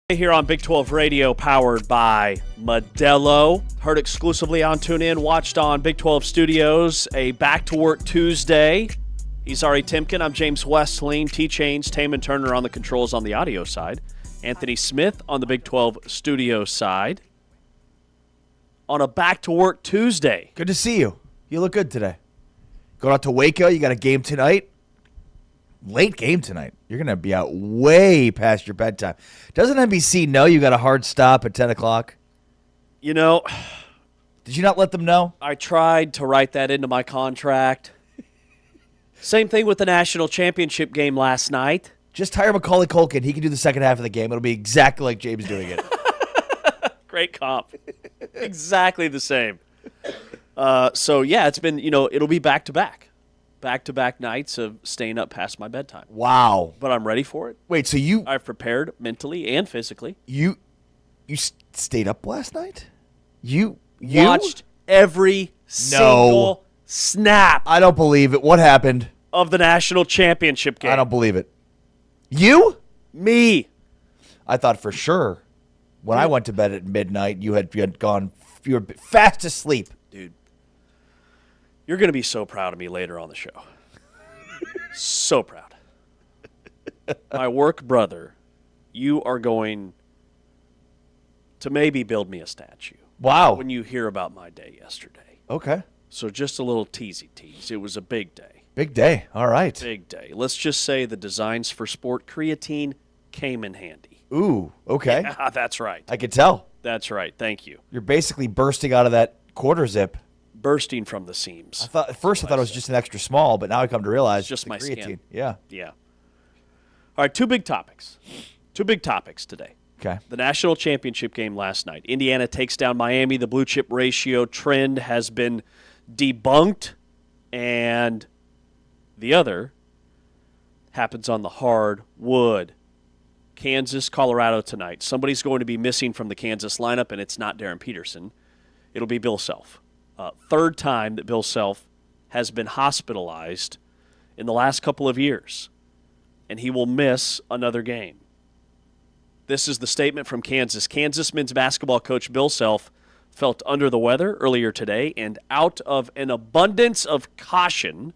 Here on Big 12 Radio, powered by Modelo. Heard exclusively on TuneIn, watched on Big 12 Studios. A back-to-work Tuesday. He's Ari Timken. I'm James Westling. T-Chains, Taman Turner on the controls on the audio side. Anthony Smith on the Big 12 Studio side. On a back-to-work Tuesday. Good to see you. You look good today. Going out to Waco. You got a game tonight. Late game tonight. You're going to be out way past your bedtime. Doesn't NBC know you got a hard stop at 10 o'clock? You know, did you not let them know? I tried to write that into my contract. Same thing with the national championship game last night. Just hire Macaulay Culkin. He can do the second half of the game. It'll be exactly like James doing it. Great comp. Exactly the same. So, yeah, it's been, it'll be back-to-back. Back-to-back nights of staying up past my bedtime. Wow. But I'm ready for it. Wait, so I've prepared mentally and physically. You stayed up last night? You watched every single snap. I don't believe it. What happened? Of the national championship game. I don't believe it. You? Me. I thought for sure when I went to bed at midnight you had you were fast asleep. Dude. You're going to be so proud of me later on the show. So proud. My work brother, you are going to maybe build me a statue. Wow. When you hear about my day yesterday. Okay. So just a little teasy tease. It was a big day. Big day. All right. Big day. Let's just say the Designs for Sport creatine came in handy. Ooh, okay. Yeah, that's right. I could tell. That's right. Thank you. You're basically bursting out of that quarter zip. Bursting from the seams. At first I thought it was just an extra small, but now I come to realize it's just my creatine. skin. Yeah. Yeah. All right, two big topics. Two big topics today. Okay. The national championship game last night. Indiana takes down Miami. The blue chip ratio trend has been debunked, and the other happens on the hard wood. Kansas, Colorado tonight. Somebody's going to be missing from the Kansas lineup, and it's not Darren Peterson. It'll be Bill Self. Third time that Bill Self has been hospitalized in the last couple of years, and he will miss another game. This is the statement from Kansas. Kansas men's basketball coach Bill Self felt under the weather earlier today and out of an abundance of caution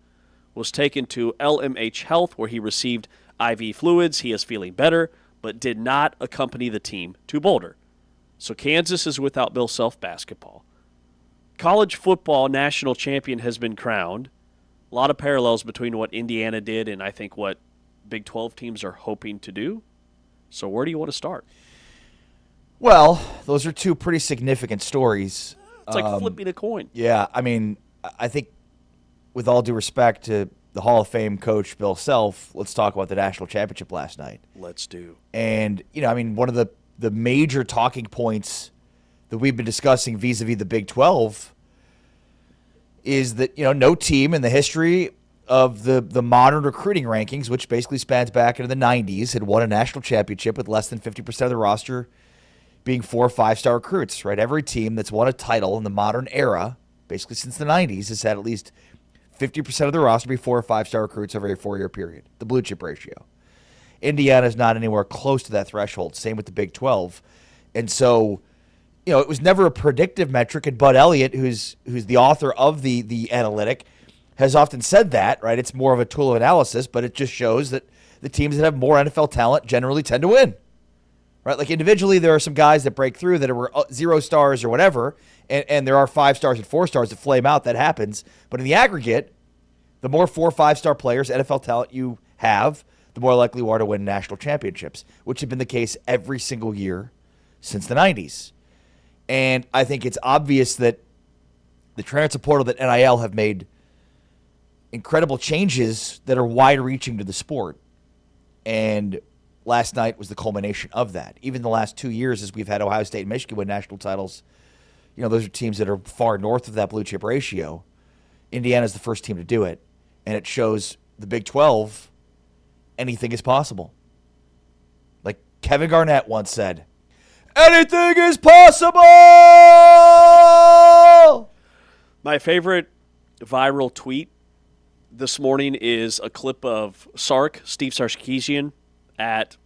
was taken to LMH Health where he received IV fluids. He is feeling better, but did not accompany the team to Boulder. So Kansas is without Bill Self basketball. College football national champion has been crowned. A lot of parallels between what Indiana did and I think what Big 12 teams are hoping to do. So where do you want to start? Well, those are two pretty significant stories. It's like flipping a coin. Yeah, I mean, I think with all due respect to the Hall of Fame coach Bill Self, let's talk about the national championship last night. Let's do. And, one of the major talking points that we've been discussing vis-a-vis the Big 12 is that, no team in the history of the modern recruiting rankings, which basically spans back into the 90s, had won a national championship with less than 50% of the roster being 4 or 5-star recruits, right? Every team that's won a title in the modern era, basically since the 90s, has had at least 50% of the roster be 4 or 5-star recruits over a 4-year period, the blue chip ratio. Indiana is not anywhere close to that threshold. Same with the Big 12. And so, it was never a predictive metric, and Bud Elliott, who's the author of the analytic, has often said that, right? It's more of a tool of analysis, but it just shows that the teams that have more NFL talent generally tend to win, right? Like individually, there are some guys that break through that were 0 stars or whatever, and there are 5 stars and 4 stars that flame out. That happens. But in the aggregate, the more 4 or 5-star players, NFL talent you have, the more likely you are to win national championships, which have been the case every single year since the 90s. And I think it's obvious that the transfer portal that NIL have made incredible changes that are wide-reaching to the sport. And last night was the culmination of that. Even the last 2 years as we've had Ohio State and Michigan win national titles, those are teams that are far north of that blue chip ratio. Indiana's the first team to do it. And it shows the Big 12, anything is possible. Like Kevin Garnett once said, anything is possible! My favorite viral tweet this morning is a clip of Steve Sarkisian at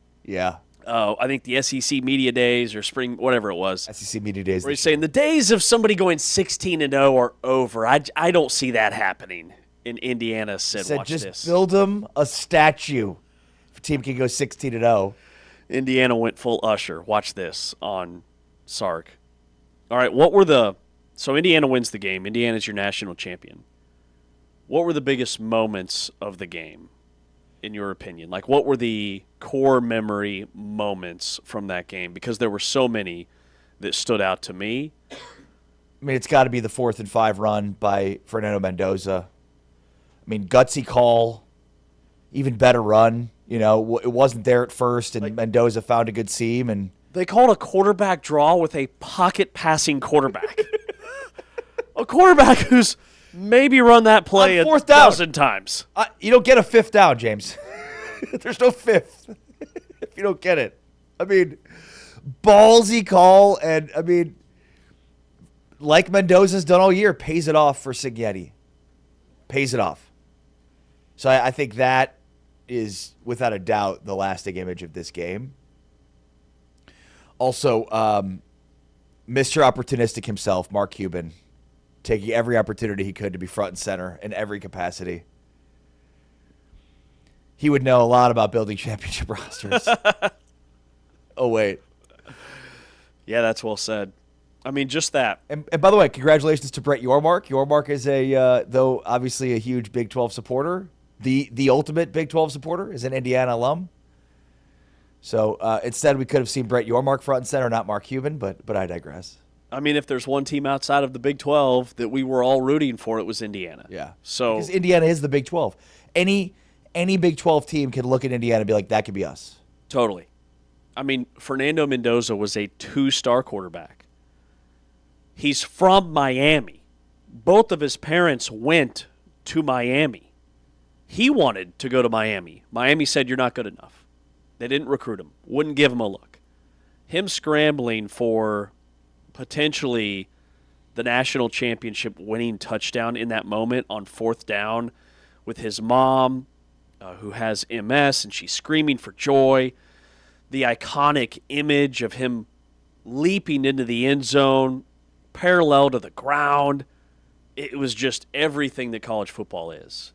I think the SEC Media Days or spring, whatever it was. SEC Media Days. Where he's saying the days of somebody going 16-0 are over. I don't see that happening in Indiana. Said watch just this. Build them a statue if a team can go 16-0. Indiana went full Usher. Watch this on Sark. All right, so Indiana wins the game. Indiana's your national champion. What were the biggest moments of the game, in your opinion? Like, what were the core memory moments from that game? Because there were so many that stood out to me. I mean, it's got to be the 4th and 5 run by Fernando Mendoza. I mean, gutsy call, even better run. You know, it wasn't there at first, and Mendoza found a good seam. And they called a quarterback draw with a pocket-passing quarterback. A quarterback who's maybe run that play a dozen times. You don't get a 5th down, James. There's no 5th if you don't get it. I mean, ballsy call, and, I mean, like Mendoza's done all year, pays it off for Cignetti. Pays it off. So I think that is, without a doubt, the lasting image of this game. Also, Mr. Opportunistic himself, Mark Cuban, taking every opportunity he could to be front and center in every capacity. He would know a lot about building championship rosters. Oh, wait. Yeah, that's well said. I mean, just that. And by the way, congratulations to Brett Yormark. Yormark is though obviously a huge Big 12 supporter, the ultimate Big 12 supporter, is an Indiana alum. So instead, we could have seen Brett Yormark front and center, not Mark Cuban, but I digress. I mean, if there's one team outside of the Big 12 that we were all rooting for, it was Indiana. Yeah. So because Indiana is the Big 12. Any Big 12 team can look at Indiana and be like, that could be us. Totally. I mean, Fernando Mendoza was a 2-star quarterback. He's from Miami. Both of his parents went to Miami. He wanted to go to Miami. Miami said, you're not good enough. They didn't recruit him. Wouldn't give him a look. Him scrambling for potentially the national championship winning touchdown in that moment on 4th down with his mom, who has MS, and she's screaming for joy. The iconic image of him leaping into the end zone, parallel to the ground. It was just everything that college football is.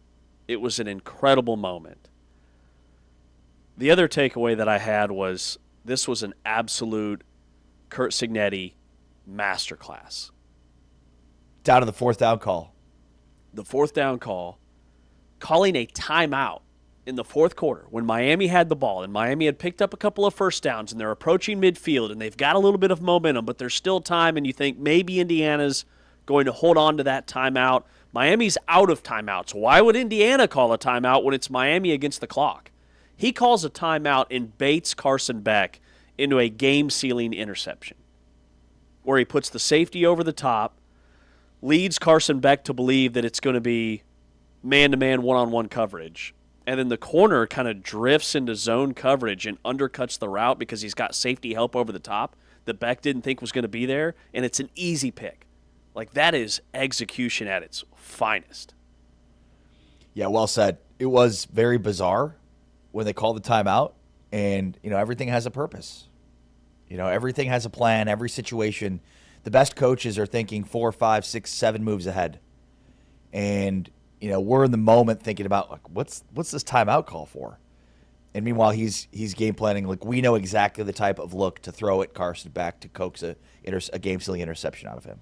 It was an incredible moment. The other takeaway that I had was this was an absolute Curt Cignetti masterclass. Down to the 4th down call. The 4th down call, calling a timeout in the 4th quarter when Miami had the ball and Miami had picked up a couple of first downs and they're approaching midfield and they've got a little bit of momentum, but there's still time and you think maybe Indiana's going to hold on to that timeout. Miami's out of timeouts. Why would Indiana call a timeout when it's Miami against the clock? He calls a timeout and baits Carson Beck into a game-sealing interception where he puts the safety over the top, leads Carson Beck to believe that it's going to be man-to-man, one-on-one coverage. And then the corner kind of drifts into zone coverage and undercuts the route because he's got safety help over the top that Beck didn't think was going to be there, and it's an easy pick. Like, that is execution at its finest. Yeah, well said. It was very bizarre when they called the timeout, and, everything has a purpose. Everything has a plan, every situation. The best coaches are thinking 4, 5, 6, 7 moves ahead. And, we're in the moment thinking about, like, what's this timeout call for? And meanwhile, he's game planning. Like, we know exactly the type of look to throw at Carson Beck to coax a game-sealing interception out of him.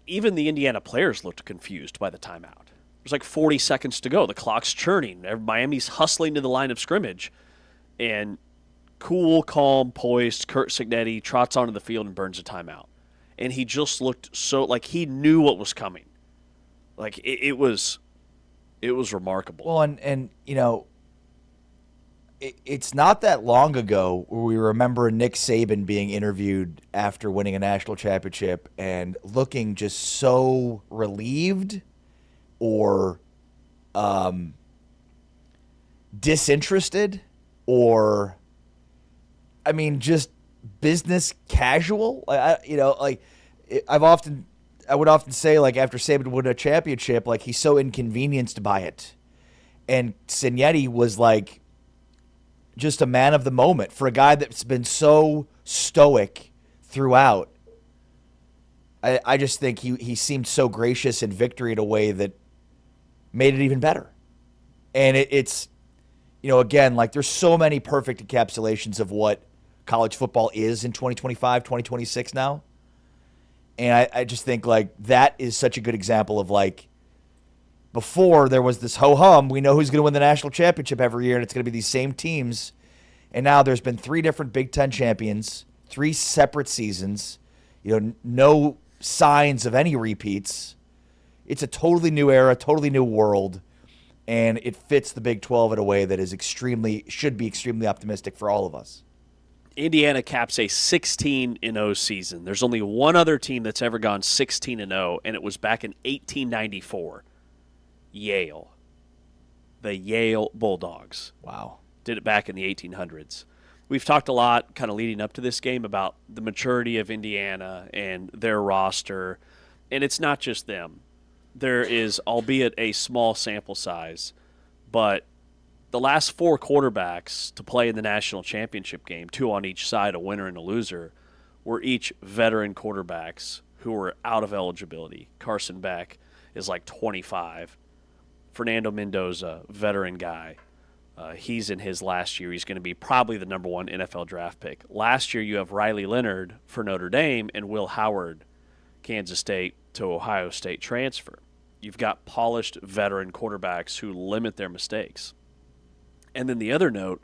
Even the Indiana players looked confused by the timeout. There's like 40 seconds to go. The clock's churning. Miami's hustling to the line of scrimmage. And cool, calm, poised, Curt Cignetti trots onto the field and burns a timeout. And he just looked so like he knew what was coming. Like it was remarkable. Well, and it's not that long ago where we remember Nick Saban being interviewed after winning a national championship and looking just so relieved or disinterested or, just business casual. I would often say, like, after Saban won a championship, like, he's so inconvenienced by it. And Cignetti was like, just a man of the moment for a guy that's been so stoic throughout. I just think he seemed so gracious in victory in a way that made it even better. And it's, again, like there's so many perfect encapsulations of what college football is in 2025, 2026 now. And I just think like that is such a good example of like, before there was this ho-hum, we know who's going to win the national championship every year, and it's going to be these same teams. And now there's been 3 different Big Ten champions, 3 separate seasons, no signs of any repeats. It's a totally new era, totally new world, and it fits the Big 12 in a way that is should be extremely optimistic for all of us. Indiana caps a 16-0 season. There's only one other team that's ever gone 16-0, and it was back in 1894. Yale. The Yale Bulldogs. Wow. Did it back in the 1800s. We've talked a lot kind of leading up to this game about the maturity of Indiana and their roster, and it's not just them. There is, albeit a small sample size, but the last 4 quarterbacks to play in the national championship game, 2 on each side, a winner and a loser, were each veteran quarterbacks who were out of eligibility. Carson Beck is like 25. Fernando Mendoza, veteran guy. He's in his last year. He's going to be probably the number 1 NFL draft pick. Last year you have Riley Leonard for Notre Dame and Will Howard, Kansas State to Ohio State transfer. You've got polished veteran quarterbacks who limit their mistakes. And then the other note,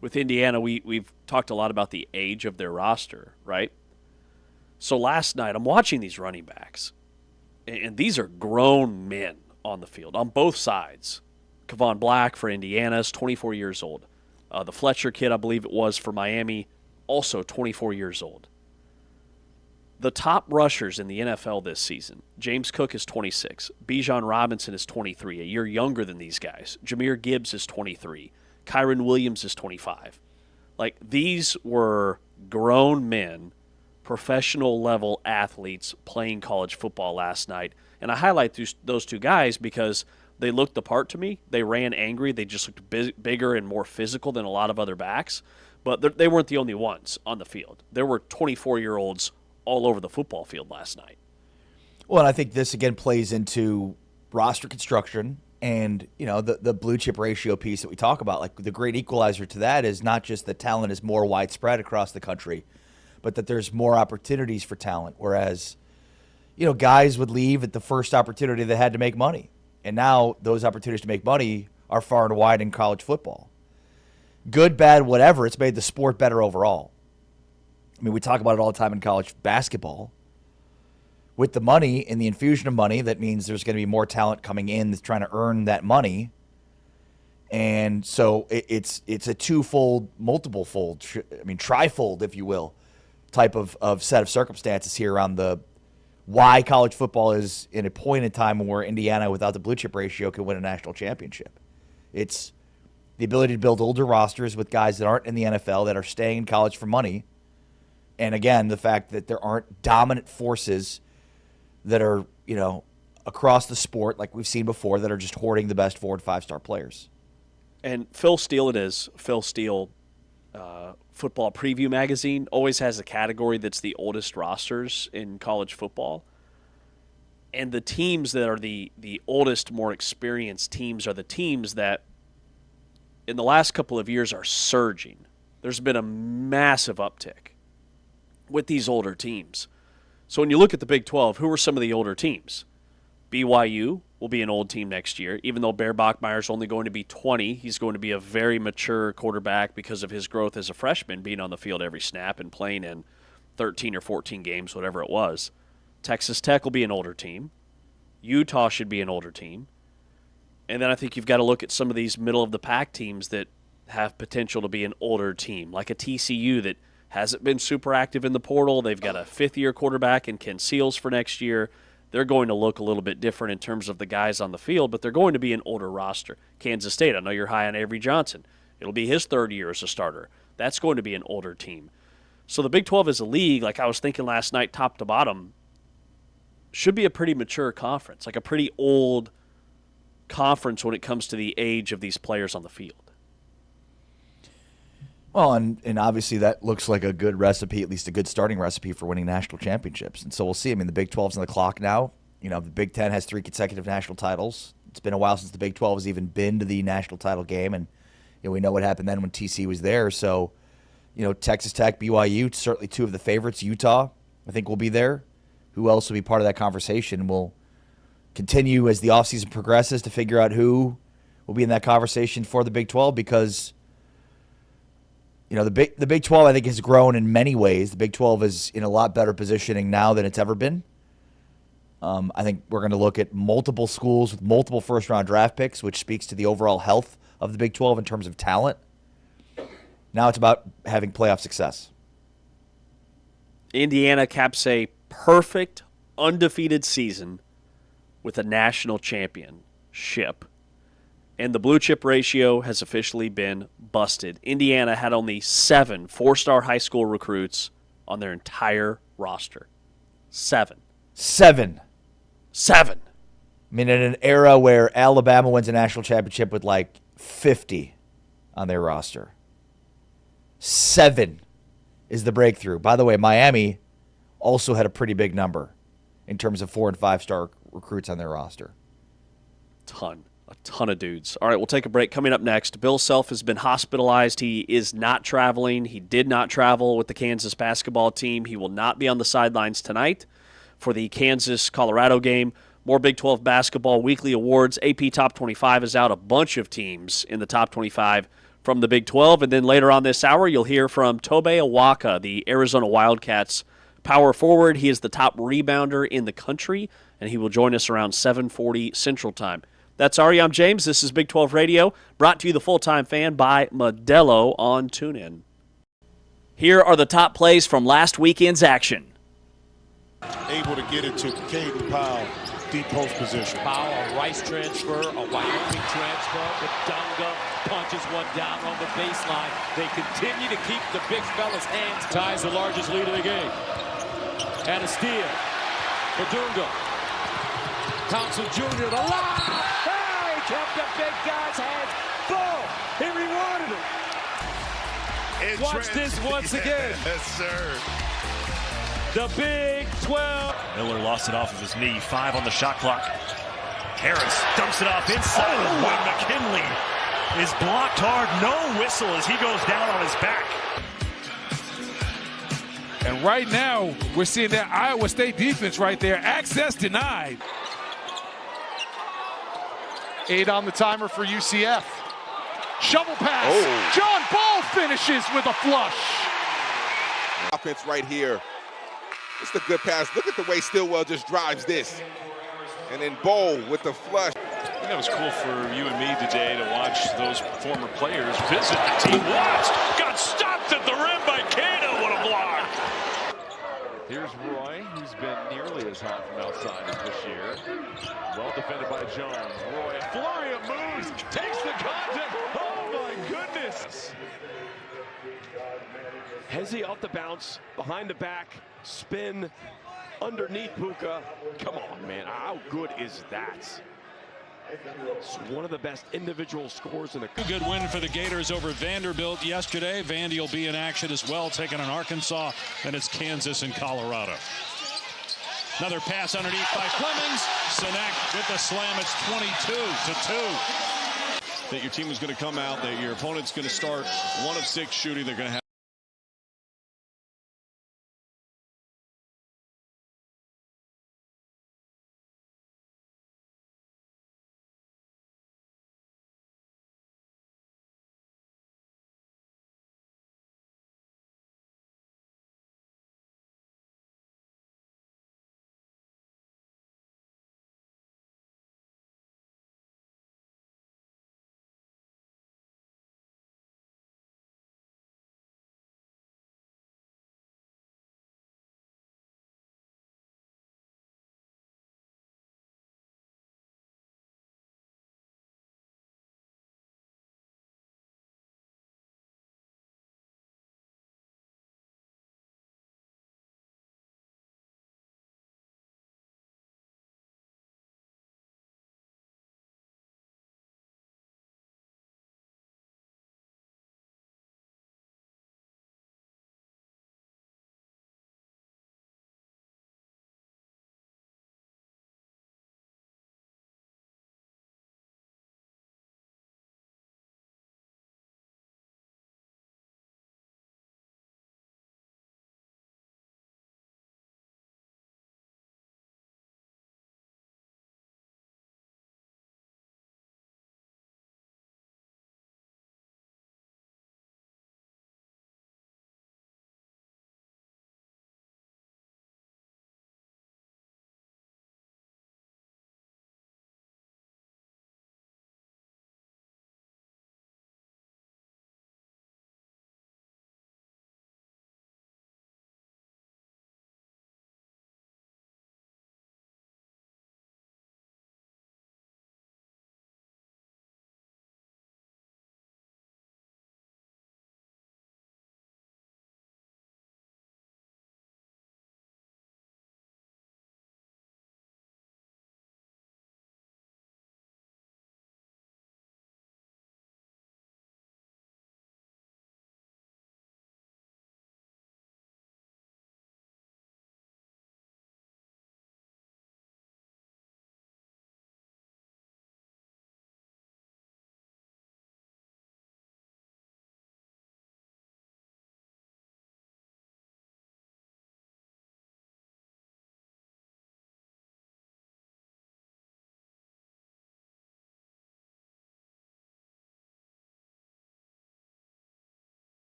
with Indiana, we've talked a lot about the age of their roster, right? So last night I'm watching these running backs, and these are grown men on the field, on both sides. Kavon Black for Indiana is 24 years old. The Fletcher kid, I believe it was, for Miami, also 24 years old. The top rushers in the NFL this season, James Cook is 26. Bijan Robinson is 23, a year younger than these guys. Jahmyr Gibbs is 23. Kyron Williams is 25. Like, these were grown men, professional-level athletes playing college football last night. And I highlight those 2 guys because they looked the part to me. They ran angry. They just looked bigger and more physical than a lot of other backs. But they weren't the only ones on the field. There were 24-year-olds all over the football field last night. Well, and I think this, again, plays into roster construction and, the blue chip ratio piece that we talk about. Like, the great equalizer to that is not just that talent is more widespread across the country, but that there's more opportunities for talent. Whereas, guys would leave at the first opportunity they had to make money. And now those opportunities to make money are far and wide in college football. Good, bad, whatever, it's made the sport better overall. I mean, we talk about it all the time in college basketball. With the money and the infusion of money, that means there's going to be more talent coming in that's trying to earn that money. And so it's a twofold, multiple-fold, trifold, if you will, type of set of circumstances here around why college football is in a point in time where Indiana, without the blue chip ratio, can win a national championship. It's the ability to build older rosters with guys that aren't in the NFL, that are staying in college for money. And again, the fact that there aren't dominant forces that are, across the sport, like we've seen before, that are just hoarding the best 4- and 5-star players. And Phil Steele Phil Steele, Football Preview magazine, always has a category that's the oldest rosters in college football. And the teams that are the oldest, more experienced teams are the teams that in the last couple of years are surging. There's been a massive uptick with these older teams. So when you look at the Big 12, who are some of the older teams? BYU will be an old team next year. Even though Bear Bachmeier's only going to be 20, he's going to be a very mature quarterback because of his growth as a freshman, being on the field every snap and playing in 13 or 14 games, whatever it was. Texas Tech will be an older team. Utah should be an older team. And then I think you've got to look at some of these middle-of-the-pack teams that have potential to be an older team, like a TCU that hasn't been super active in the portal. They've got a fifth-year quarterback in Ken Seals for next year. They're going to look a little bit different in terms of the guys on the field, but they're going to be an older roster. Kansas State, I know you're high on Avery Johnson. It'll be his third year as a starter. That's going to be an older team. So the Big 12 as a league, like I was thinking last night, top to bottom, should be a pretty mature conference, like a pretty old conference when it comes to the age of these players on the field. Well, and obviously that looks like a good recipe, at least a good starting recipe for winning national championships. And so we'll see. I mean, the Big 12's on the clock now. You know, the Big 10 has 3 consecutive national titles. It's been a while since the Big 12 has even been to the national title game, and we know what happened then when TC was there. So, Texas Tech, BYU, certainly 2 of the favorites. Utah, I think, will be there. Who else will be part of that conversation? We'll continue as the offseason progresses to figure out who will be in that conversation for the Big 12 because the Big 12, I think, has grown in many ways. The Big 12 is in a lot better positioning now than it's ever been. I think we're going to look at multiple schools with multiple first-round draft picks, which speaks to the overall health of the Big 12 in terms of talent. Now it's about having playoff success. Indiana caps a perfect, undefeated season with a national championship. And the blue chip ratio has officially been busted. Indiana had only 7 4-star high school recruits on their entire roster. 7. 7. I 7. mean, in an era where Alabama wins a national championship with like 50 on their roster. 7 is the breakthrough. By the way, Miami also had a pretty big number in terms of 4- and 5-star recruits on their roster. A ton of dudes. All right, we'll take a break. Coming up next, Bill Self has been hospitalized. He is not traveling. He did not travel with the Kansas basketball team. He will not be on the sidelines tonight for the Kansas-Colorado game. More Big 12 basketball weekly awards. AP Top 25 is out. A bunch of teams in the Top 25 from the Big 12. And then later on this hour, you'll hear from Tobe Awaka, the Arizona Wildcats power forward. He is the top rebounder in the country, and he will join us around 7:40 Central Time. That's Ari. I'm James. This is Big 12 Radio, brought to you, the Full-Time Fan, by Modelo on TuneIn. Here are the top plays from last weekend's action. Able to get it to Caden Powell, deep post position. Powell, a Rice transfer, a Wyoming transfer. The Dunga punches one down on the baseline. They continue to keep the big fella's hands. Ties the largest lead of the game. And a steal for Dunga. Council Jr. the line. He kept the big guy's hands full. He rewarded it. Watch this once again. Yes, sir. The Big 12. Miller lost it off of his knee. 5 on the shot clock. Harris dumps it off inside. And McKinley is blocked hard. No whistle as he goes down on his back. And right now, we're seeing that Iowa State defense right there. Access denied. 8 on the timer for UCF. Shovel pass. John Ball finishes with a flush. Offense right here. It's a good pass. Look at the way Stillwell just drives this. And then Ball with the flush. I think that was cool for you and me today to watch those former players visit the team. Watts got stopped at the rim by Kano. What a block. Here's Roy, who's been nearly as hot from outside as this year. Well defended by Jones. Roy, a flurry of moves, takes the contact. Oh my goodness. Hezzy off the bounce, behind the back, spin, underneath Puka. Come on, man, how good is that? It's one of the best individual scores in the country. Good win for the Gators over Vanderbilt yesterday. Vandy will be in action as well, taking on Arkansas, and it's Kansas and Colorado. Another pass underneath by Flemings. Sinek with the slam. It's 22-2. That your team is going to come out, that your opponent's going to start 1 of 6 shooting. They're going to have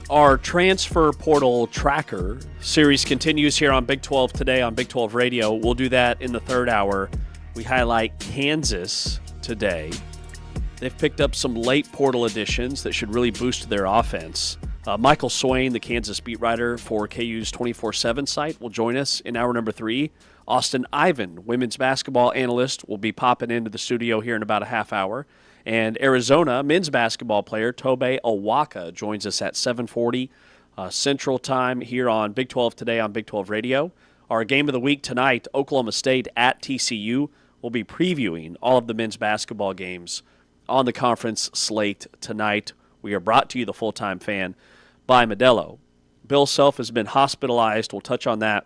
Our transfer portal tracker series continues here on Big 12 Today on Big 12 Radio. We'll do that in the third hour. We highlight Kansas today. They've picked up some late portal additions that should really boost their offense. Michael Swain, the Kansas beat writer for KU's 24/7 site, will join us in hour number 3. Austyn Iven, women's basketball analyst, will be popping into the studio here in about a half hour. And Arizona men's basketball player Tobe Awaka joins us at 7:40 Central Time here on Big 12 Today on Big 12 Radio. Our game of the week tonight, Oklahoma State at TCU. We'll be previewing all of the men's basketball games on the conference slate tonight. We are brought to you, the Full-Time Fan, by Modelo. Bill Self has been hospitalized. We'll touch on that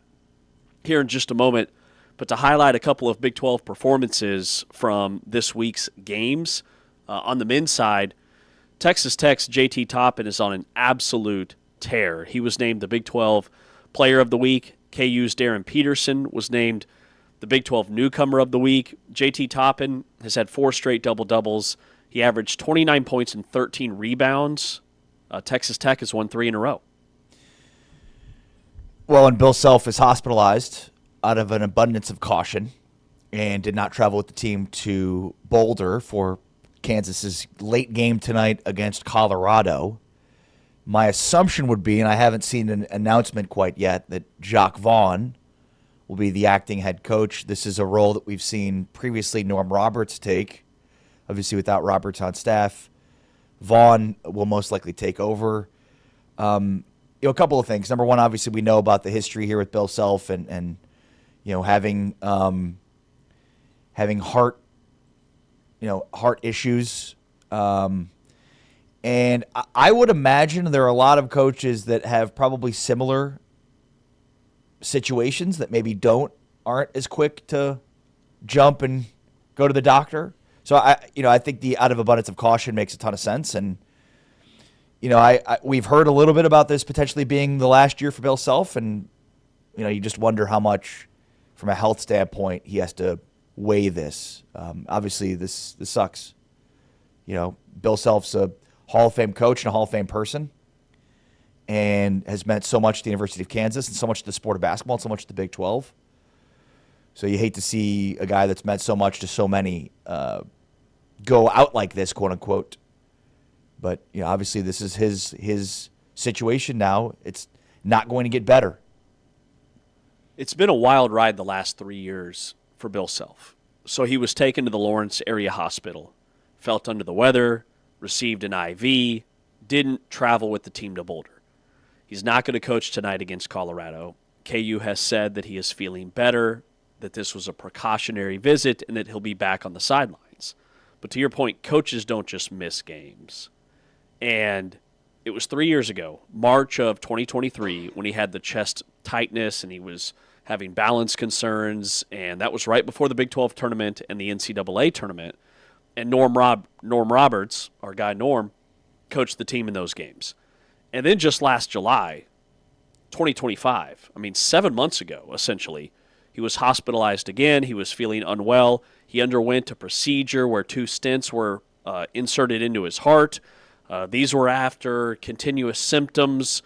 here in just a moment. But to highlight a couple of Big 12 performances from this week's games, on the men's side, Texas Tech's JT Toppin is on an absolute tear. He was named the Big 12 Player of the Week. KU's Darren Peterson was named the Big 12 Newcomer of the Week. JT Toppin has had 4 straight double-doubles. He averaged 29 points and 13 rebounds. Texas Tech has won 3 in a row. Well, and Bill Self is hospitalized out of an abundance of caution and did not travel with the team to Boulder for Kansas's late game tonight against Colorado. My assumption would be, and I haven't seen an announcement quite yet, that Jacques Vaughn will be the acting head coach. This is a role that we've seen previously Norm Roberts take. Obviously, without Roberts on staff, Vaughn will most likely take over. A couple of things. Number one, obviously, we know about the history here with Bill Self and having heart issues. And I would imagine there are a lot of coaches that have probably similar situations that maybe aren't as quick to jump and go to the doctor. So I think the out of abundance of caution makes a ton of sense. And, we've heard a little bit about this potentially being the last year for Bill Self. And, you just wonder how much from a health standpoint he has to weigh this. Obviously this sucks. Bill Self's a Hall of Fame coach and a Hall of Fame person and has meant so much to the University of Kansas and so much to the sport of basketball and so much to the Big 12. So you hate to see a guy that's meant so much to so many go out like this, quote unquote. But obviously this is his situation now. It's not going to get better. It's been a wild ride the last 3 years for Bill Self. So he was taken to the Lawrence Area Hospital, felt under the weather, received an IV, didn't travel with the team to Boulder. He's not going to coach tonight against Colorado. KU has said that he is feeling better, that this was a precautionary visit, and that he'll be back on the sidelines. But to your point, coaches don't just miss games. And it was 3 years ago, March of 2023, when he had the chest tightness and he was having balance concerns, and that was right before the Big 12 tournament and the NCAA tournament. And Norm Roberts, our guy Norm, coached the team in those games. And then just last July, 2025, 7 months ago, essentially, he was hospitalized again. He was feeling unwell. He underwent a procedure where 2 stents were inserted into his heart. These were after continuous symptoms.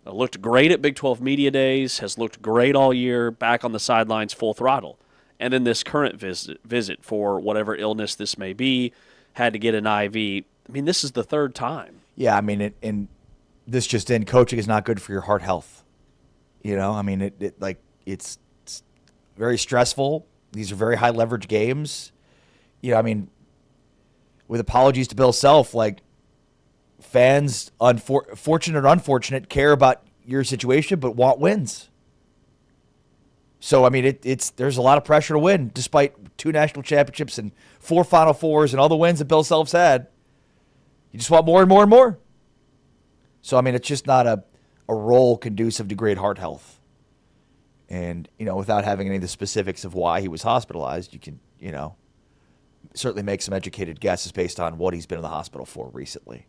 Looked great at Big 12 Media Days, has looked great all year, back on the sidelines full throttle. And then this current visit for whatever illness this may be, had to get an IV. This is the 3rd time. Yeah, and this just in, coaching is not good for your heart health. It's very stressful. These are very high leverage games. With apologies to Bill Self, fans, fortunate or unfortunate, care about your situation but want wins. So, there's a lot of pressure to win, despite 2 national championships and 4 Final Fours and all the wins that Bill Self's had. You just want more and more and more. So, it's just not a role conducive to great heart health. And, without having any of the specifics of why he was hospitalized, you can, certainly make some educated guesses based on what he's been in the hospital for recently.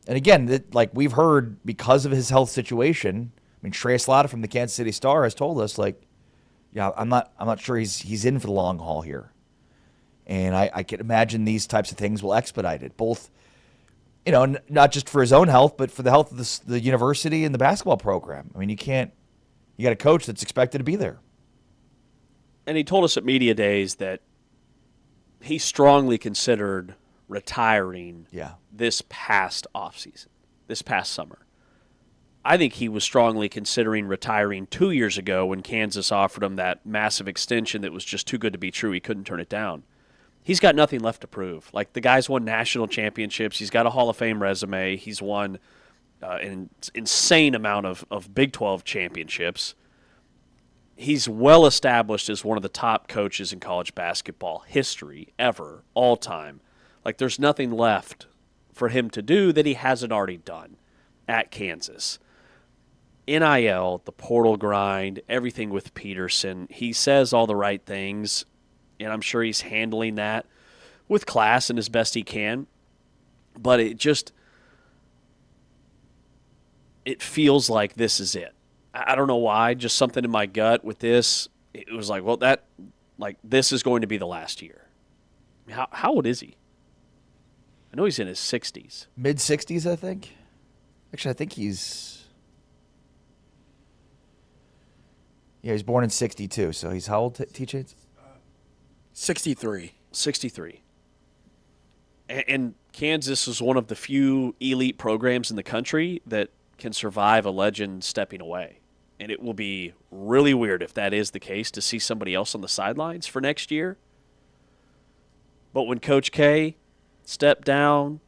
And again, we've heard, because of his health situation, Trey Slaughter from the Kansas City Star has told us, I'm not sure he's in for the long haul here. And I can imagine these types of things will expedite it. Both not just for his own health, but for the health of the university and the basketball program. I mean, you got a coach that's expected to be there. And he told us at Media Days that he strongly considered retiring this past offseason, this past summer. I think he was strongly considering retiring 2 years ago when Kansas offered him that massive extension that was just too good to be true. He couldn't turn it down. He's got nothing left to prove. Like, the guy's won national championships. He's got a Hall of Fame resume. He's won an insane amount of Big 12 championships. He's well established as one of the top coaches in college basketball history ever, all time. Like, there's nothing left for him to do that he hasn't already done at Kansas. NIL, the portal grind, everything with Peterson. He says all the right things, and I'm sure he's handling that with class and as best he can. But it feels like this is it. I don't know why, just something in my gut with this. It was like, well, this is going to be the last year. How old is he? I know he's in his 60s. Mid-60s, I think. Actually, I think he's born in 62, so he's how old, T-Chains? 63. 63. And Kansas is one of the few elite programs in the country that can survive a legend stepping away. And it will be really weird if that is the case to see somebody else on the sidelines for next year. But when Coach K stepped down,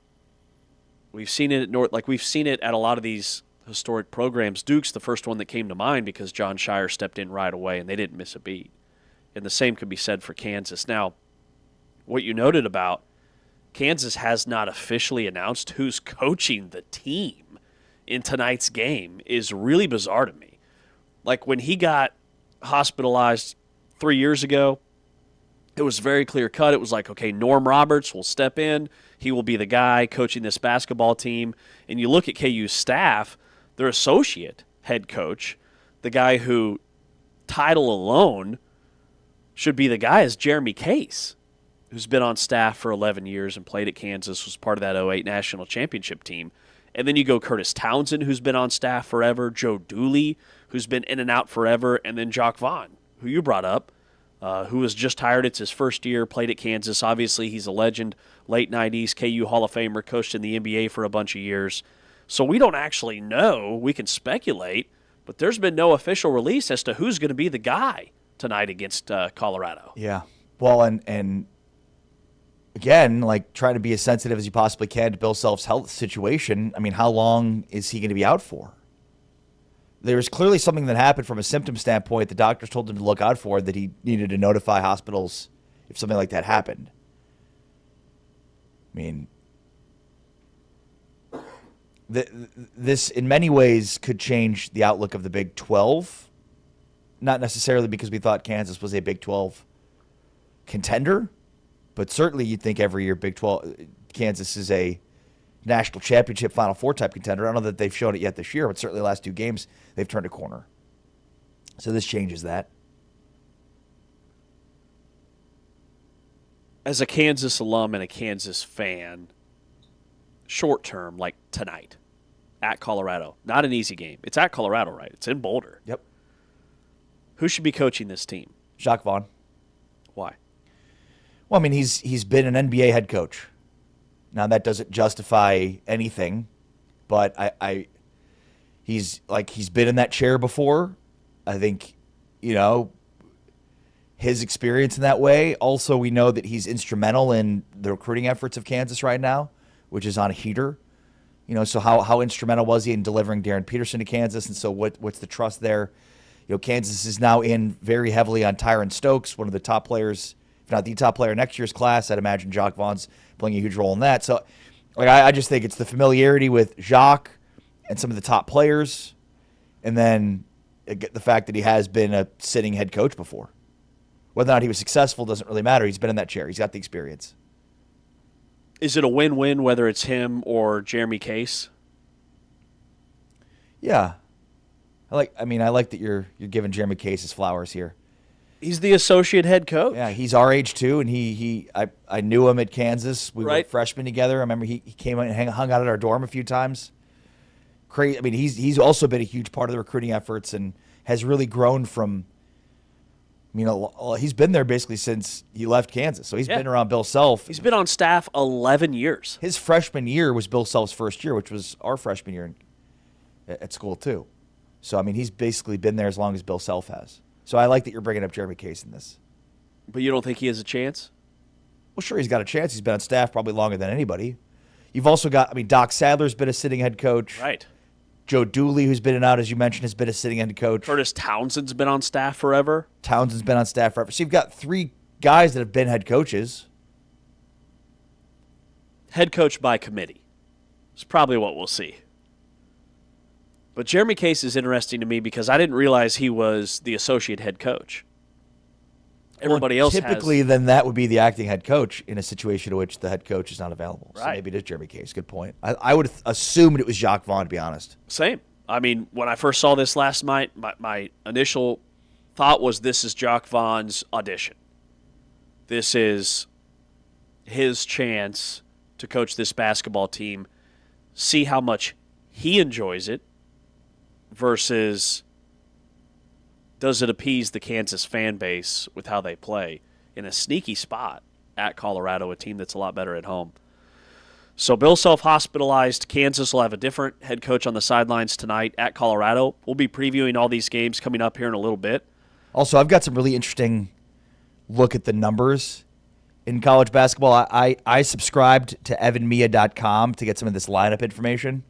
we've seen it at we've seen it at a lot of these historic programs. Duke's the first one that came to mind because John Shire stepped in right away and they didn't miss a beat. And the same could be said for Kansas. Now, what you noted about Kansas has not officially announced who's coaching the team in tonight's game is really bizarre to me. Like, when he got hospitalized 3 years ago, it was very clear cut. It was like, okay, Norm Roberts will step in. He will be the guy coaching this basketball team. And you look at KU's staff, their associate head coach, the guy who, title alone, should be the guy, is Jeremy Case, who's been on staff for 11 years and played at Kansas, was part of that 2008 national championship team. And then you go Curtis Townsend, who's been on staff forever, Joe Dooley, who's been in and out forever, and then Jacques Vaughn, who you brought up, who was just hired. It's his first year, played at Kansas. Obviously, he's a legend, late 90s, KU Hall of Famer, coached in the NBA for a bunch of years. So we don't actually know. We can speculate, but there's been no official release as to who's going to be the guy tonight against Colorado. Yeah. Well, and again, like, trying to be as sensitive as you possibly can to Bill Self's health situation. I mean, how long is he going to be out for? There's clearly something that happened from a symptom standpoint the doctors told him to look out for, that he needed to notify hospitals if something like that happened. I mean, this in many ways could change the outlook of the Big 12. Not necessarily because we thought Kansas was a Big 12 contender, but certainly you'd think every year Big 12 Kansas is a national championship Final Four type contender. I don't know that they've shown it yet this year, but certainly the last two games they've turned a corner. So this changes that. As a Kansas alum and a Kansas fan, short term, like tonight, at Colorado, not an easy game. It's at Colorado, right? It's in Boulder. Yep. Who should be coaching this team? Jacques Vaughn. Why? Well, I mean, he's been an NBA head coach. Now, that doesn't justify anything, but he's been in that chair before. I think, his experience in that way. Also, we know that he's instrumental in the recruiting efforts of Kansas right now, which is on a heater. So how instrumental was he in delivering Darren Peterson to Kansas? And so what's the trust there? Kansas is now in very heavily on Tyron Stokes, one of the top players, if not the top player next year's class. I'd imagine Jacques Vaughn's playing a huge role in that. So, I just think it's the familiarity with Jacques and some of the top players, and then the fact that he has been a sitting head coach before. Whether or not he was successful doesn't really matter. He's been in that chair. He's got the experience. Is it a win-win whether it's him or Jeremy Case? Yeah. I like that you're giving Jeremy Case his flowers here. He's the associate head coach. Yeah, he's our age too, and I knew him at Kansas. We were Right. freshmen together. I remember he came out and hung out at our dorm a few times. Crazy. I mean, he's also been a huge part of the recruiting efforts and has really grown from. He's been there basically since he left Kansas, so he's been around Bill Self. He's been on staff 11 years. His freshman year was Bill Self's first year, which was our freshman year at school too. So, I mean, he's basically been there as long as Bill Self has. So I like that you're bringing up Jeremy Case in this. But you don't think he has a chance? Well, sure, he's got a chance. He's been on staff probably longer than anybody. You've also got, Doc Sadler's been a sitting head coach. Right. Joe Dooley, who's been out, as you mentioned, has been a sitting head coach. Curtis Townsend's been on staff forever. Townsend's been on staff forever. So you've got 3 guys that have been head coaches. Head coach by committee. It's probably what we'll see. But Jeremy Case is interesting to me because I didn't realize he was the associate head coach. Everybody else typically, then that would be the acting head coach in a situation in which the head coach is not available. So Right. maybe it is Jeremy Case. Good point. I would have assumed it was Jacques Vaughn, to be honest. Same. I mean, when I first saw this last night, my initial thought was this is Jacques Vaughn's audition. This is his chance to coach this basketball team, see how much he enjoys it versus does it appease the Kansas fan base with how they play in a sneaky spot at Colorado, a team that's a lot better at home. So Bill Self hospitalized. Kansas will have a different head coach on the sidelines tonight at Colorado. We'll be previewing all these games coming up here in a little bit. Also, I've got some really interesting look at the numbers in college basketball. I subscribed to evanmia.com to get some of this lineup information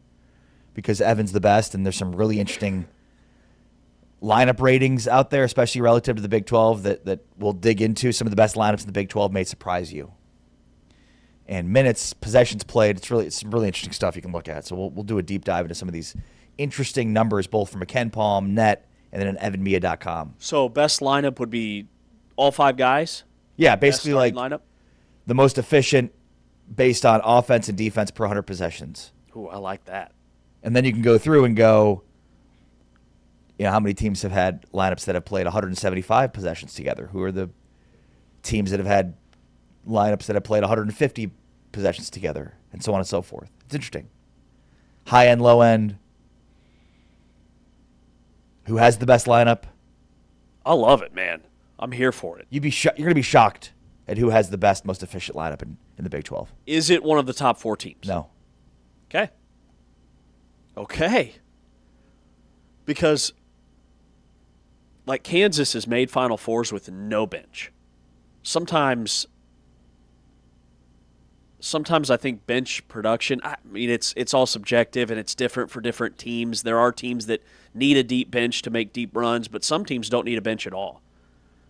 because Evan's the best, and there's some really interesting lineup ratings out there, especially relative to the Big 12 that we'll dig into. Some of the best lineups in the Big 12 may surprise you. And minutes, possessions played, it's some really interesting stuff you can look at. So we'll do a deep dive into some of these interesting numbers, both from a Ken Palm, net, and then an evanmia.com. So best lineup would be all 5 guys? Yeah, basically like lineup? The most efficient based on offense and defense per 100 possessions. Ooh, I like that. And then you can go through and go, how many teams have had lineups that have played 175 possessions together? Who are the teams that have had lineups that have played 150 possessions together, and so on and so forth? It's interesting. High end, low end. Who has the best lineup? I love it, man. I'm here for it. You're going to be shocked at who has the best, most efficient lineup in the Big 12. Is it one of the top 4 teams? No. Okay. Because, like, Kansas has made Final Fours with no bench. Sometimes I think bench production, I mean, it's all subjective and it's different for different teams. There are teams that need a deep bench to make deep runs, but some teams don't need a bench at all.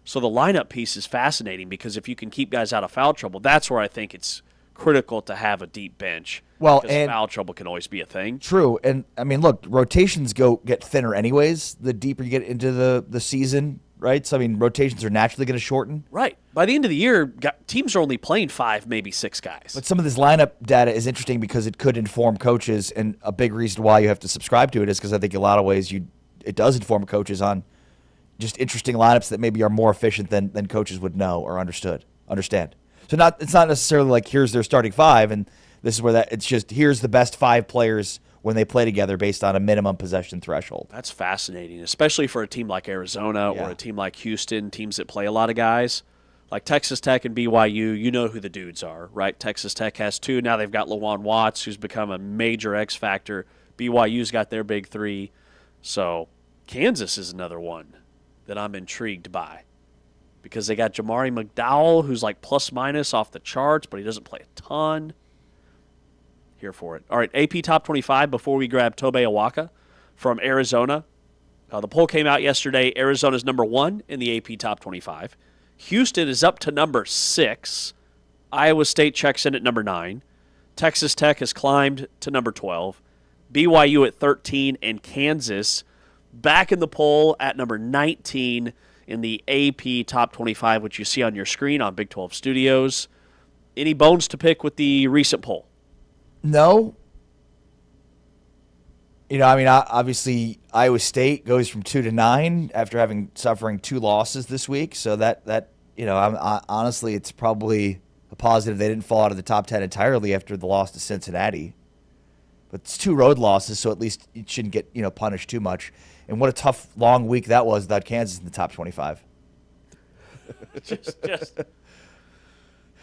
So the lineup piece is fascinating because if you can keep guys out of foul trouble, that's where I think it's critical to have a deep bench. Well, because and foul trouble can always be a thing. True. And, I mean, look, rotations get thinner anyways the deeper you get into the season, right? So, I mean, rotations are naturally going to shorten. Right. By the end of the year, teams are only playing 5, maybe 6 guys. But some of this lineup data is interesting because it could inform coaches, and a big reason why you have to subscribe to it is because I think in a lot of ways it does inform coaches on just interesting lineups that maybe are more efficient than coaches would know or understand. So it's not necessarily like here's their starting 5 and this is where it's just here's the best 5 players when they play together based on a minimum possession threshold. That's fascinating, especially for a team like Arizona or a team like Houston, teams that play a lot of guys. Like Texas Tech and BYU, you know who the dudes are, right? Texas Tech has 2. Now they've got Lawan Watts, who's become a major X factor. BYU's got their big 3. So Kansas is another one that I'm intrigued by because they got Jamari McDowell, who's like plus-minus off the charts, but he doesn't play a ton. Here for it. All right, AP Top 25 before we grab Tobe Awaka from Arizona. The poll came out yesterday. Arizona's number 1 in the AP Top 25. Houston is up to number 6. Iowa State checks in at number 9. Texas Tech has climbed to number 12. BYU at 13, and Kansas back in the poll at number 19 in the AP Top 25, which you see on your screen on Big 12 Studios. Any bones to pick with the recent poll? No. Obviously Iowa State goes from 2-9 after suffering 2 losses this week. So honestly, it's probably a positive they didn't fall out of the top 10 entirely after the loss to Cincinnati. But it's 2 road losses, so at least it shouldn't get punished too much. And what a tough, long week that was without Kansas in the top 25.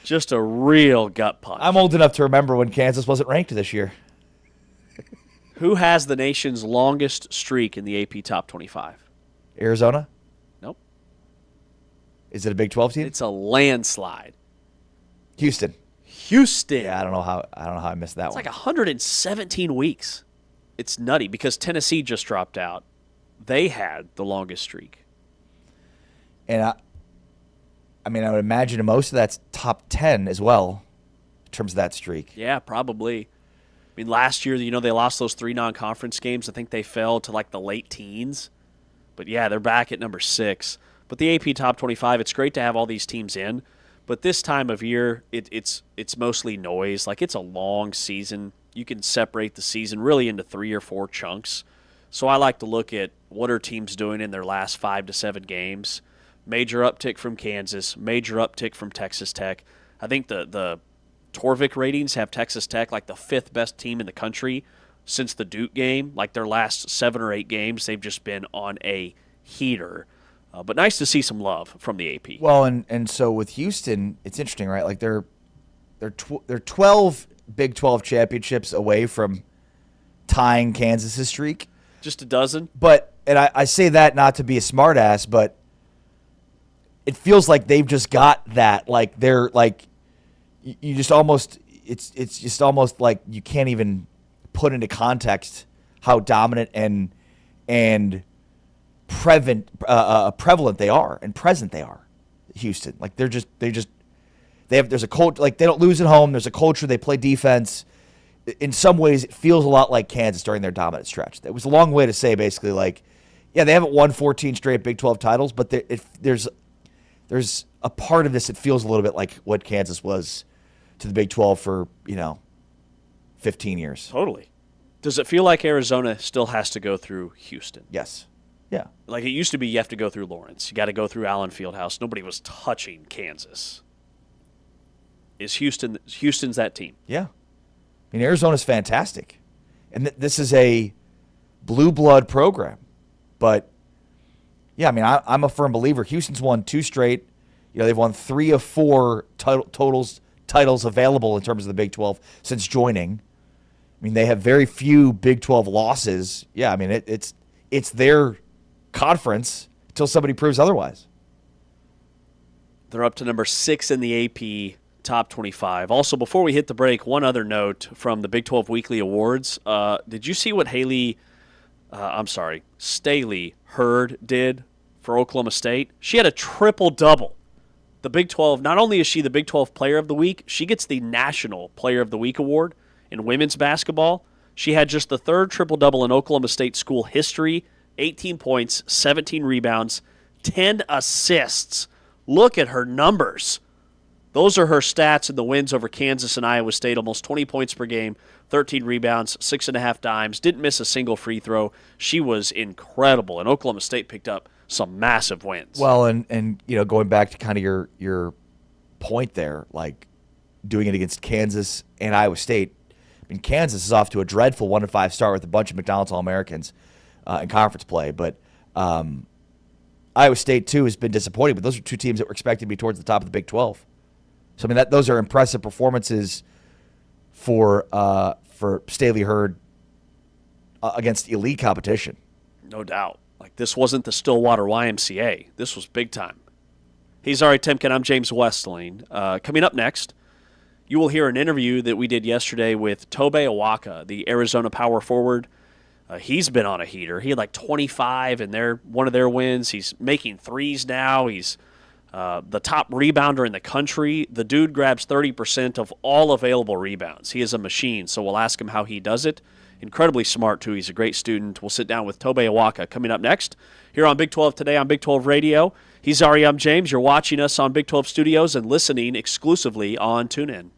Just a real gut punch. I'm old enough to remember when Kansas wasn't ranked this year. Who has the nation's longest streak in the AP Top 25? Arizona? Nope. Is it a Big 12 team? It's a landslide. Houston. Yeah, I don't know how I missed that one. It's like 117 weeks. It's nutty because Tennessee just dropped out. They had the longest streak. And I would imagine most of that's top 10 as well in terms of that streak. Yeah, probably. Last year, they lost those 3 non-conference games. I think they fell to like the late teens. But yeah, they're back at number 6. But the AP Top 25, it's great to have all these teams in. But this time of year, it's mostly noise. Like, it's a long season. You can separate the season really into 3 or 4 chunks. So I like to look at what are teams doing in their last 5 to 7 games. Major uptick from Kansas, major uptick from Texas Tech. I think the Torvik ratings have Texas Tech like the 5th best team in the country since the Duke game. Like their last 7 or 8 games, they've just been on a heater. But nice to see some love from the AP. Well, and so with Houston, it's interesting, right? Like they're 12 Big 12 championships away from tying Kansas's streak. Just a dozen. But I say that not to be a smartass, but it feels like they've just got that. Like they're like you just almost it's just almost like you can't even put into context how dominant and prevalent they are and present they are. Houston, like there's a culture, like they don't lose at home. There's a culture. They play defense. In some ways, it feels a lot like Kansas during their dominant stretch. It was a long way to say basically like, yeah, they haven't won 14 straight Big 12 titles, but there's a part of this that feels a little bit like what Kansas was to the Big 12 for 15 years. Totally. Does it feel like Arizona still has to go through Houston? Yes. Yeah. Like it used to be, you have to go through Lawrence. You got to go through Allen Fieldhouse. Nobody was touching Kansas. Is Houston's that team? Yeah. Arizona's fantastic. And this is a blue blood program. But, yeah, I'm a firm believer. Houston's won 2 straight. They've won 3 of 4 titles available in terms of the Big 12 since joining. They have very few Big 12 losses. Yeah, it's their conference until somebody proves otherwise. They're up to number 6 in the AP Top 25. Also, before we hit the break, one other note from the Big 12 Weekly Awards. Did you see what Staley Hurd did for Oklahoma State? She had a triple-double. The Big 12, not only is she the Big 12 Player of the Week, she gets the National Player of the Week award in women's basketball. She had just the 3rd triple-double in Oklahoma State school history, 18 points, 17 rebounds, 10 assists. Look at her numbers. Those are her stats in the wins over Kansas and Iowa State, almost 20 points per game, 13 rebounds, 6.5 dimes, didn't miss a single free throw. She was incredible, and Oklahoma State picked up some massive wins. Well, and going back to kind of your point there, like doing it against Kansas and Iowa State, Kansas is off to a dreadful 1-5 start with a bunch of McDonald's All-Americans in conference play, but Iowa State, too, has been disappointing, but those are 2 teams that were expected to be towards the top of the Big 12. So, those are impressive performances for Staley Hurd against elite competition. No doubt. Like, this wasn't the Stillwater YMCA. This was big time. He's Ari Timken. I'm James Westling. Coming up next, you will hear an interview that we did yesterday with Tobe Awaka, the Arizona power forward. He's been on a heater. He had like 25 in one of their wins. He's making threes now. He's the top rebounder in the country. The dude grabs 30% of all available rebounds. He is a machine, so we'll ask him how he does it. Incredibly smart, too. He's a great student. We'll sit down with Tobe Awaka coming up next here on Big 12 Today on Big 12 Radio. He's Ari, I'm James. You're watching us on Big 12 Studios and listening exclusively on TuneIn.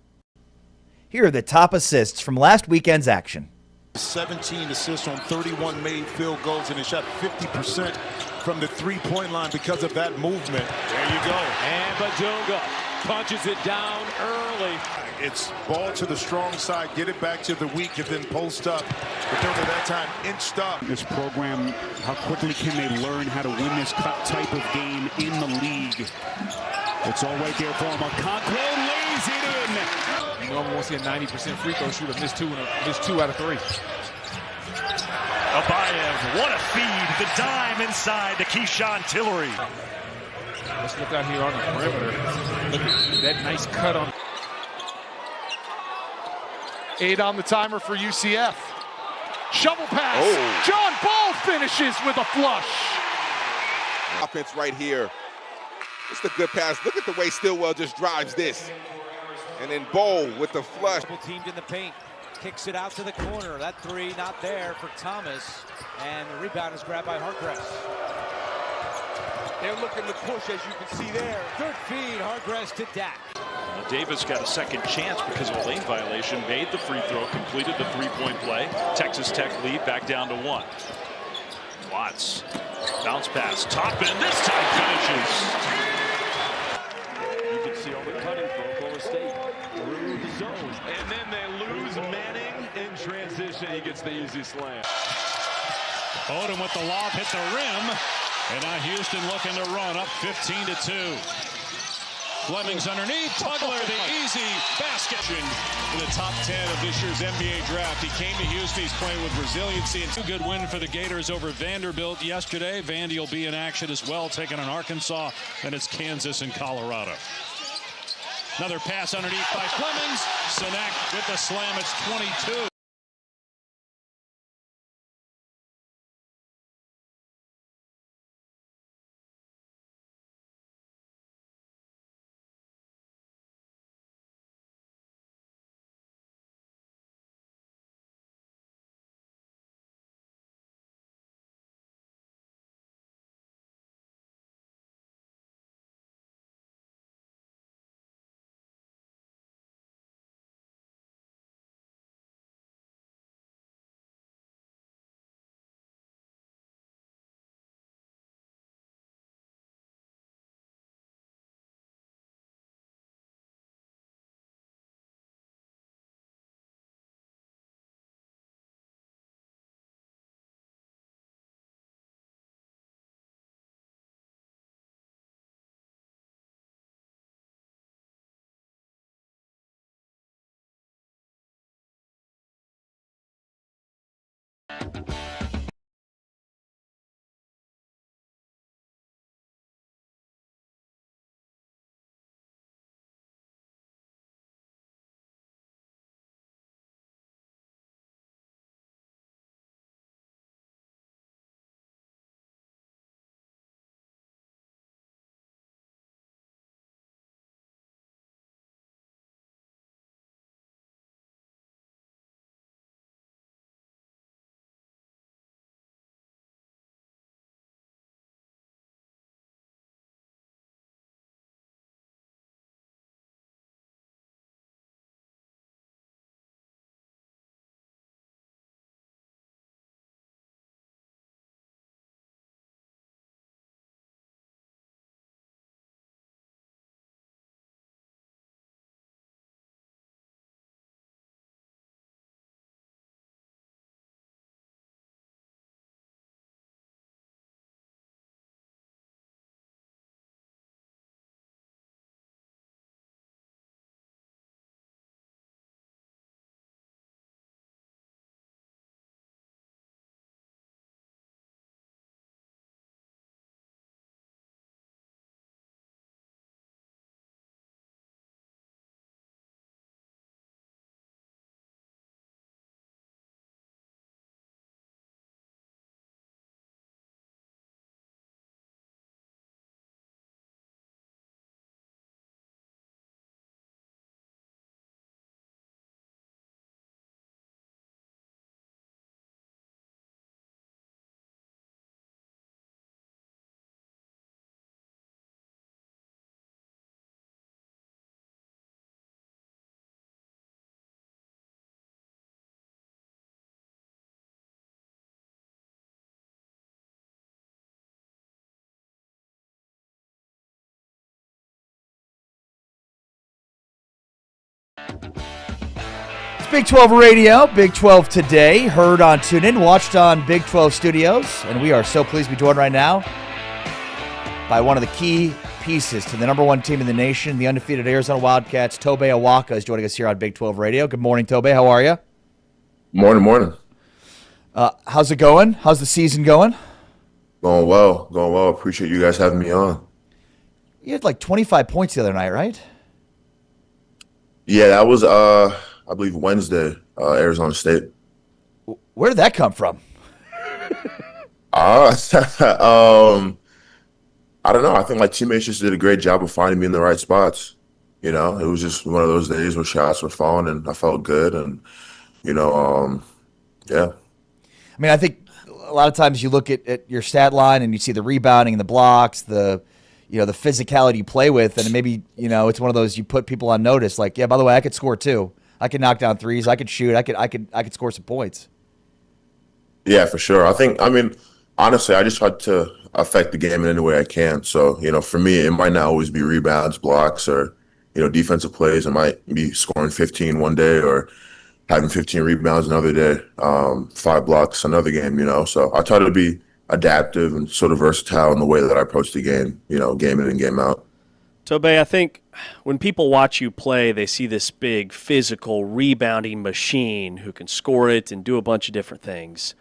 Here are the top assists from last weekend's action. 17 assists on 31 made field goals, and he shot 50% from the three-point line because of that movement. There you go. And Badunga punches it down early. It's ball to the strong side, get it back to the weak, and then post up. But over that time, inched up. This program, how quickly can they learn how to win this type of game in the league? It's all right there for him. Okonkwo lays it in. You normally won't see a 90% free throw shooter miss two out of three. Abayev, what a feed. The dime inside to Keyshawn Tillery. Let's look out here on the perimeter. Look at that nice cut on. 8 on the timer for UCF. Shovel pass. John Ball finishes with a flush. Offense right here. It's a good pass. Look at the way Stillwell just drives this. And then Bowl with the flush. Teamed in the paint. Kicks it out to the corner. That three not there for Thomas. And the rebound is grabbed by Hargress. They're looking to push, as you can see there. Good feed, Hargress to Dak. Davis got a second chance because of a lane violation, made the free throw, completed the three-point play. Texas Tech lead back down to 1. Watts, bounce pass, top end, this time finishes. You can see all the cutting for Oklahoma State through the zone. And then they lose Manning in transition. He gets the easy slam. Odom with the lob, hit the rim. And now Houston looking to run up 15-2. Fleming's underneath. Tugler, the easy basket. In the top 10 of this year's NBA draft. He came to Houston. He's playing with resiliency. And a good win for the Gators over Vanderbilt yesterday. Vandy will be in action as well, taking on Arkansas. And it's Kansas and Colorado. Another pass underneath by Flemings. Sinek with the slam. It's 22. It's Big 12 Radio, Big 12 Today, heard on TuneIn, watched on Big 12 Studios, and we are so pleased to be joined right now by one of the key pieces to the number one team in the nation, the undefeated Arizona Wildcats. Tobey Awaka is joining us here on Big 12 Radio. Good morning, Tobey. How are you? Morning. How's it going? How's the season going? Going well. Appreciate you guys having me on. You had like 25 points the other night, right? Yeah, that was, I believe, Wednesday, Arizona State. Where did that come from? I don't know. I think my teammates just did a great job of finding me in the right spots. You know, it was just one of those days where shots were falling and I felt good. And, yeah. I mean, I think a lot of times you look at your stat line and you see the rebounding and the blocks, the physicality you play with, and maybe, it's one of those you put people on notice. Like, yeah, by the way, I could score too. I could knock down threes. I could shoot. I could score some points. Yeah, for sure. Honestly, I just try to affect the game in any way I can. So, for me, it might not always be rebounds, blocks, or, defensive plays. It might be scoring 15 one day or having 15 rebounds another day, 5 blocks another game, So I try to be adaptive and sort of versatile in the way that I approach the game, game in and game out. Tobey, I think when people watch you play, they see this big physical rebounding machine who can score it and do a bunch of different things.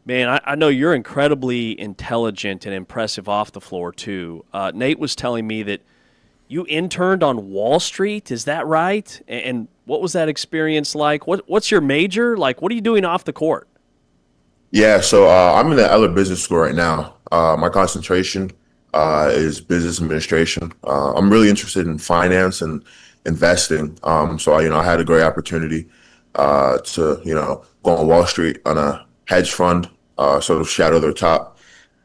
Man, I know you're incredibly intelligent and impressive off the floor, too. Nate was telling me that you interned on Wall Street. Is that right? And what was that experience like? What's your major? Like, what are you doing off the court? Yeah, so I'm in the Eller Business School right now. My concentration is business administration. I'm really interested in finance and investing. So I had a great opportunity to go on Wall Street on a hedge fund, sort of shadow their top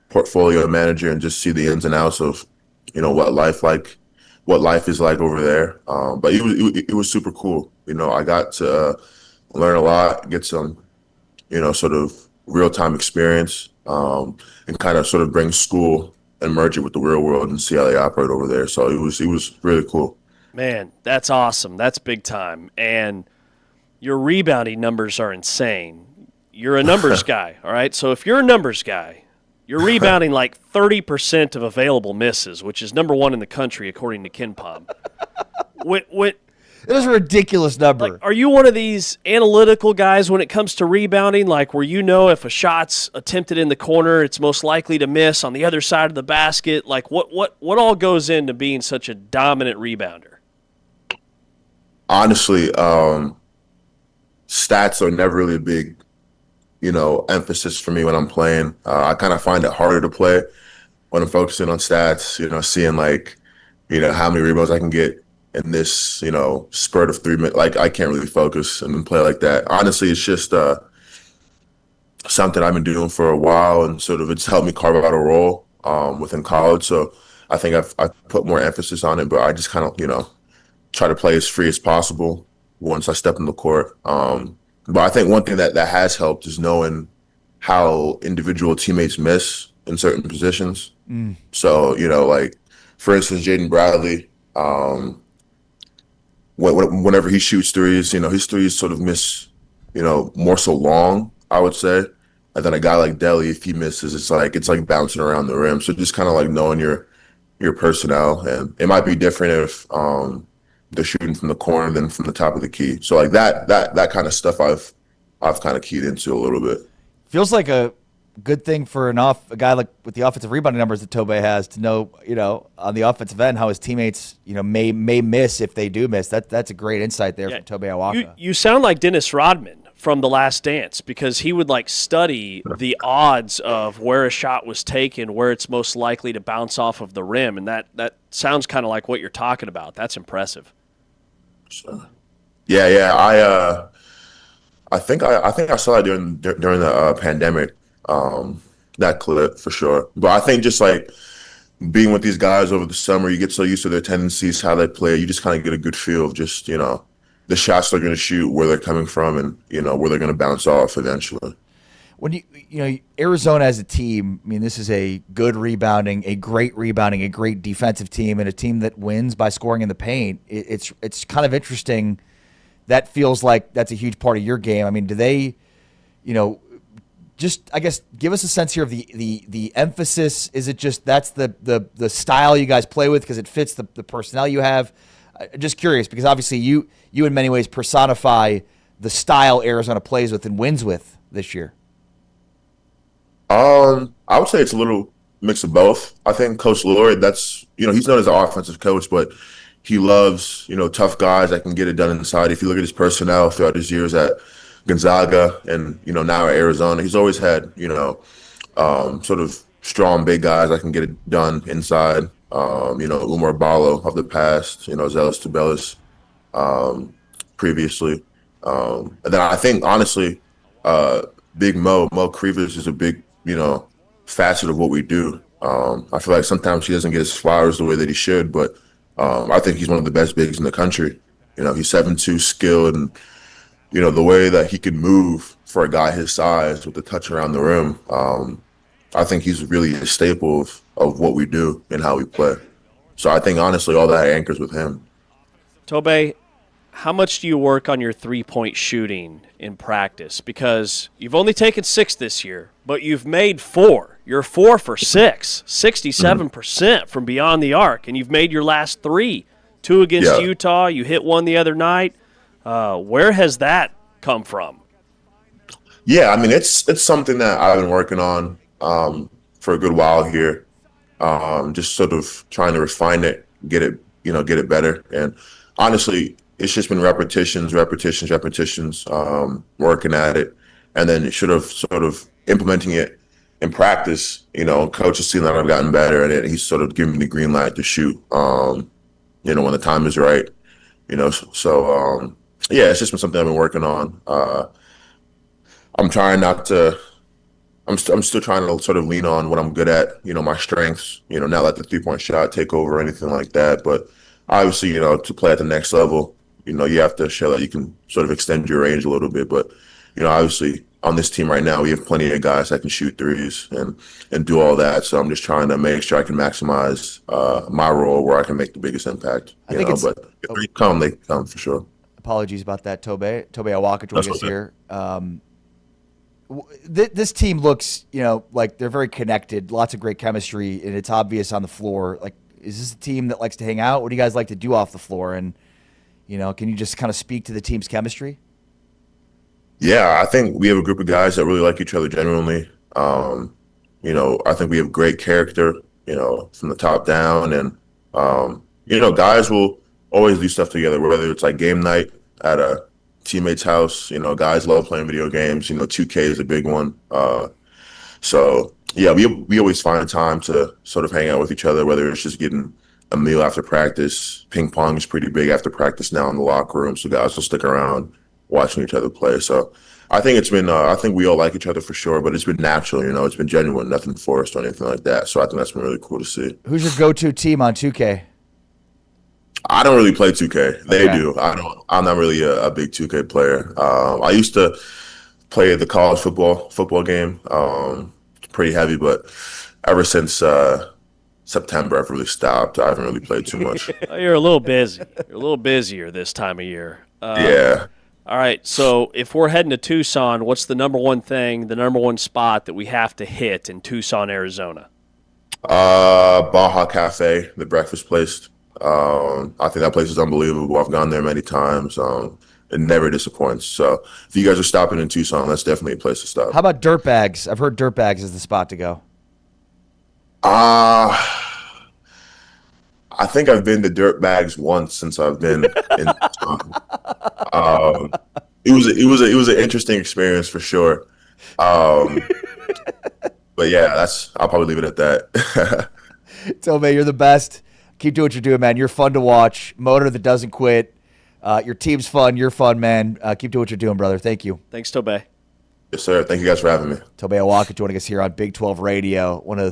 portfolio manager and just see the ins and outs of what life is like over there. But it was super cool. I got to learn a lot, get some sort of real-time experience, and kind of sort of bring school and merge it with the real world and see how they operate over there. So it was really cool. Man, that's awesome. That's big time. And your rebounding numbers are insane. You're a numbers guy, all right? So if you're a numbers guy, you're rebounding like 30% of available misses, which is number one in the country according to KenPom. It was a ridiculous number. Like, are you one of these analytical guys when it comes to rebounding, like where if a shot's attempted in the corner, it's most likely to miss on the other side of the basket? Like what all goes into being such a dominant rebounder? Honestly, stats are never really a big, emphasis for me when I'm playing. I kind of find it harder to play when I'm focusing on stats, seeing how many rebounds I can get in this, spurt of 3 minutes. Like, I can't really focus and play like that. Honestly, it's just something I've been doing for a while, and sort of it's helped me carve out a role within college. So I think I've put more emphasis on it, but I just kind of, try to play as free as possible once I step in the court. But I think one thing that has helped is knowing how individual teammates miss in certain positions. So, for instance, Jaden Bradley, whenever he shoots threes, his threes sort of miss, more so long, I would say. And then a guy like Deli, if he misses, it's like bouncing around the rim. So just kind of like knowing your personnel, and it might be different if they're shooting from the corner than from the top of the key. So like that kind of stuff I've kind of keyed into a little bit. Feels like a good thing for a guy like with the offensive rebounding numbers that Tobey has to know, on the offensive end how his teammates, may miss if they do miss. That's a great insight there from Tobey Awaka. You sound like Dennis Rodman from The Last Dance, because he would study the odds of where a shot was taken, where it's most likely to bounce off of the rim, and that sounds kind of like what you're talking about. That's impressive. Yeah. I think I saw that during the pandemic. That clip for sure. But I think just being with these guys over the summer, you get so used to their tendencies, how they play. You just kind of get a good feel of just the shots they're going to shoot, where they're coming from, and where they're going to bounce off eventually. When Arizona as a team, I mean, this is a good rebounding, a great defensive team, and a team that wins by scoring in the paint. It's kind of interesting that feels like that's a huge part of your game. I mean, do they, just, I guess, give us a sense here of the emphasis. Is it just that's the style you guys play with because it fits the personnel you have? Just curious, because obviously you in many ways personify the style Arizona plays with and wins with this year. I would say it's a little mix of both. I think Coach Lloyd, he's known as an offensive coach, but he loves, tough guys that can get it done inside. If you look at his personnel throughout his years at Gonzaga and, now at Arizona, he's always had, sort of strong big guys that can get it done inside. Umar Ballo of the past, Zealous Tubelis previously. And then I think, honestly, Big Mo Krivas is a big, facet of what we do. I feel like sometimes he doesn't get his flowers the way that he should, but I think he's one of the best bigs in the country. He's 7'2", skilled, and, the way that he can move for a guy his size with the touch around the rim, I think he's really a staple of what we do and how we play. So I think, honestly, all that anchors with him. Tobe, how much do you work on your three-point shooting in practice? Because you've only taken 6 this year, but you've made 4. You're 4 for 6, 67% from beyond the arc, and you've made your last 3. 2 against Utah. You hit 1 the other night. Where has that come from? Yeah, I mean, it's something that I've been working on for a good while here. Just sort of trying to refine it, get it better. And honestly, it's just been repetitions, working at it. And then sort of implementing it in practice. Coach has seen that I've gotten better at it. He's sort of given me the green light to shoot, when the time is right. So it's just been something I've been working on. I'm trying not to. I'm still trying to sort of lean on what I'm good at, my strengths, not let the 3-point shot take over or anything like that. But obviously, to play at the next level, you have to show that you can sort of extend your range a little bit. But, obviously on this team right now, we have plenty of guys that can shoot threes and do all that. So I'm just trying to make sure I can maximize my role where I can make the biggest impact. But if they come for sure. Apologies about that, Tobe. Tobe Awaka joining us here. This team looks, like they're very connected, lots of great chemistry, and it's obvious on the floor. Like, is this a team that likes to hang out? What do you guys like to do off the floor? And, can you just kind of speak to the team's chemistry? Yeah, I think we have a group of guys that really like each other genuinely. I think we have great character, from the top down. And, guys will always do stuff together, whether it's like game night at a teammate's house. Guys love playing video games. 2K is a big one. So yeah, we always find time to sort of hang out with each other, whether it's just getting a meal after practice. Ping pong is pretty big after practice now in the locker room, so guys will stick around watching each other play. So I think it's been I think we all like each other for sure, but it's been natural. It's been genuine, nothing forced or anything like that. So I think that's been really cool to see. Who's your go-to team on 2K? I don't really play 2K. They do. I'm not really a big 2K player. I used to play the college football game, pretty heavy, but ever since September, I've really stopped. I haven't really played too much. You're a little busy. You're a little busier this time of year. Yeah. All right, so if we're heading to Tucson, what's the number one spot that we have to hit in Tucson, Arizona? Baja Cafe, the breakfast place. I think that place is unbelievable. I've gone there many times. It never disappoints. So if you guys are stopping in Tucson, that's definitely a place to stop. How about Dirtbags? I've heard Dirtbags is the spot to go. I think I've been to Dirtbags once since I've been in Tucson. It was an interesting experience for sure. But yeah, I'll probably leave it at that. Tobe, you're the best. Keep doing what you're doing, man. You're fun to watch. Motor that doesn't quit. Your team's fun. You're fun, man. Keep doing what you're doing, brother. Thank you. Thanks, Tobe. Yes, sir. Thank you guys for having me. Tobe Awaka joining us here on Big 12 Radio, one of the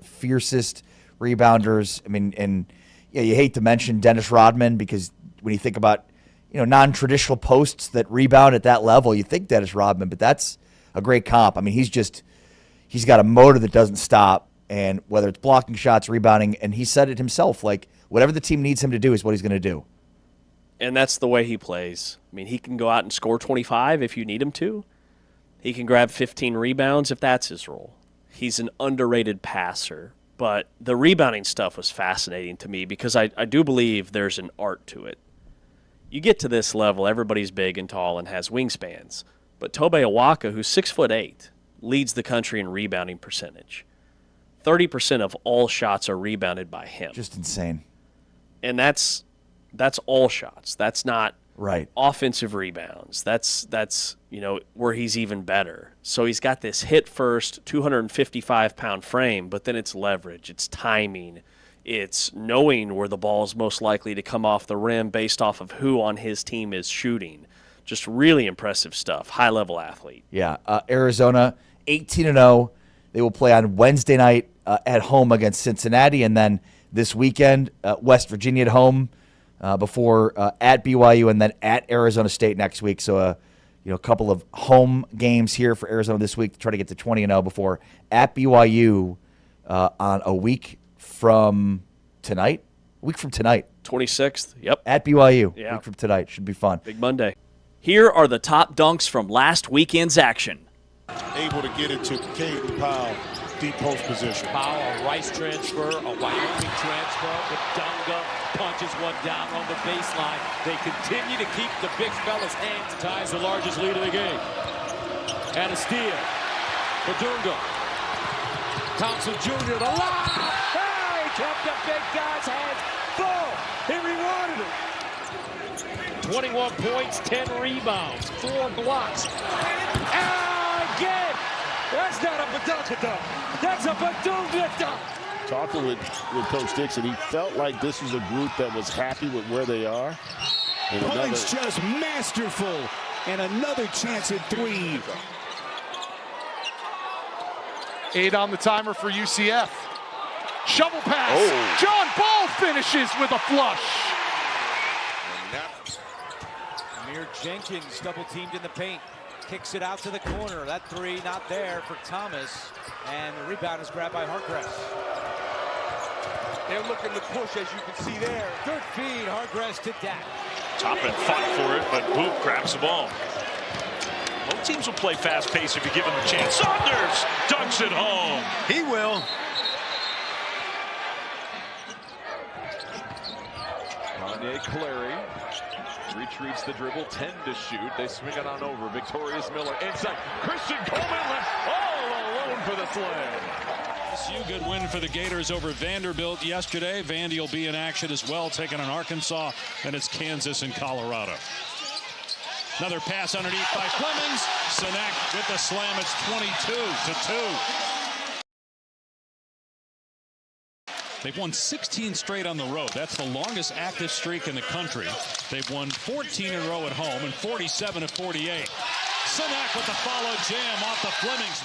fiercest rebounders. I mean, and yeah, you hate to mention Dennis Rodman because when you think about, non-traditional posts that rebound at that level, you think Dennis Rodman, but that's a great comp. I mean, he's got a motor that doesn't stop, and whether it's blocking shots, rebounding, and he said it himself, like whatever the team needs him to do is what he's going to do. And that's the way he plays. I mean, he can go out and score 25 if you need him to. He can grab 15 rebounds if that's his role. He's an underrated passer. But the rebounding stuff was fascinating to me because I do believe there's an art to it. You get to this level, everybody's big and tall and has wingspans. But Tobe Awaka, who's 6'8", leads the country in rebounding percentage. 30% of all shots are rebounded by him. Just insane. And that's all shots. That's not right offensive rebounds. That's where he's even better. So he's got this hit first 255-pound frame, but then it's leverage, it's timing, it's knowing where the ball is most likely to come off the rim based off of who on his team is shooting. Just really impressive stuff. High-level athlete. Yeah. Arizona 18-0. They will play on Wednesday night at home against Cincinnati, and then this weekend West Virginia at home. Before at BYU and then at Arizona State next week. So, a couple of home games here for Arizona this week to try to get to 20-0 before at BYU on a week from tonight. 26th, yep. At BYU, yeah. Week from tonight. Should be fun. Big Monday. Here are the top dunks from last weekend's action. Able to get it to Caden Powell, deep post position. Powell, a Rice transfer, a Wyoming transfer, but Dunga punches one down on the baseline. They continue to keep the big fella's hands. Ties the largest lead of the game. And a steal for Dunga. Thompson Jr. the line. Oh, he kept the big guy's hands full. He rewarded it. 21 points, 10 rebounds, 4 blocks. Again! That's not a badunka dunk. That's a badunka dunk. Talking with Coach Dixon, he felt like this was a group that was happy with where they are. Points just masterful. And another chance at 3. 8 on the timer for UCF. Shovel pass. Oh. John Ball finishes with a flush. Amir Jenkins double-teamed in the paint. Kicks it out to the corner. That 3 not there for Thomas. And the rebound is grabbed by Hargress. They're looking to push, as you can see there. Good feed, Hargress to Dak. Toppin fought for it, but Boop grabs the ball. Both teams will play fast-paced if you give them the chance. Saunders dunks it home. He will. Kanye Clary retreats the dribble, 10 to shoot. They swing it on over. Victorious Miller inside. Christian Coleman left all alone for the slam. Good win for the Gators over Vanderbilt yesterday. Vandy will be in action as well, taking on Arkansas, and it's Kansas and Colorado. Another pass underneath by Flemings. Sinek with the slam. It's 22-2. They've won 16 straight on the road. That's the longest active streak in the country. They've won 14 in a row at home and 47 of 48. Sinek with the follow jam off the Flemings.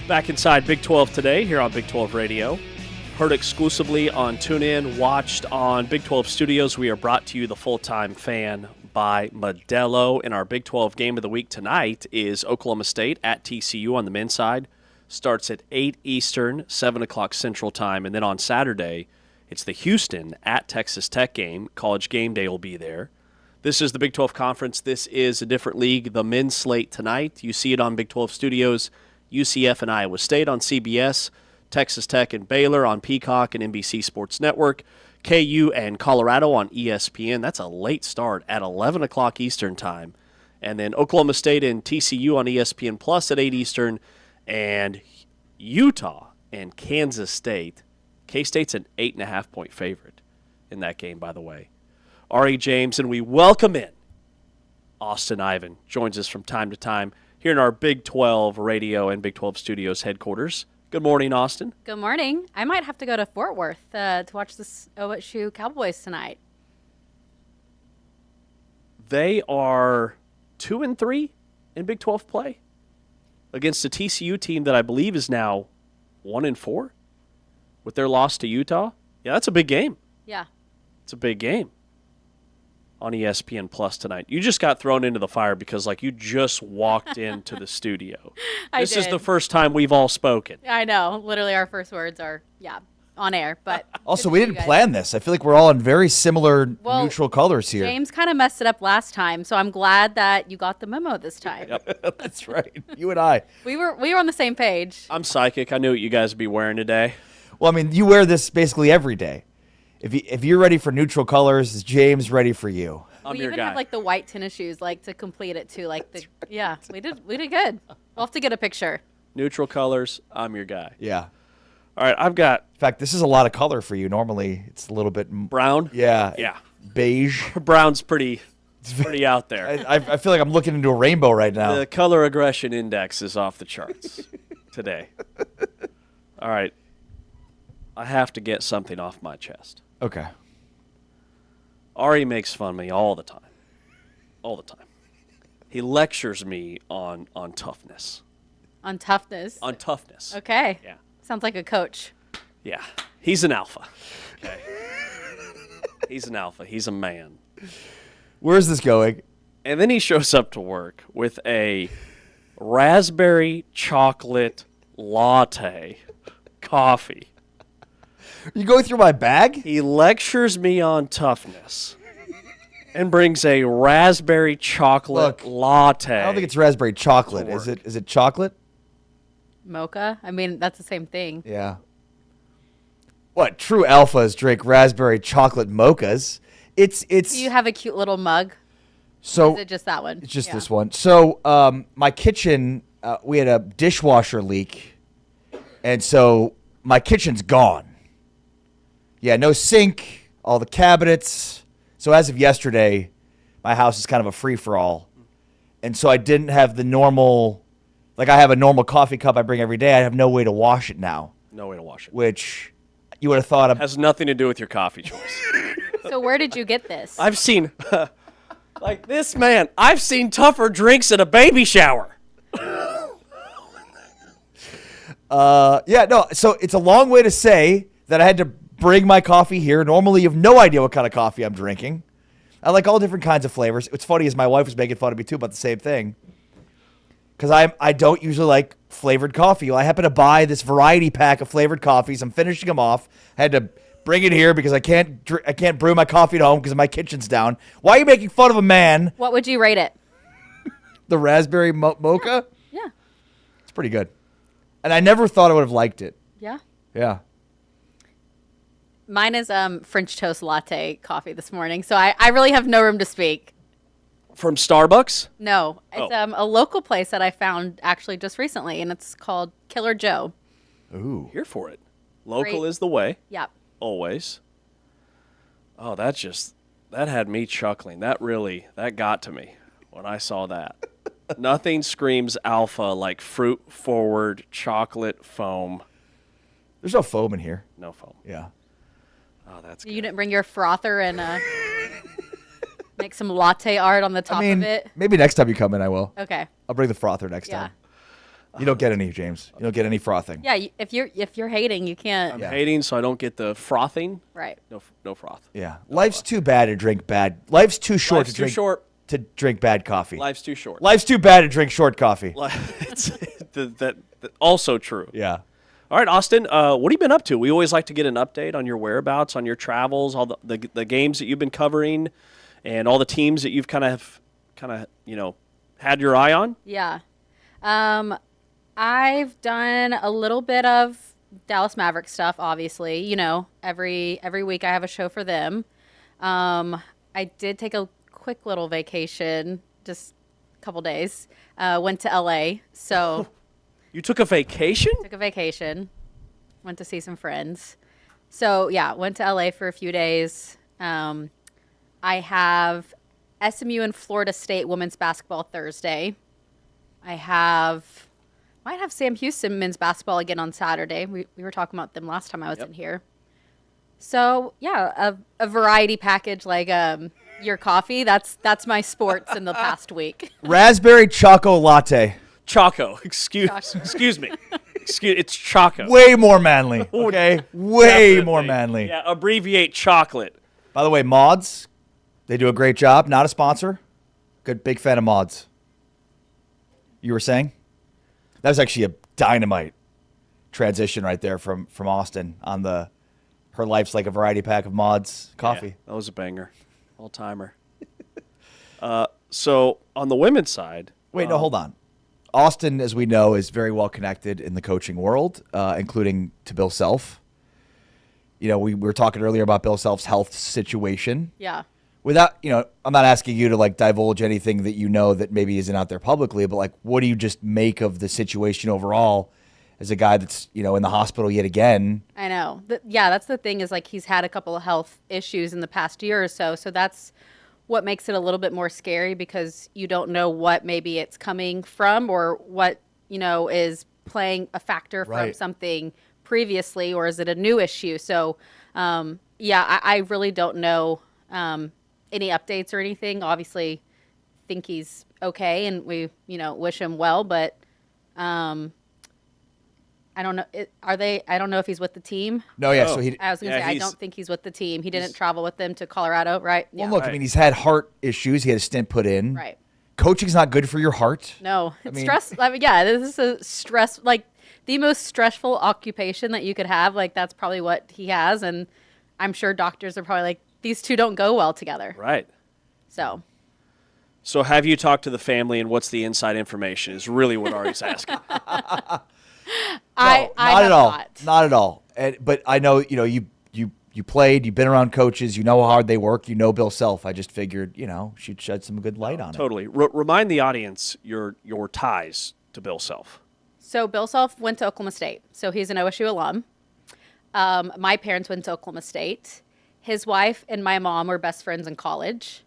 Back inside Big 12 today here on Big 12 Radio. Heard exclusively on TuneIn, watched on Big 12 Studios. We are brought to you, the Full-Time Fan, by Modelo. And our Big 12 game of the week tonight is Oklahoma State at TCU on the men's side. Starts at 8 Eastern, 7 o'clock Central Time. And then on Saturday, it's the Houston at Texas Tech game. College Game Day will be there. This is the Big 12 Conference. This is a different league. The men's slate tonight. You see it on Big 12 Studios. UCF and Iowa State on CBS. Texas Tech and Baylor on Peacock and NBC Sports Network. KU and Colorado on ESPN. That's a late start at 11 o'clock Eastern Time. And then Oklahoma State and TCU on ESPN Plus at 8 Eastern. And Utah and Kansas State. K-State's an 8.5-point favorite in that game, by the way. Ari James, and we welcome in Austyn Iven. Joins us from time to time here in our Big 12 Radio and Big 12 Studios headquarters. Good morning, Austyn. Good morning. I might have to go to Fort Worth to watch this OSU Cowboys tonight. They are 2-3 in Big 12 play against a TCU team that I believe is now 1-4 with their loss to Utah. Yeah, that's a big game. Yeah. It's a big game on ESPN Plus tonight. You just got thrown into the fire because, you just walked into the studio. This is the first time we've all spoken. I know. Literally, our first words are, on air. But also, we didn't plan this. I feel like we're all in very similar neutral colors here. James kind of messed it up last time, so I'm glad that you got the memo this time. Yep. That's right. You and I. We were on the same page. I'm psychic. I knew what you guys would be wearing today. Well, I mean, you wear this basically every day. If you're ready for neutral colors, is James ready for you? We even have the white tennis shoes to complete it too. We did good. We'll have to get a picture. Neutral colors, I'm your guy. Yeah. All right, I've got. In fact, this is a lot of color for you. Normally, it's a little bit brown. Yeah. Yeah. Beige. Brown's pretty out there. I feel like I'm looking into a rainbow right now. The color aggression index is off the charts today. All right. I have to get something off my chest. Okay. Ari makes fun of me all the time. All the time. He lectures me on toughness. On toughness? On toughness. Okay. Yeah. Sounds like a coach. Yeah. He's an alpha. Okay. He's an alpha. He's a man. Where's this going? And then he shows up to work with a raspberry chocolate latte coffee. You go through my bag? He lectures me on toughness and brings a raspberry chocolate latte. I don't think it's raspberry chocolate. Is it chocolate? Mocha? I mean, that's the same thing. Yeah. What? True alphas drink raspberry chocolate mochas. It's. Do you have a cute little mug? So or is it just that one? It's just this one. So my kitchen, we had a dishwasher leak, and so my kitchen's gone. Yeah, no sink, all the cabinets. So as of yesterday, my house is kind of a free-for-all. And so I didn't have the normal, I have a normal coffee cup I bring every day. I have no way to wash it now. No way to wash it. Which you would have thought of. Has nothing to do with your coffee choice. So where did you get this? I've seen, this man, I've seen tougher drinks at a baby shower. So it's a long way to say that I had to bring my coffee here. Normally, you have no idea what kind of coffee I'm drinking. I like all different kinds of flavors. What's funny is my wife was making fun of me, too, about the same thing. Because I don't usually like flavored coffee. Well, I happen to buy this variety pack of flavored coffees. I'm finishing them off. I had to bring it here because I can't brew my coffee at home because my kitchen's down. Why are you making fun of a man? What would you rate it? The raspberry mocha? Yeah. It's pretty good. And I never thought I would have liked it. Yeah. Yeah. Mine is French toast latte coffee this morning, so I really have no room to speak. From Starbucks? No, it's a local place that I found actually just recently, and it's called Killer Joe. Ooh. Here for it. Local Great. is the way. Yep. Always. Oh, that had me chuckling. That got to me when I saw that. Nothing screams alpha like fruit-forward chocolate foam. There's no foam in here. No foam. Yeah. Oh, that's good. You didn't bring your frother and make some latte art on the top of it? Maybe next time you come in, I will. Okay. I'll bring the frother next time. You don't get any, James. You don't get any frothing. Yeah, if you're hating, you can't. I'm hating, so I don't get the frothing. Right. No froth. Yeah. Life's too bad to drink bad. Life's too short to drink bad coffee. Life's too short. Life's too bad to drink short coffee. It's that also true. Yeah. All right, Austyn, what have you been up to? We always like to get an update on your whereabouts, on your travels, all the games that you've been covering, and all the teams that you've kind of had your eye on. Yeah. I've done a little bit of Dallas Mavericks stuff, obviously. You know, every week I have a show for them. I did take a quick little vacation, just a couple days. Went to LA, so You took a vacation? Took a vacation. Went to see some friends. So, yeah, went to LA for a few days. I have SMU and Florida State women's basketball Thursday. Might have Sam Houston men's basketball again on Saturday. We were talking about them last time I was in here. So, yeah, a variety package like your coffee. That's my sports in the past week. Raspberry Choco Latte. Choco. Excuse me. It's Choco. Way more manly. Okay? Way more manly. Yeah, abbreviate chocolate. By the way, Mods, they do a great job. Not a sponsor. Good, big fan of Mods. You were saying? That was actually a dynamite transition right there from Austyn on her life's like a variety pack of Mods coffee. Yeah, that was a banger. All-timer. So on the women's side. Wait, no, hold on. Austyn, as we know, is very well connected in the coaching world, including to Bill Self. You know, we were talking earlier about Bill Self's health situation. Yeah. Without, I'm not asking you to like divulge anything that you know that maybe isn't out there publicly, but like, what do you just make of the situation overall as a guy that's, in the hospital yet again? I know. That's the thing is like he's had a couple of health issues in the past year or so. So that's what makes it a little bit more scary because you don't know what maybe it's coming from or what, is playing a factor from something previously, or is it a new issue? So, I really don't know any updates or anything. Obviously, think he's okay, and we, wish him well. But I don't know. I don't know if he's with the team. No, yeah. So So he. I was going to say I don't think he's with the team. He didn't travel with them to Colorado, right? Well, look, I mean, he's had heart issues. He had a stint put in. Right. Coaching's not good for your heart. No, it's stress. I mean, yeah, this is a stress, like the most stressful occupation that you could have. Like that's probably what he has, and I'm sure doctors are probably like, these two don't go well together. Right. So have you talked to the family, and what's the inside information is really what Ari's asking. Not at all. Not at all. But I know, you played, you've been around coaches, you know how hard they work, you know Bill Self. I just figured, she'd shed some good light on it. Totally. Remind the audience your ties to Bill Self. So Bill Self went to Oklahoma State. So he's an OSU alum. My parents went to Oklahoma State. His wife and my mom were best friends in college.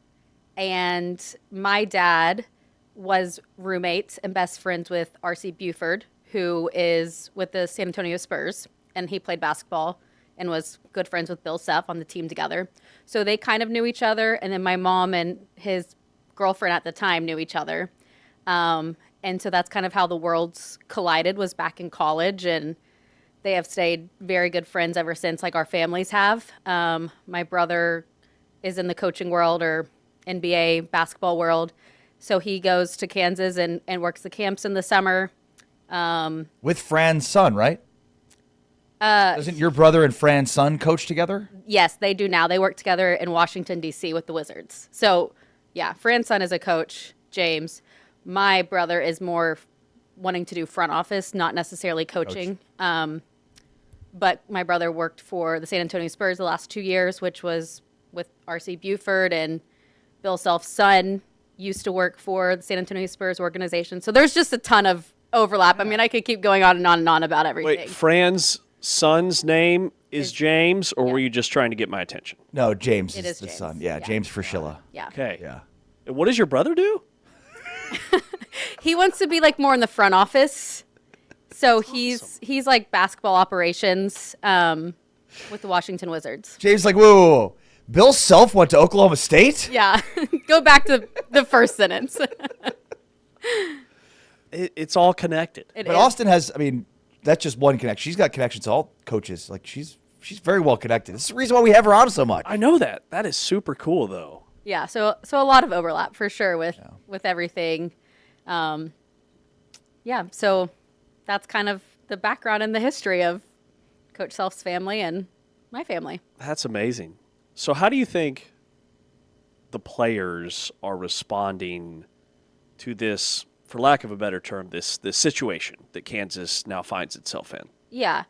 And my dad was roommates and best friends with R.C. Buford, who is with the San Antonio Spurs. And he played basketball and was good friends with Bill Self on the team together. So they kind of knew each other. And then my mom and his girlfriend at the time knew each other. And so that's kind of how the worlds collided, was back in college. And they have stayed very good friends ever since, like our families have. My brother is in the coaching world or NBA basketball world. So he goes to Kansas and works the camps in the summer. With Fran's son, right? Doesn't your brother and Fran's son coach together? Yes, they do now. They work together in Washington, D.C. with the Wizards. So, yeah, Fran's son is a coach, James. My brother is more wanting to do front office, not necessarily coaching. But my brother worked for the San Antonio Spurs the last 2 years, which was with R.C. Buford, and Bill Self's son used to work for the San Antonio Spurs organization. So there's just a ton of overlap. I mean, I could keep going on and on about everything. Wait, Fran's son's name is James, or were you just trying to get my attention? No, James is the James. son. Yeah, James Frischilla. Yeah. Okay. Yeah. And what does your brother do? He wants to be like more in the front office. So he's like basketball operations with the Washington Wizards. James like, whoa. Bill Self went to Oklahoma State? Yeah. Go back to the first sentence. It's all connected. But Austyn has, that's just one connection. She's got connections to all coaches. Like, she's very well connected. This is the reason why we have her on so much. I know that. That is super cool, though. Yeah, so a lot of overlap for sure with everything. So that's kind of the background and the history of Coach Self's family and my family. That's amazing. So how do you think the players are responding to this, for lack of a better term, this situation that Kansas now finds itself in? Yeah,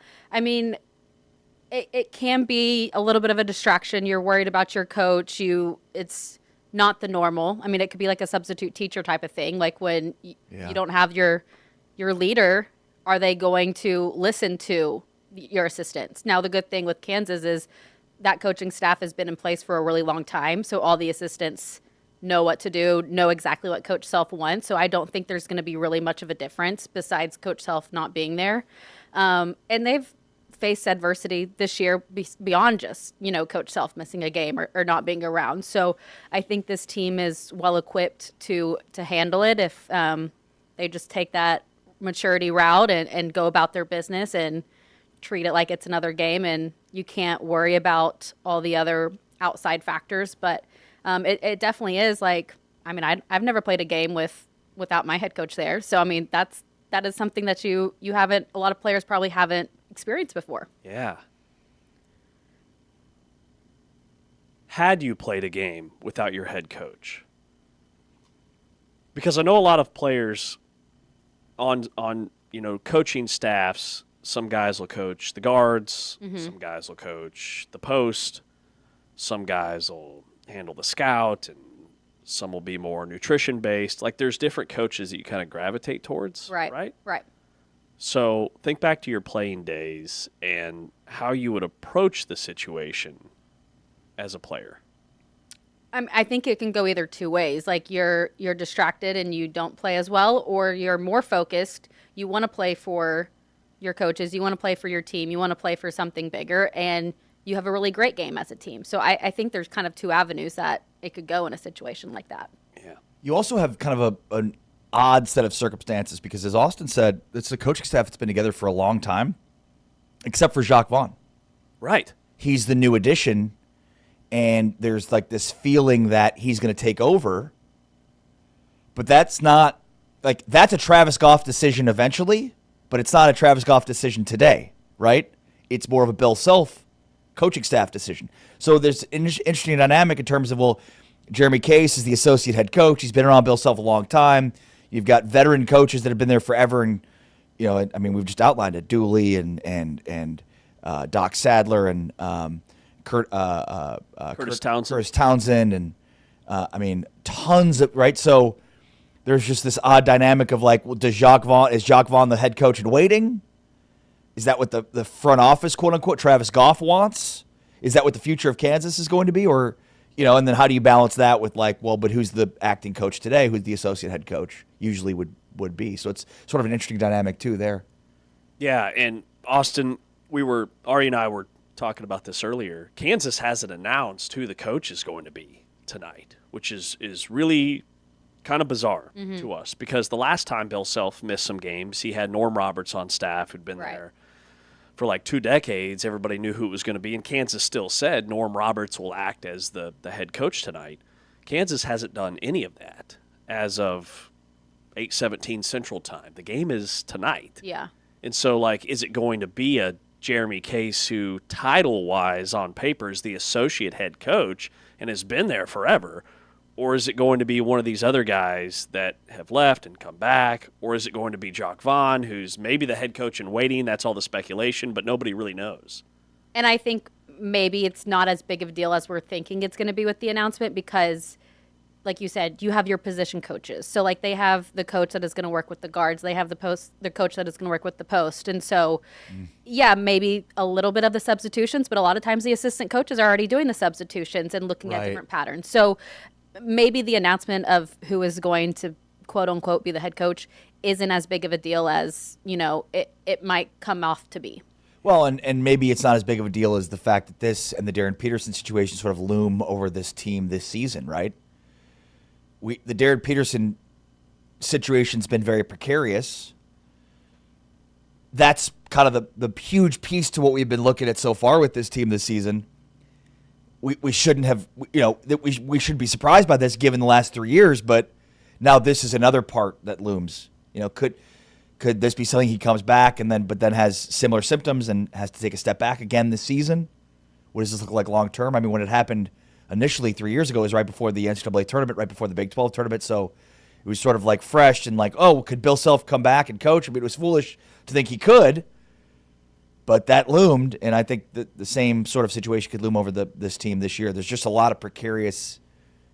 it can be a little bit of a distraction. You're worried about your coach. It's not the normal. It could be like a substitute teacher type of thing. Like when you don't have your leader, are they going to listen to your assistants? Now, the good thing with Kansas is that coaching staff has been in place for a really long time. So all the assistants know what to do, know exactly what Coach Self wants. So I don't think there's going to be really much of a difference besides Coach Self not being there. And they've faced adversity this year beyond just, Coach Self missing a game or not being around. So I think this team is well equipped to handle it if they just take that maturity route and go about their business and treat it like it's another game, and you can't worry about all the other outside factors. But it definitely is like, I've never played a game without my head coach there. So, that is something that you haven't, a lot of players probably haven't experienced before. Yeah. Had you played a game without your head coach? Because I know a lot of players on coaching staffs, some guys will coach the guards, some guys will coach the post, some guys will handle the scout, and some will be more nutrition based. Like, there's different coaches that you kind of gravitate towards. Right. So think back to your playing days and how you would approach the situation as a player. I think it can go either two ways. Like, you're distracted and you don't play as well, or you're more focused. You want to play for your coaches. You want to play for your team. You want to play for something bigger, and you have a really great game as a team. So I think there's kind of two avenues that it could go in a situation like that. Yeah. You also have kind of an odd set of circumstances because, as Austyn said, it's a coaching staff that's been together for a long time, except for Jacques Vaughn. Right. He's the new addition, and there's like this feeling that he's going to take over. But that's not – that's a Travis Goff decision eventually, but it's not a Travis Goff decision today, right? It's more of a Bill Self coaching staff decision. So there's an interesting dynamic in terms of, Jeremy Case is the associate head coach. He's been around Bill Self a long time. You've got veteran coaches that have been there forever, and we've just outlined it: Dooley and Doc Sadler and Curtis Townsend, and tons of right. So there's just this odd dynamic of is Jacques Vaughn the head coach in waiting? Is that what the front office, quote unquote, Travis Goff wants? Is that what the future of Kansas is going to be? Or, and then how do you balance that with but who's the acting coach today? Who's the associate head coach usually would be? So it's sort of an interesting dynamic too there. Yeah. And Austyn, Ari and I were talking about this earlier. Kansas hasn't announced who the coach is going to be tonight, which is really kind of bizarre to us, because the last time Bill Self missed some games, he had Norm Roberts on staff who'd been there for like 2 decades. Everybody knew who it was going to be, and Kansas still said Norm Roberts will act as the head coach tonight. Kansas hasn't done any of that as of 8:17 Central Time. The game is tonight. Yeah. And so, is it going to be a Jeremy Case, who title-wise on paper is the associate head coach and has been there forever, or is it going to be one of these other guys that have left and come back? Or is it going to be Jacques Vaughn, who's maybe the head coach in waiting? That's all the speculation, but nobody really knows. And I think maybe it's not as big of a deal as we're thinking it's going to be with the announcement, because, like you said, you have your position coaches. So, they have the coach that is going to work with the guards. They have the coach that is going to work with the post. And so, yeah, maybe a little bit of the substitutions, but a lot of times the assistant coaches are already doing the substitutions and looking at different patterns. So maybe the announcement of who is going to, quote unquote, be the head coach isn't as big of a deal as, it might come off to be. Well, and maybe it's not as big of a deal as the fact that this and the Darren Peterson situation sort of loom over this team this season, right? The Darren Peterson situation's been very precarious. That's kind of the huge piece to what we've been looking at so far with this team this season. We shouldn't have, we should be surprised by this given the last 3 years, but now this is another part that looms. Could this be something he comes back but then has similar symptoms and has to take a step back again this season? What does this look like long term? I mean, when it happened initially 3 years ago, it was right before the NCAA tournament, right before the Big 12 tournament, so it was sort of like fresh and like, oh, could Bill Self come back and coach? I mean, it was foolish to think he could. But that loomed, and I think the same sort of situation could loom over this team this year. There's just a lot of precarious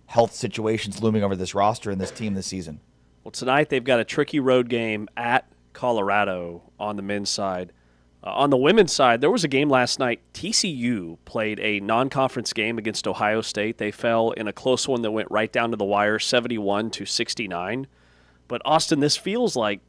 health situations looming over this roster and this team this season. Well, tonight they've got a tricky road game at Colorado on the men's side. On the women's side, there was a game last night. TCU played a non-conference game against Ohio State. They fell in a close one that went right down to the wire, 71-69. But, Austyn, this feels like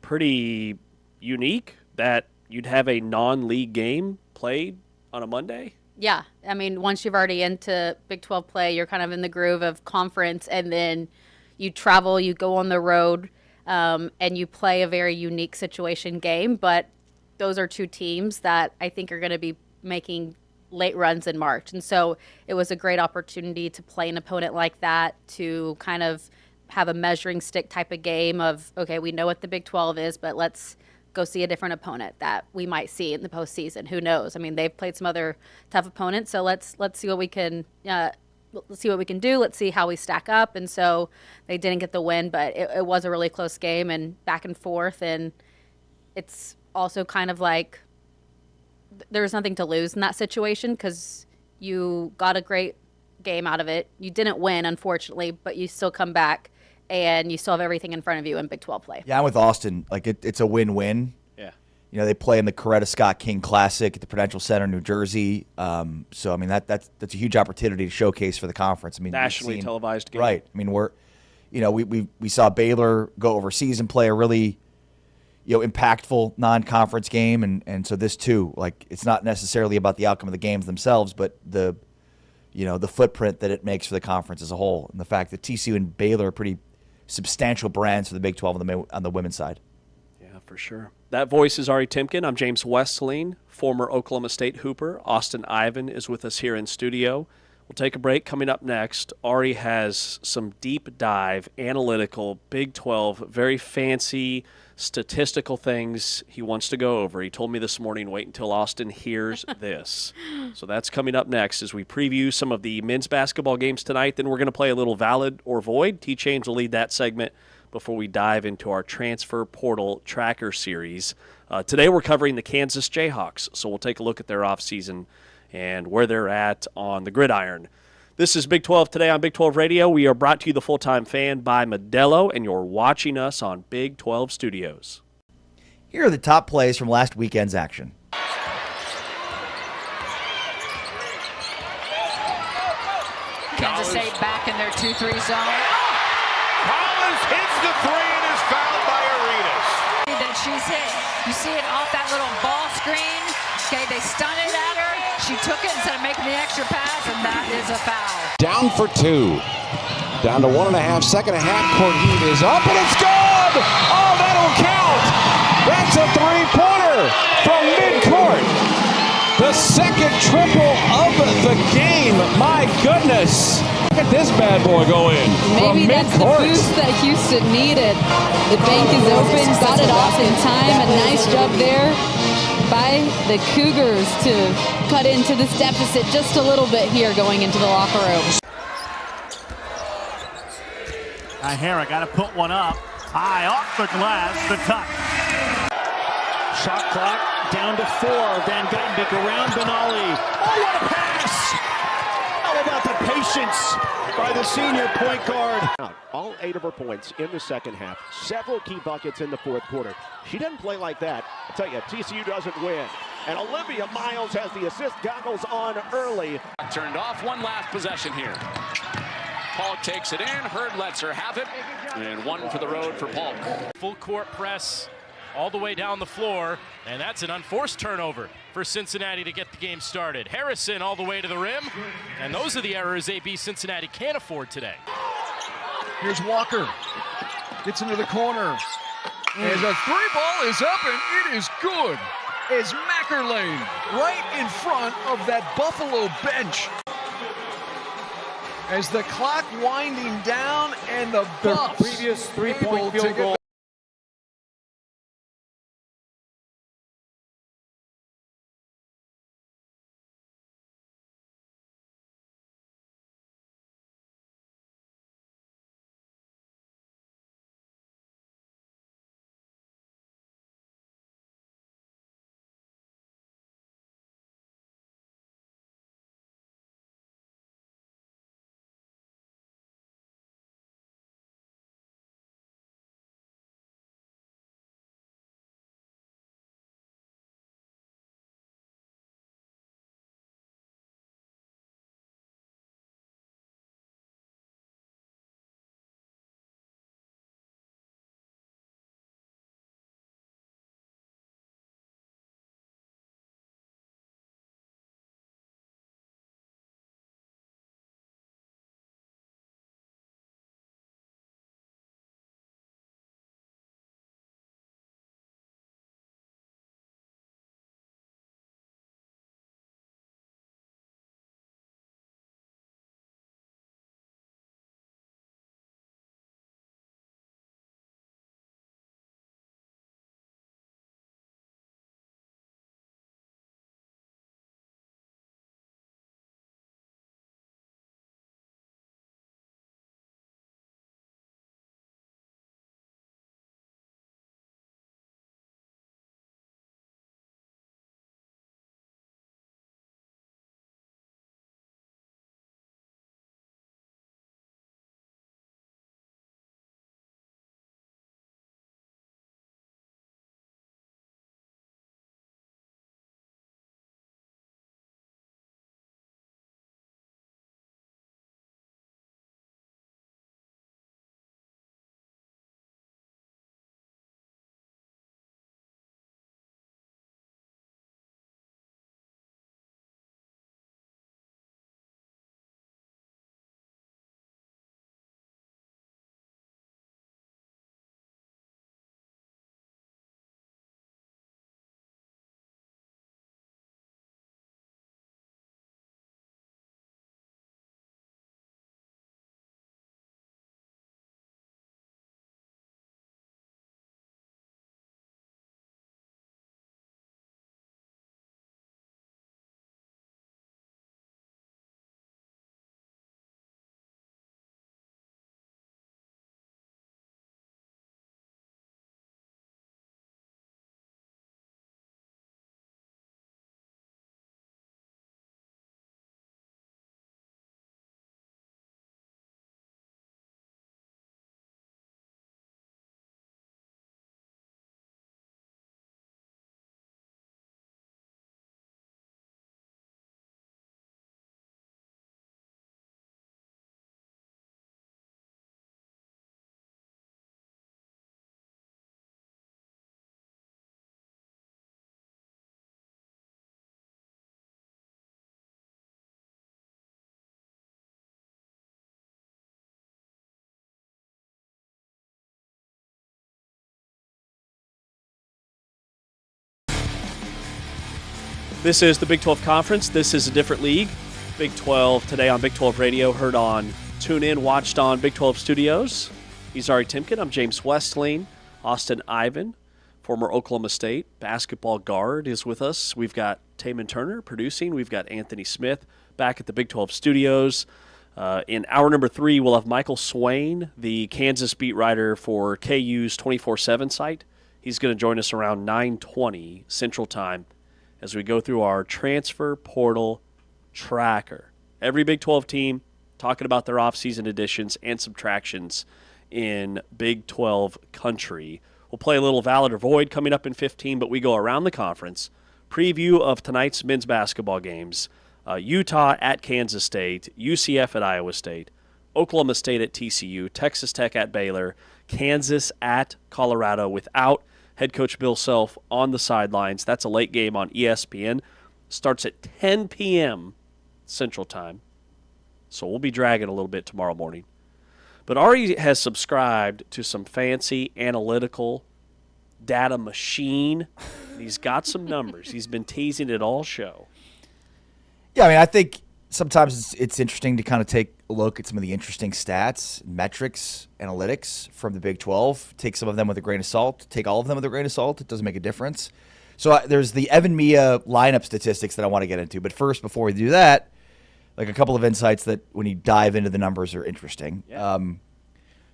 pretty unique that you'd have a non-league game played on a Monday? Yeah. I mean, once you've already into Big 12 play, you're kind of in the groove of conference, and then you travel, you go on the road, and you play a very unique situation game. But those are two teams that I think are going to be making late runs in March. And so it was a great opportunity to play an opponent like that, to kind of have a measuring stick type of game of, okay, we know what the Big 12 is, but let's go see a different opponent that we might see in the postseason. Who knows? I mean, they've played some other tough opponents, so let's see what we can do. Let's see how we stack up. And so they didn't get the win, but it was a really close game and back and forth. And it's also kind of like there's nothing to lose in that situation because you got a great game out of it. You didn't win, unfortunately, but you still come back and you still have everything in front of you in Big 12 play. Yeah, I'm with Austyn. Like, it's a win-win. Yeah. They play in the Coretta Scott King Classic at the Prudential Center, New Jersey. So, I mean, that's a huge opportunity to showcase for the conference. I mean, nationally televised game. Right. I mean, we saw Baylor go overseas and play a really, impactful non-conference game. And so this, too, like, it's not necessarily about the outcome of the games themselves, but the footprint that it makes for the conference as a whole. And the fact that TCU and Baylor are pretty substantial brands for the Big 12 on the women's side. Yeah, for sure. That voice is Ari Timken. I'm James Westleen, former Oklahoma State Hooper. Austyn Iven is with us here in studio. We'll take a break. Coming up next, Ari has some deep dive, analytical, Big 12, very fancy statistical things he wants to go over. He told me this morning, wait until Austyn hears this. So that's coming up next as we preview some of the men's basketball games tonight. Then we're going to play a little Valid or Void. T-Chains will lead that segment before we dive into our Transfer Portal Tracker series. Today we're covering the Kansas Jayhawks, so we'll take a look at their offseason and where they're at on the gridiron. This is Big 12 Today on Big 12 Radio. We are brought to you, the Full-Time Fan, by Modelo, and you're watching us on Big 12 Studios. Here are the top plays from last weekend's action. Kansas State back in their 2-3 zone. Collins hits the three and is fouled by Arenas. That she's hit. You see it off that little ball screen. Okay, they stun it at her. She took it instead of making the extra pass, and that is a foul. Down for two. Down to 1.5. Second half court heat is up, and it's good! Oh, that'll count! That's a three-pointer from midcourt. The second triple of the game. My goodness. Look at this bad boy go in. Maybe that's the boost that Houston needed. The bank is open, got it off in time. A nice job there by the Cougars to cut into this deficit just a little bit here going into the locker room. Hara got to put one up. High off the glass, the touch. Shot clock down to 4. Van Guytenbeek around Benali. Oh, what a pass! How about the patience by the senior point guard? All 8 of her points in the second half. Several key buckets in the fourth quarter. She doesn't play like that. I tell you, TCU doesn't win. And Olivia Miles has the assist goggles on early. Turned off, one last possession here. Polk takes it in, Hurd lets her have it, and one for the road for Polk. Full court press all the way down the floor, and that's an unforced turnover for Cincinnati to get the game started. Harrison all the way to the rim, and those are the errors AB Cincinnati can't afford today. Here's Walker. Gets into the corner. As a three ball is up, and it is good. As Mackerlane right in front of that Buffalo bench. As the clock winding down, and the Buffs previous three-point field goal. This is the Big 12 Conference. This is a different league. Big 12 today on Big 12 Radio, heard on TuneIn, watched on Big 12 Studios. He's Ari Timken. I'm James Westling. Austyn Iven, former Oklahoma State basketball guard, is with us. We've got Taman Turner producing. We've got Anthony Smith back at the Big 12 Studios. In hour number 3, we'll have Michael Swain, the Kansas beat writer for KU's 24/7 site. He's going to join us around 9:20 Central Time as we go through our transfer portal tracker. Every Big 12 team talking about their offseason additions and subtractions in Big 12 country. We'll play a little Valid or Void coming up in 15, but we go around the conference. Preview of tonight's men's basketball games. Utah at Kansas State, UCF at Iowa State, Oklahoma State at TCU, Texas Tech at Baylor, Kansas at Colorado without head coach Bill Self on the sidelines. That's a late game on ESPN. Starts at 10 p.m. Central Time. So we'll be dragging a little bit tomorrow morning. But Ari has subscribed to some fancy analytical data machine. He's got some numbers. He's been teasing it all show. Yeah, I mean, I think sometimes it's interesting to kind of take a look at some of the interesting stats, metrics, analytics from the Big 12. Take some of them with a grain of salt. Take all of them with a grain of salt. It doesn't make a difference. So there's the Evan Mia lineup statistics that I want to get into. But first, before we do that, like a couple of insights that when you dive into the numbers are interesting. Yeah.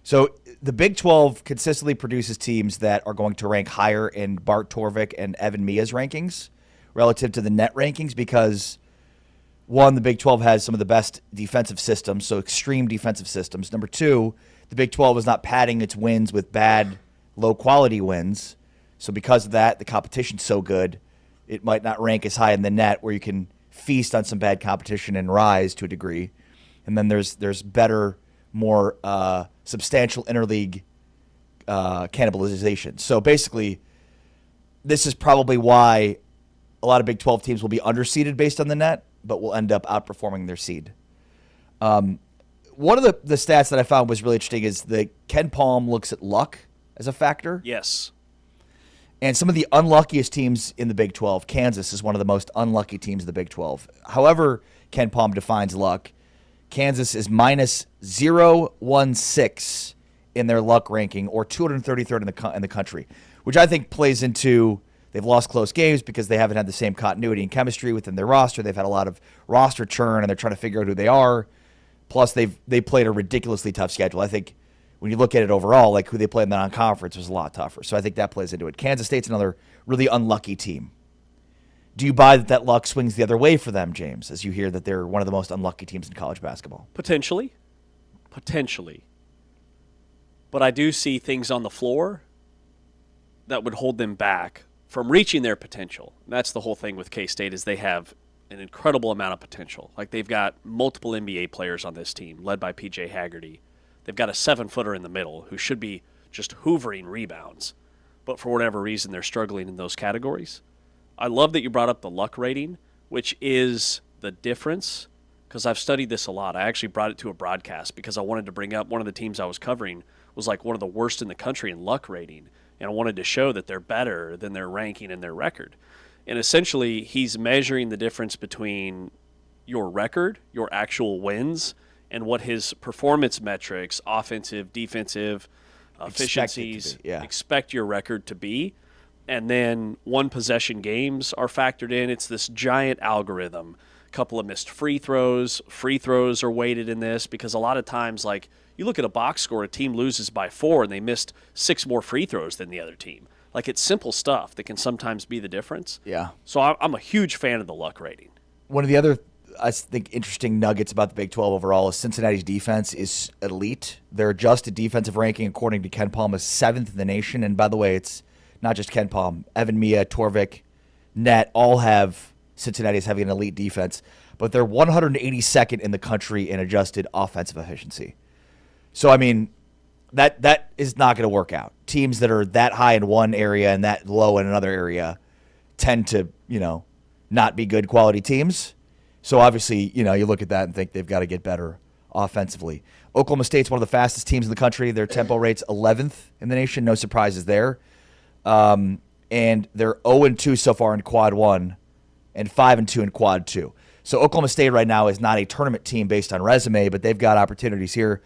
So the Big 12 consistently produces teams that are going to rank higher in Bart Torvik and Evan Mia's rankings relative to the net rankings because, one, the Big 12 has some of the best defensive systems, so extreme defensive systems. Number two, the Big 12 is not padding its wins with bad, low-quality wins. So because of that, the competition's so good, it might not rank as high in the net where you can feast on some bad competition and rise to a degree. And then there's better, more substantial interleague cannibalization. So basically, this is probably why a lot of Big 12 teams will be underseeded based on the net, but will end up outperforming their seed. One of the stats that I found was really interesting is that Ken Palm looks at luck as a factor. Yes. And some of the unluckiest teams in the Big 12, Kansas is one of the most unlucky teams in the Big 12. However Ken Palm defines luck, Kansas is minus 0.16 in their luck ranking, or 233rd in the country, which I think plays into they've lost close games because they haven't had the same continuity and chemistry within their roster. They've had a lot of roster churn, and they're trying to figure out who they are. Plus, they played a ridiculously tough schedule. I think when you look at it overall, like who they played in the non-conference was a lot tougher. So I think that plays into it. Kansas State's another really unlucky team. Do you buy that luck swings the other way for them, James, as you hear that they're one of the most unlucky teams in college basketball? Potentially. But I do see things on the floor that would hold them back from reaching their potential. And that's the whole thing with K-State is they have an incredible amount of potential. Like they've got multiple NBA players on this team, led by P.J. Haggerty. They've got a 7-footer in the middle who should be just hoovering rebounds. But for whatever reason, they're struggling in those categories. I love that you brought up the luck rating, which is the difference, because I've studied this a lot. I actually brought it to a broadcast because I wanted to bring up one of the teams I was covering was like one of the worst in the country in luck rating, and I wanted to show that they're better than their ranking and their record. And essentially, he's measuring the difference between your record, your actual wins, and what his performance metrics, offensive, defensive, efficiencies, expect your record to be. And then one possession games are factored in. It's this giant algorithm. A couple of missed free throws. Free throws are weighted in this because a lot of times, like, you look at a box score, a team loses by 4 and they missed 6 more free throws than the other team. Like, it's simple stuff that can sometimes be the difference. Yeah. So I'm a huge fan of the luck rating. One of the other, I think, interesting nuggets about the Big 12 overall is Cincinnati's defense is elite. Their adjusted defensive ranking, according to Ken Palm, is 7th in the nation. And by the way, it's not just Ken Palm. Evan Mia, Torvik, Net all have Cincinnati as having an elite defense. But they're 182nd in the country in adjusted offensive efficiency. So, I mean, that is not going to work out. Teams that are that high in one area and that low in another area tend to, not be good quality teams. So, obviously, you look at that and think they've got to get better offensively. Oklahoma State's one of the fastest teams in the country. Their tempo rate's 11th in the nation. No surprises there. And they're 0-2 so far in Quad 1 and 5-2 in Quad 2. So Oklahoma State right now is not a tournament team based on resume, but they've got opportunities here.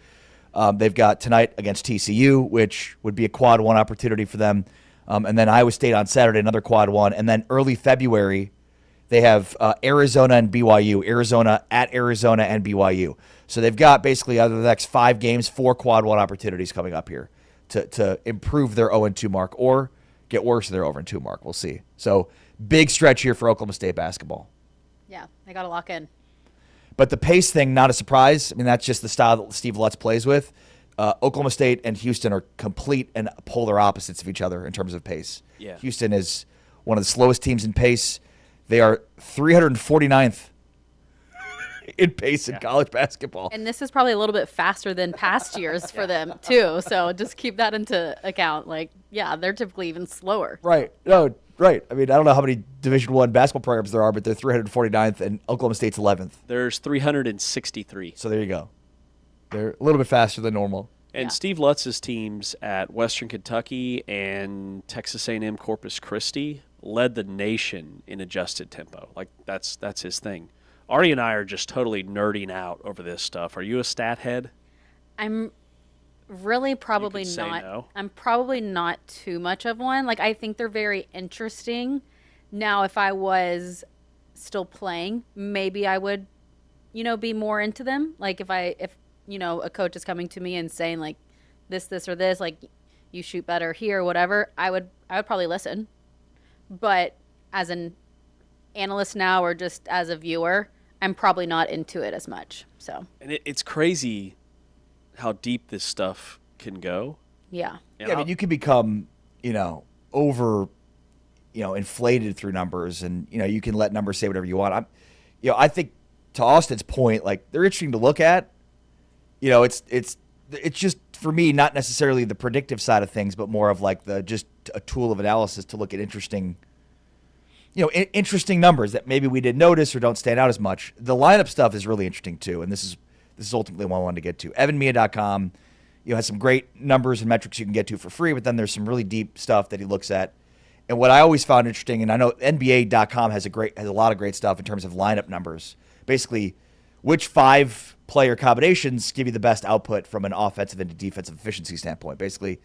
They've got tonight against TCU, which would be a Quad 1 opportunity for them. And then Iowa State on Saturday, another Quad 1. And then early February, they have Arizona and BYU. Arizona at Arizona and BYU. So they've got basically out of the next 5 games, 4 Quad 1 opportunities coming up here to improve their 0-2 mark or get worse than their 0-2 mark. We'll see. So big stretch here for Oklahoma State basketball. Yeah, they got to lock in. But the pace thing, not a surprise. I mean, that's just the style that Steve Lutz plays with. Oklahoma State and Houston are complete and polar opposites of each other in terms of pace. Yeah. Houston is one of the slowest teams in pace. They are 349th in pace in college basketball. And this is probably a little bit faster than past years for them, too. So just keep that into account. They're typically even slower. Right. No, right. I mean, I don't know how many Division I basketball programs there are, but they're 349th, and Oklahoma State's 11th. There's 363. So there you go. They're a little bit faster than normal. And Steve Lutz's teams at Western Kentucky and Texas A&M Corpus Christi led the nation in adjusted tempo. Like, that's his thing. Ari and I are just totally nerding out over this stuff. Are you a stat head? I'm really probably say not. no. I'm probably not too much of one. Like, I think they're very interesting. Now, if I was still playing, maybe I would, be more into them. Like, if a coach is coming to me and saying like this or this, like you shoot better here or whatever, I would probably listen. But as an analyst now or just as a viewer, I'm probably not into it as much. So. And it's crazy how deep this stuff can go. Yeah. Yeah, I mean, you can become, over, inflated through numbers, and you can let numbers say whatever you want. I think to Austyn's point, like they're interesting to look at. It's just for me not necessarily the predictive side of things, but more of like just a tool of analysis to look at interesting, interesting numbers that maybe we didn't notice or don't stand out as much. The lineup stuff is really interesting too, and this is ultimately what I wanted to get to. EvanMia.com, has some great numbers and metrics you can get to for free, but then there's some really deep stuff that he looks at. And what I always found interesting, and I know NBA.com has a lot of great stuff in terms of lineup numbers. Basically, which 5-player combinations give you the best output from an offensive and defensive efficiency standpoint. Basically,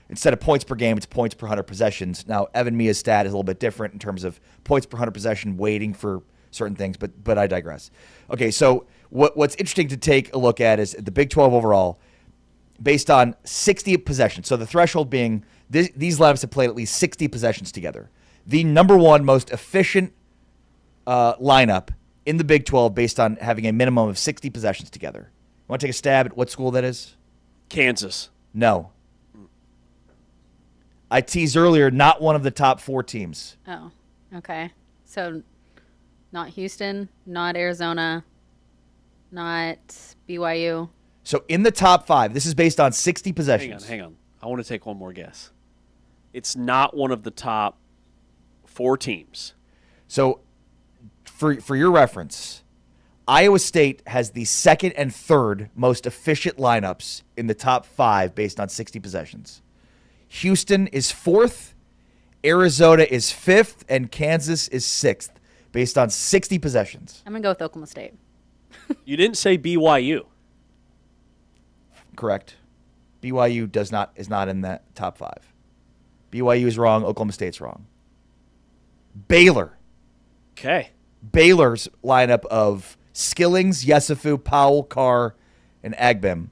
instead of points per game, it's points per 100 possessions. Now, Evan Mia's stat is a little bit different in terms of points per 100 possession, waiting for certain things, but I digress. Okay, so what's interesting to take a look at is the Big 12 overall, based on 60 possessions. So the threshold being these lineups have played at least 60 possessions together. The number one most efficient lineup in the Big 12 based on having a minimum of 60 possessions together. You want to take a stab at what school that is? Kansas. No. I teased earlier, not one of the top 4 teams. Oh, okay. So not Houston, not Arizona, not BYU. So in the top 5, this is based on 60 possessions. Hang on. I want to take one more guess. It's not one of the top 4 teams. So for your reference, Iowa State has the second and third most efficient lineups in the top 5 based on 60 possessions. Houston is 4th, Arizona is 5th, and Kansas is 6th based on 60 possessions. I'm going to go with Oklahoma State. You didn't say BYU. Correct. BYU is not in that top 5. BYU is wrong. Oklahoma State's wrong. Baylor. Okay. Baylor's lineup of Skillings, Yesufu, Powell, Carr, and Agbem,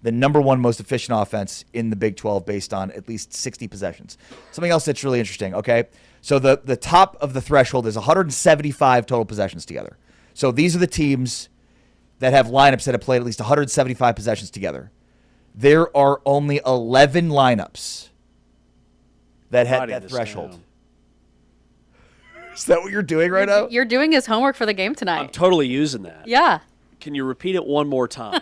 the number one most efficient offense in the Big 12 based on at least 60 possessions. Something else that's really interesting, okay? So the top of the threshold is 175 total possessions together. So these are the teams that have lineups that have played at least 175 possessions together. There are only 11 lineups that had that threshold. Down. Is that what you're doing right now? You're doing his homework for the game tonight. I'm totally using that. Yeah. Can you repeat it one more time?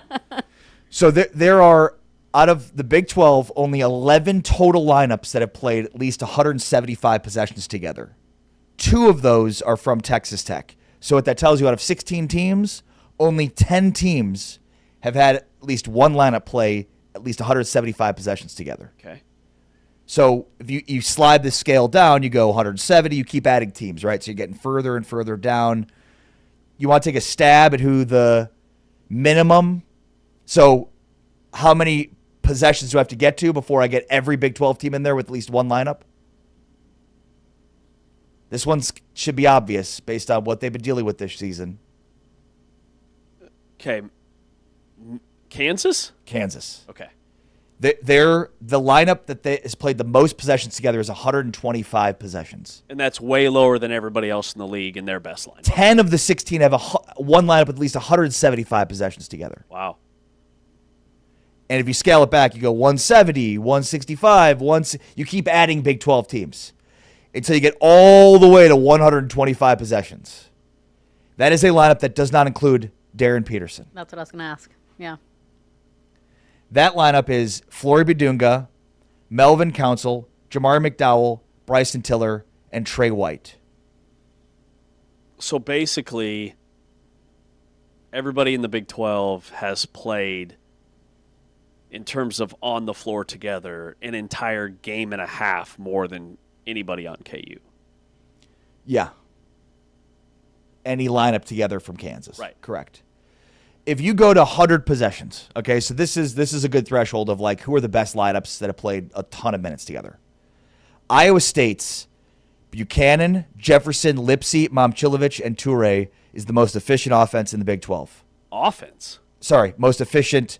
So there are, out of the Big 12, only 11 total lineups that have played at least 175 possessions together. 2 of those are from Texas Tech. So what that tells you, out of 16 teams, only 10 teams have had at least one lineup play at least 175 possessions together. Okay. So if you slide the scale down, you go 170, you keep adding teams, right? So you're getting further and further down. You want to take a stab at who the minimum, so how many possessions do I have to get to before I get every Big 12 team in there with at least one lineup? This one should be obvious based on what they've been dealing with this season. Okay. Kansas? Kansas. Okay. The lineup that has played the most possessions together is 125 possessions. And that's way lower than everybody else in the league in their best line. 10 of the 16 have one lineup with at least 175 possessions together. Wow. And if you scale it back, you go 170, 165, you keep adding Big 12 teams until you get all the way to 125 possessions. That is a lineup that does not include Darren Peterson. That's what I was going to ask. Yeah. That lineup is Flory Badunga, Melvin Council, Jamari McDowell, Bryson Tiller, and Trey White. So basically, everybody in the Big 12 has played, in terms of on the floor together, an entire game and a half more than anybody on KU. Yeah. Any lineup together from Kansas. Right. Correct. If you go to 100 possessions, okay, so this is a good threshold of like who are the best lineups that have played a ton of minutes together. Iowa State's Buchanan, Jefferson, Lipsy, Momchilovich, and Toure is the most efficient offense in the Big 12. Offense? Sorry, most efficient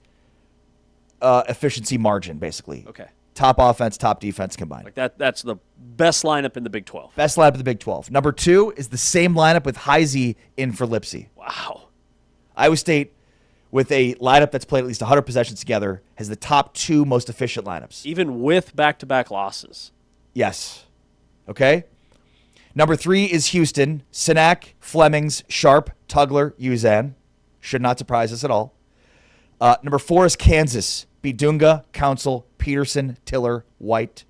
efficiency margin, basically. Okay. Top offense, top defense combined. Like that's the best lineup in the Big 12. Best lineup in the Big 12. Number 2 is the same lineup with Heisey in for Lipsy. Wow. Iowa State, with a lineup that's played at least 100 possessions together, has the top 2 most efficient lineups. Even with back-to-back losses. Yes. Okay? Number 3 is Houston. Sinak, Flemings, Sharp, Tugler, Uzan. Should not surprise us at all. Number 4 is Kansas. Bidunga, Council, Peterson, Tiller, White.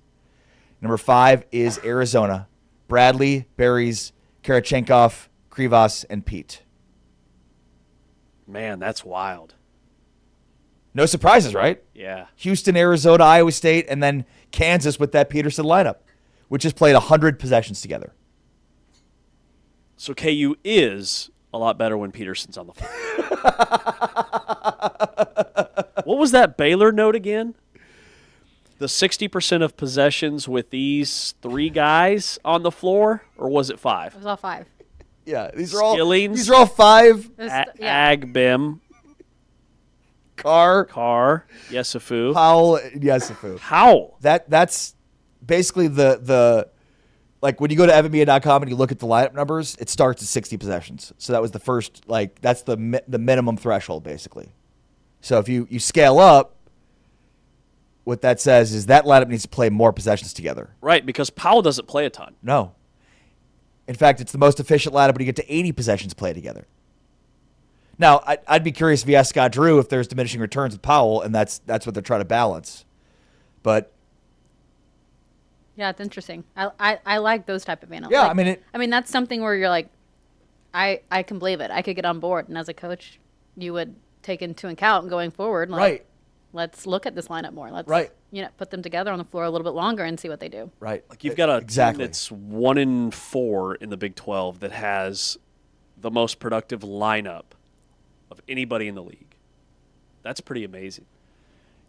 Number 5 is Arizona. Bradley, Berries, Karachenkov, Krivas, and Pete. Man, that's wild. No surprises, right? Yeah. Houston, Arizona, Iowa State, and then Kansas with that Peterson lineup, which has played 100 possessions together. So KU is a lot better when Peterson's on the floor. What was that Baylor note again? The 60% of possessions with these 3 guys on the floor, or was it 5? It was all 5. Yeah, these are Skillings, all 5. Agbim, Carr, Yesufu, Powell, Yesufu. Howell. That's basically the like when you go to evanmedia.com and you look at the lineup numbers, it starts at 60 possessions. So that was the first, like, that's the minimum threshold, basically. So if you scale up, what that says is that lineup needs to play more possessions together. Right, because Powell doesn't play a ton. No. In fact, it's the most efficient lineup when you get to 80 possessions played together. Now, I'd be curious if you ask Scott Drew if there's diminishing returns with Powell, and that's what they're trying to balance. But yeah, it's interesting. I like those type of analytics. Yeah, like, I mean that's something where you're like, I can believe it. I could get on board, and as a coach, you would take into account going forward. Like, right. Let's look at this lineup more. Let's put them together on the floor a little bit longer and see what they do. Right. Like you've got a team that's 1-4 in the Big 12 that has the most productive lineup of anybody in the league. That's pretty amazing.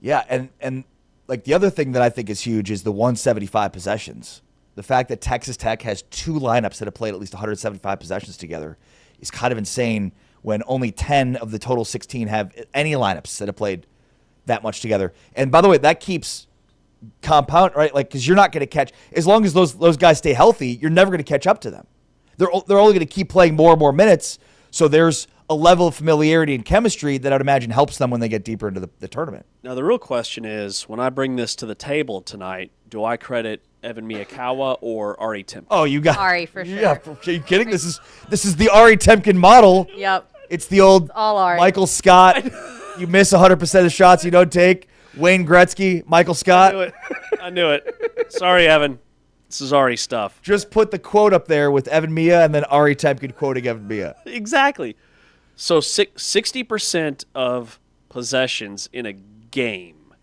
Yeah, and like the other thing that I think is huge is the 175 possessions. The fact that Texas Tech has 2 lineups that have played at least 175 possessions together is kind of insane when only 10 of the total 16 have any lineups that have played that much together. And by the way, that keeps compound, right? Like, because you're not going to catch, as long as those guys stay healthy, you're never going to catch up to them. They're only going to keep playing more and more minutes. So there's a level of familiarity and chemistry that I'd imagine helps them when they get deeper into the tournament. Now, the real question is, when I bring this to the table tonight, do I credit Evan Miyakawa or Ari Temkin? Oh, you got Ari for sure. Yeah, are you kidding? This is the Ari Temkin model. Yep. It's the old all Ari. Michael Scott. You miss 100% of the shots you don't take. Wayne Gretzky, Michael Scott. I knew it. Sorry, Evan. This is Ari stuff. Just put the quote up there with Evan Mia and then Ari Temkin quoting Evan Mia. Exactly. So 60% of possessions in a game.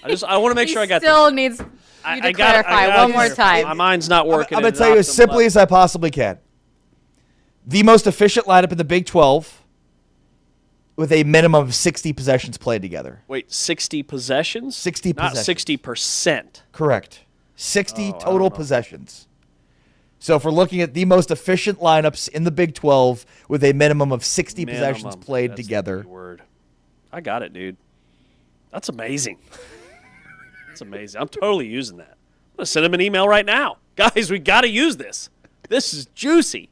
I want to make sure I got still this. Needs you to clarify one more time. My mind's not working. I'm going to tell you as simply as I possibly can. The most efficient lineup in the Big 12 with a minimum of 60 possessions played together. Wait, 60 possessions? 60 Not possessions. 60%. Correct. 60 total possessions. So if we're looking at the most efficient lineups in the Big 12 with a minimum of 60 possessions played together. Word. I got it, dude. That's amazing. That's amazing. I'm totally using that. I'm going to send him an email right now. Guys, we got to use this. This is juicy.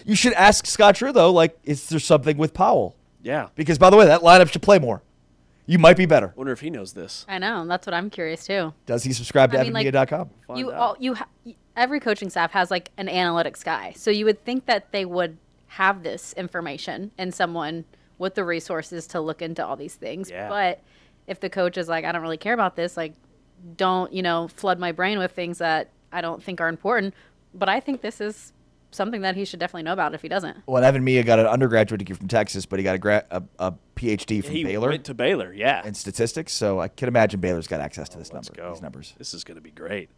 You should ask Scott Drew, though, like, is there something with Powell? Yeah. Because, by the way, that lineup should play more. You might be better. I wonder if he knows this. I know. That's what I'm curious, too. Does he subscribe to evanmedia.com? Every coaching staff has, like, an analytics guy. So you would think that they would have this information and someone with the resources to look into all these things. Yeah. But if the coach is like, I don't really care about this, like, don't, flood my brain with things that I don't think are important. But I think this is something that he should definitely know about if he doesn't. Well, Evan Mia got an undergraduate degree from Texas, but he got a PhD from Baylor. He went to Baylor, yeah. In statistics, so I can imagine Baylor's got access to these numbers. This is going to be great.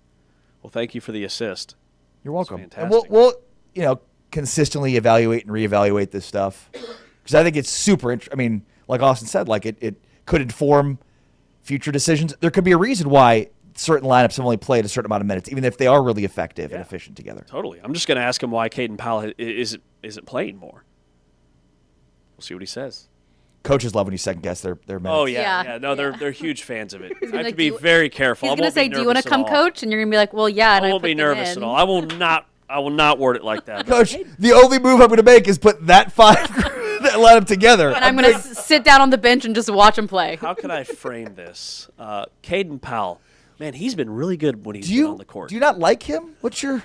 Well, thank you for the assist. You're welcome. Fantastic. And we'll consistently evaluate and reevaluate this stuff because I think it's super interesting. I mean, like Austyn said, like it could inform future decisions. There could be a reason why certain lineups have only played a certain amount of minutes, even if they are really effective and efficient together. Totally. I'm just going to ask him why Caden Powell isn't playing more. We'll see what he says. Coaches love when you second guess their minutes. Oh yeah. No, they're huge fans of it. I have like, to be very careful. He's going to say, "Do you want to come coach?" And you're going to be like, "Well, yeah." And I won't be nervous at all. I will not word it like that. Coach, the only move I'm going to make is put that lineup together. And I'm going to sit down on the bench and just watch him play. How can I frame this? Caden Powell. Man, he's been really good when he's been on the court. Do you not like him? What's the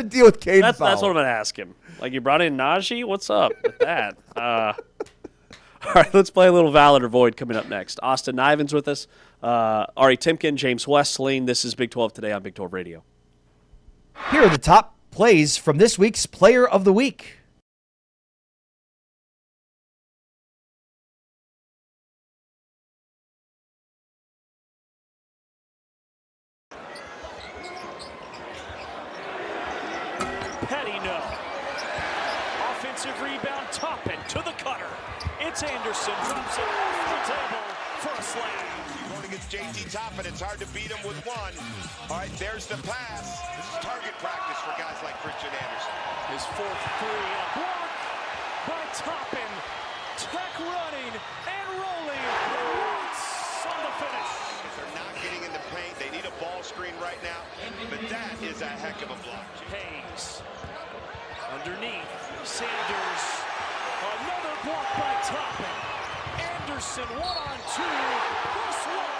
deal with Caden Powell? That's what I'm going to ask him. Like, you brought in Najee? What's up with that? All right, let's play a little Valid or Void coming up next. Austyn Iven's with us. Ari Timken, James Westling. This is Big 12 Today on Big 12 Radio. Here are the top plays from this week's Player of the Week. Offensive rebound, Toppin to the cutter. It's Anderson, drops it off the table for a slam. Going against JT Toppin, it's hard to beat him with one. All right, there's the pass. This is target practice for guys like Christian Anderson. His fourth three, a block by Toppin. Tech running and rolling. Watts on the finish. If they're not getting in the paint, they need a ball screen right now. But that is a heck of a block. Hayes. Underneath, Sanders, another block by Toppin. Anderson 1-on-2, this one.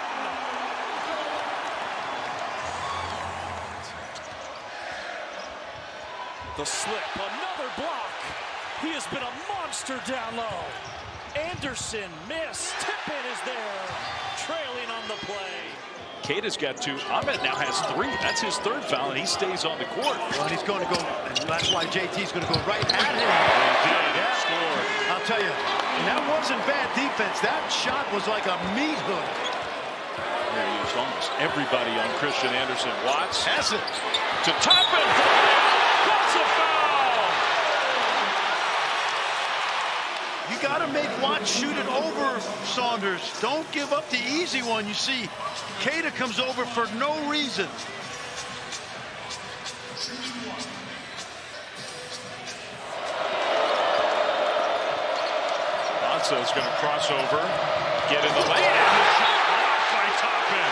The slip, another block. He has been a monster down low. Anderson missed, Tippin is there, trailing on the play. Cade has got two. Ahmed now has three. That's his third foul, and he stays on the court. Well, he's going to go, and that's why JT's going to go right at him. Yeah. Score. I'll tell you, and that wasn't bad defense. That shot was like a meat hook. There he is, almost everybody on Christian Anderson. Watts has it to Toppin. That's a foul. You got to make Watts shoot it over Saunders. Don't give up the easy one. You see, Cada comes over for no reason. Bonsa is going to cross over, get in the lane, and the shot blocked by Toppin.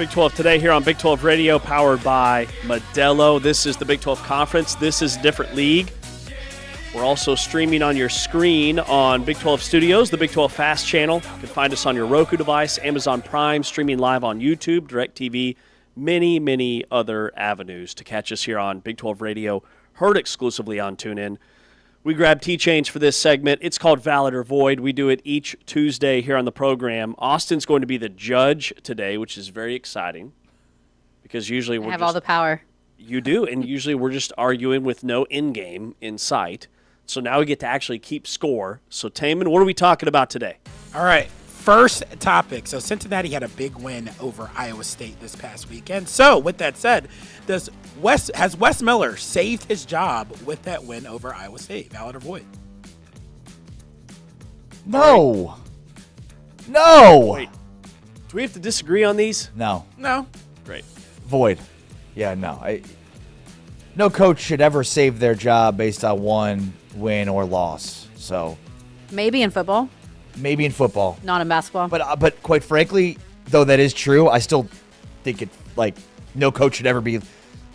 Big 12 Today here on Big 12 Radio, powered by Modelo. This is the Big 12 Conference. This is a different league. We're also streaming on your screen on Big 12 Studios, the Big 12 Fast channel. You can find us on your Roku device, Amazon Prime, streaming live on YouTube, DirecTV, many, many other avenues to catch us here on Big 12 Radio, heard exclusively on TuneIn. We grab T-Change for this segment. It's called Valid or Void. We do it each Tuesday here on the program. Austyn's going to be the judge today, which is very exciting because usually we have all the power. You do, and usually we're just arguing with no end game in sight. So now we get to actually keep score. So, Taman, what are we talking about today? All right, first topic. So Cincinnati had a big win over Iowa State this past weekend. So with that said, has Wes Miller saved his job with that win over Iowa State? Valid or void? No. No. Wait, do we have to disagree on these? No. No. Great. Void. Yeah, no. No coach should ever save their job based on one win or loss. So Maybe in football, maybe in football, not in basketball. but quite frankly, though that is true, I still think no coach should ever be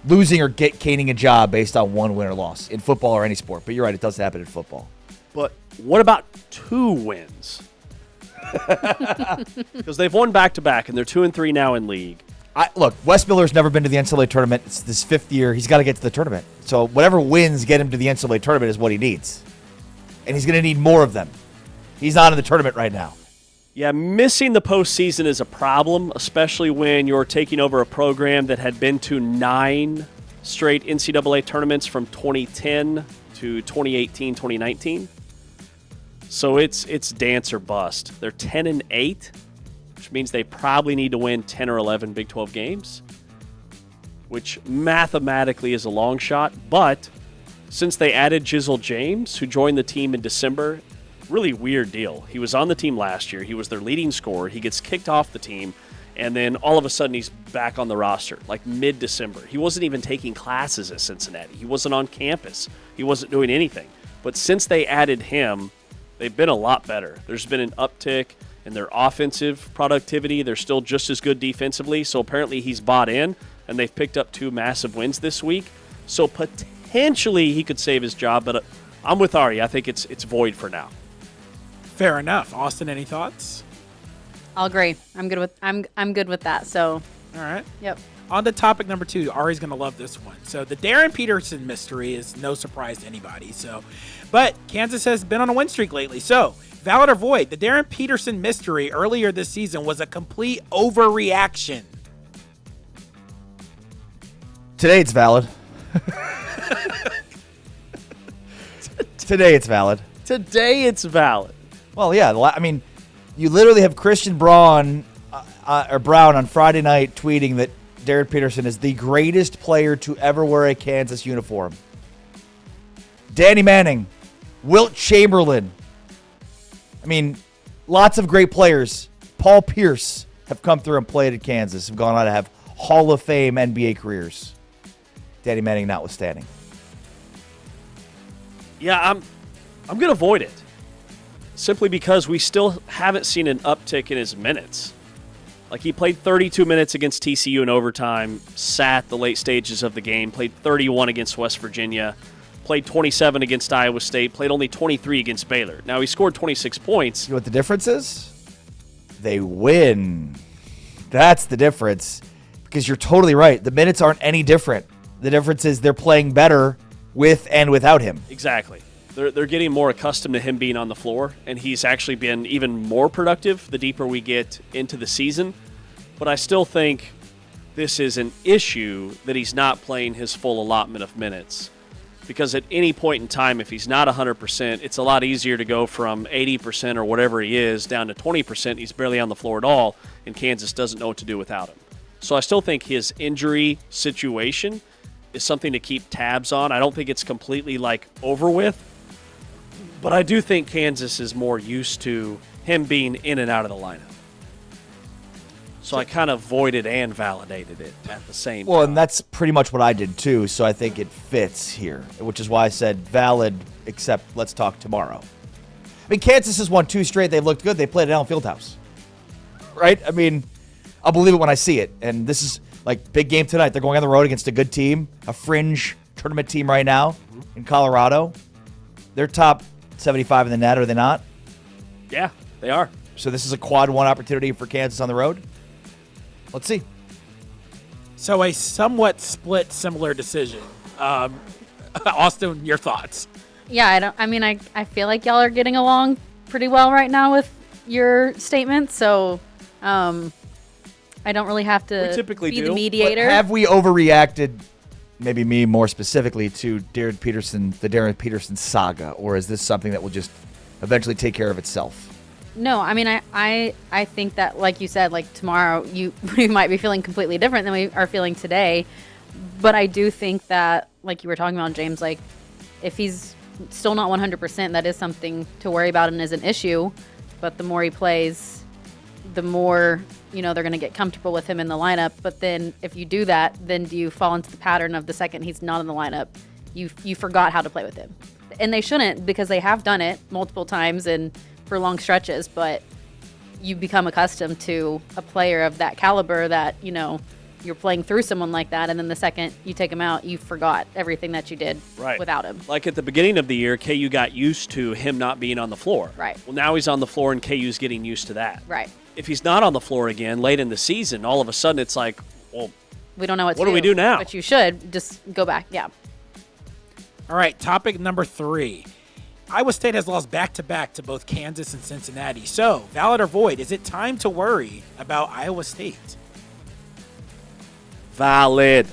losing or gaining a job based on one win or loss in football or any sport. But you're right, it does happen in football. But what about 2 wins? Because they've won back-to-back, and they're 2-3 now in league. Look, Wes Miller's never been to the NCAA tournament. It's this 5th year. He's got to get to the tournament. So whatever wins get him to the NCAA tournament is what he needs. And he's going to need more of them. He's not in the tournament right now. Yeah, missing the postseason is a problem, especially when you're taking over a program that had been to 9 straight NCAA tournaments from 2010 to 2018, 2019. So it's dance or bust. They're 10-8. Which means they probably need to win 10 or 11 Big 12 games, which mathematically is a long shot. But since they added Jizzle James, who joined the team in December, really weird deal. He was on the team last year. He was their leading scorer. He gets kicked off the team, and then all of a sudden he's back on the roster, like mid-December. He wasn't even taking classes at Cincinnati. He wasn't on campus. He wasn't doing anything. But since they added him, they've been a lot better. There's been an uptick in their offensive productivity. They're still just as good defensively. So apparently he's bought in, and they've picked up 2 massive wins this week. So potentially he could save his job, but I'm with Ari. I think it's void for now. Fair enough. Austyn, any thoughts? I'll agree. I'm good with that. So. All right. Yep. On to topic number 2. Ari's going to love this one. So the Darren Peterson mystery is no surprise to anybody. But Kansas has been on a win streak lately. So valid or void, the Darren Peterson mystery earlier this season was a complete overreaction. Today it's valid. Today it's valid. Today it's valid. Well, yeah. I mean, you literally have Christian Braun on Friday night tweeting that Darren Peterson is the greatest player to ever wear a Kansas uniform. Danny Manning, Wilt Chamberlain. I mean, lots of great players. Paul Pierce have come through and played at Kansas, have gone on to have Hall of Fame NBA careers. Danny Manning notwithstanding. Yeah, I'm going to avoid it. Simply because we still haven't seen an uptick in his minutes. Like, he played 32 minutes against TCU in overtime, sat the late stages of the game, played 31 against West Virginia, played 27 against Iowa State, played only 23 against Baylor. Now, he scored 26 points. You know what the difference is? They win. That's the difference. Because you're totally right. The minutes aren't any different. The difference is they're playing better with and without him. Exactly. They're getting more accustomed to him being on the floor, and he's actually been even more productive the deeper we get into the season. But I still think this is an issue that he's not playing his full allotment of minutes. Because at any point in time, if he's not 100%, it's a lot easier to go from 80% or whatever he is down to 20%. He's barely on the floor at all, and Kansas doesn't know what to do without him. So I still think his injury situation is something to keep tabs on. I don't think it's completely over with. But I do think Kansas is more used to him being in and out of the lineup. So I kind of voided and validated it at the same time. Well, and that's pretty much what I did too, so I think it fits here, which is why I said valid, except let's talk tomorrow. I mean, Kansas has won 2 straight. They've looked good. They played at Allen Fieldhouse. Right? I mean, I'll believe it when I see it. And this is like big game tonight. They're going on the road against a good team, a fringe tournament team right now in Colorado. They're top 75 in the net, are they not? Yeah, they are. So this is a quad one opportunity for Kansas on the road. Let's see. So a somewhat split, similar decision. Austyn, your thoughts? Yeah, I feel like y'all are getting along pretty well right now with your statements, so I don't really have to We typically be do. the mediator. But have we overreacted, maybe me more specifically, to the Darren Peterson saga, or is this something that will just eventually take care of itself? No, I mean, I think that, like you said, like tomorrow we might be feeling completely different than we are feeling today. But I do think that, like you were talking about, James, like if he's still not 100%, that is something to worry about and is an issue. But the more he plays, the more, they're going to get comfortable with him in the lineup. But then if you do that, then do you fall into the pattern of the second he's not in the lineup, you forgot how to play with him. And they shouldn't, because they have done it multiple times and for long stretches, but you become accustomed to a player of that caliber that, you're playing through someone like that, and then the second you take him out, you forgot everything that you did without him. Like at the beginning of the year, KU got used to him not being on the floor. Right. Well, now he's on the floor, and KU's getting used to that. Right. If he's not on the floor again late in the season, all of a sudden it's like, well, we don't know what do we do now? But you should just go back. Yeah. All right, topic number 3. Iowa State has lost back-to-back to both Kansas and Cincinnati. So, valid or void, is it time to worry about Iowa State? Valid.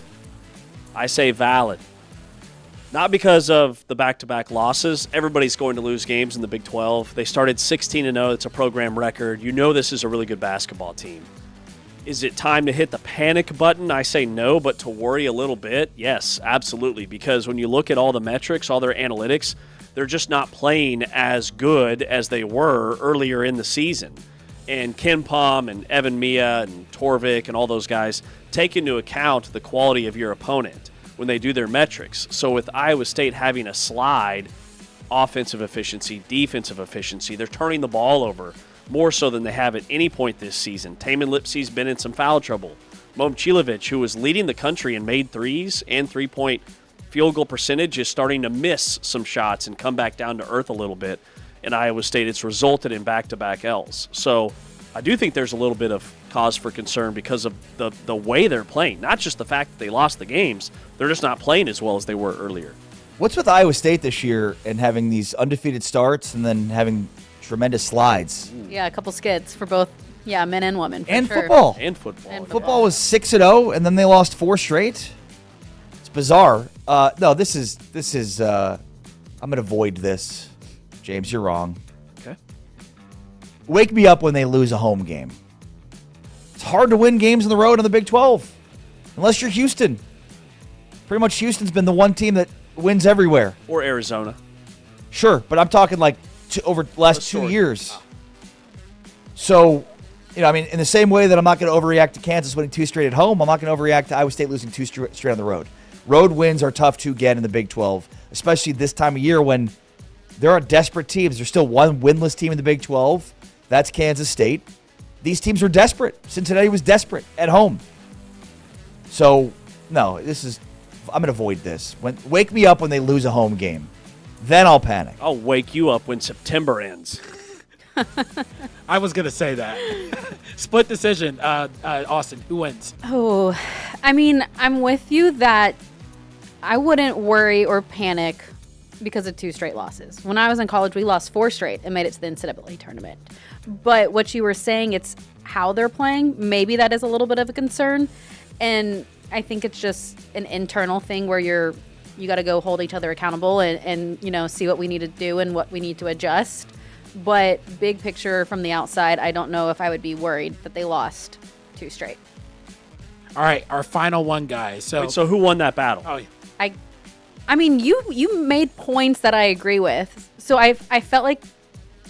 I say valid. Not because of the back-to-back losses. Everybody's going to lose games in the Big 12. They started 16-0. It's a program record. This is a really good basketball team. Is it time to hit the panic button? I say no, but to worry a little bit, yes, absolutely. Because when you look at all the metrics, all their analytics, they're just not playing as good as they were earlier in the season. And Ken Pom and Evan Mia and Torvik and all those guys take into account the quality of your opponent when they do their metrics. So with Iowa State having a slide, offensive efficiency, defensive efficiency, they're turning the ball over more so than they have at any point this season. Taman Lipsey's been in some foul trouble. Momcilovic, who was leading the country in made threes and three-point field goal percentage, is starting to miss some shots and come back down to earth a little bit. In Iowa State, it's resulted in back-to-back L's. So I do think there's a little bit of cause for concern because of the way they're playing. Not just the fact that they lost the games, they're just not playing as well as they were earlier. What's with Iowa State this year and having these undefeated starts and then having tremendous slides? Yeah, a couple skids for both, men and women. For And sure. football. And football. Football was 6-0, and then they lost 4 straight. It's bizarre. No, this is. I'm going to void this. James, you're wrong. Okay. Wake me up when they lose a home game. It's hard to win games on the road in the Big 12, unless you're Houston. Pretty much Houston's been the one team that wins everywhere. Or Arizona. Sure, but I'm talking like over the last 2 years. So, in the same way that I'm not going to overreact to Kansas winning 2 straight at home, I'm not going to overreact to Iowa State losing 2 straight on the road. Road wins are tough to get in the Big 12, especially this time of year when there are desperate teams. There's still one winless team in the Big 12. That's Kansas State. These teams are desperate. Cincinnati was desperate at home. So, no, I'm going to avoid this. Wake me up when they lose a home game. Then I'll panic. I'll wake you up when September ends. I was going to say that. Split decision. Austyn, who wins? Oh, I'm with you that I wouldn't worry or panic because of 2 straight losses. When I was in college, we lost 4 straight and made it to the NCAA tournament. But what you were saying, it's how they're playing. Maybe that is a little bit of a concern. And I think it's just an internal thing where you got to go hold each other accountable and see what we need to do and what we need to adjust. But big picture from the outside, I don't know if I would be worried that they lost 2 straight. All right, our final one, guys. So who won that battle? Oh, you made points that I agree with. So I felt like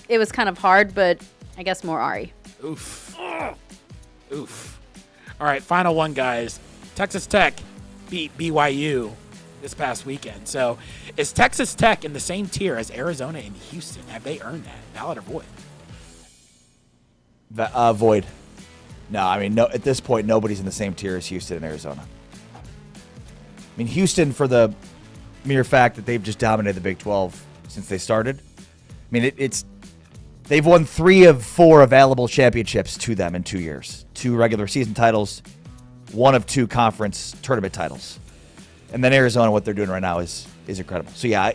it was kind of hard, but I guess more Ari. Oof. All right, final one, guys. Texas Tech beat BYU this past weekend. So is Texas Tech in the same tier as Arizona and Houston? Have they earned that? Valid or void? Void. No, I mean, no. At this point, nobody's in the same tier as Houston and Arizona. I mean, Houston, for the mere fact that they've just dominated the Big 12 since they started. I mean, they've won 3 of 4 available championships to them in 2 years. 2 regular season titles, 1 of 2 conference tournament titles. And then Arizona, what they're doing right now is incredible. So, yeah,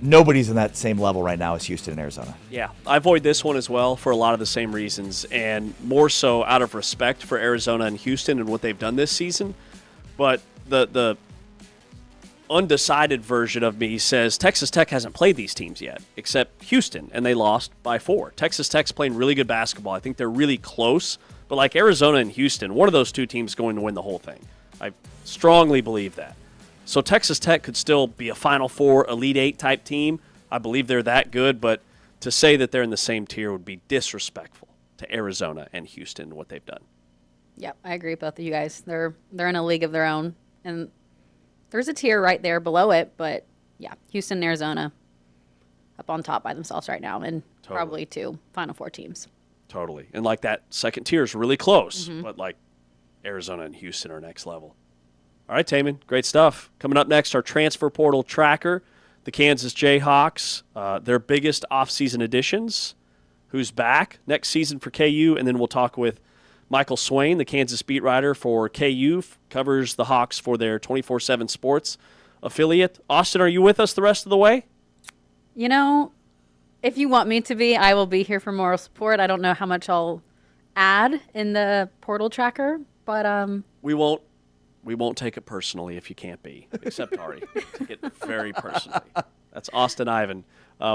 nobody's in that same level right now as Houston and Arizona. Yeah, I avoid this one as well for a lot of the same reasons, and more so out of respect for Arizona and Houston and what they've done this season. But the undecided version of me says Texas Tech hasn't played these teams yet, except Houston, and they lost by 4. Texas Tech's playing really good basketball. I think they're really close, but like Arizona and Houston, one of those 2 teams is going to win the whole thing. I strongly believe that. So Texas Tech could still be a Final Four, Elite 8 type team. I believe they're that good, but to say that they're in the same tier would be disrespectful to Arizona and Houston and what they've done. Yep, I agree with both of you guys. They're in a league of their own, and there's a tier right there below it, but yeah, Houston and Arizona up on top by themselves right now, and probably 2 Final Four teams. Totally. And like that second tier is really close, but like Arizona and Houston are next level. All right, Taman, great stuff. Coming up next, our transfer portal tracker, the Kansas Jayhawks, their biggest offseason additions, who's back next season for KU, and then we'll talk with Michael Swain, the Kansas beat writer for KU, covers the Hawks for their 24/7 Sports affiliate. Austyn, are you with us the rest of the way? You know, if you want me to be, I will be here for moral support. I don't know how much I'll add in the portal tracker, but we won't take it personally if you can't be, except Ari. Take it very personally. That's Austyn Iven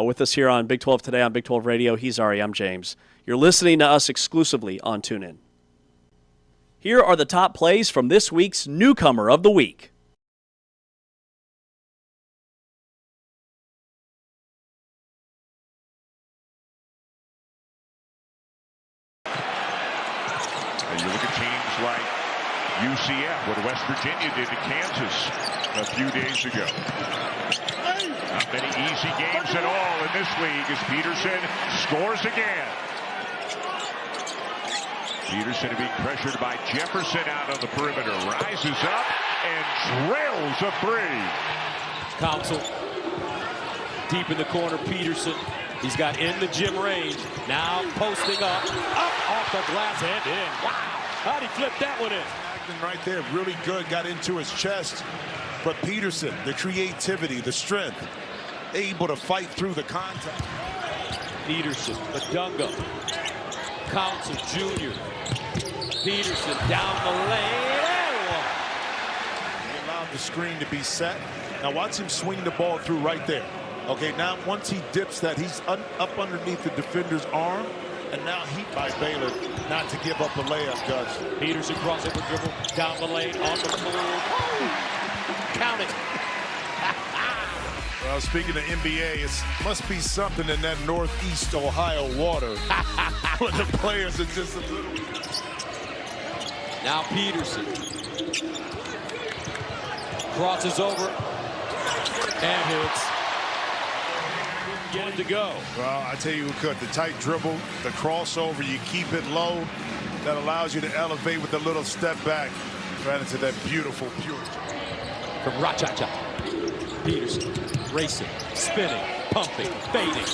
with us here on Big 12 Today on Big 12 Radio. He's Ari. I'm James. You're listening to us exclusively on TuneIn. Here are the top plays from this week's Newcomer of the Week. And you look at teams like UCF, what West Virginia did to Kansas a few days ago. Not many easy games at all in this league as Peterson scores again. Peterson being pressured by Jefferson out on the perimeter. Rises up and drills a 3. Council deep in the corner. Peterson. He's got in the gym range. Now posting up off the glass and in. Wow. How'd he flip that one in? Right there, really good. Got into his chest. But Peterson, the creativity, the strength, able to fight through the contact. Peterson, Badunga, Council Jr. Peterson down the lane. He allowed the screen to be set. Now watch him swing the ball through right there. Okay, now once he dips that, he's up underneath the defender's arm. And now heat by Baylor not to give up the layup, Gus. Peterson crossover dribble down the lane on the move. Count it. Well, speaking of NBA, it must be something in that Northeast Ohio water where the players are just a little. Now Peterson crosses over and hits. Get it to go. Well, I tell you who could. The tight dribble, the crossover, you keep it low. That allows you to elevate with a little step back right into that beautiful, pure. From Rachacha. Peterson racing, spinning, pumping, fading.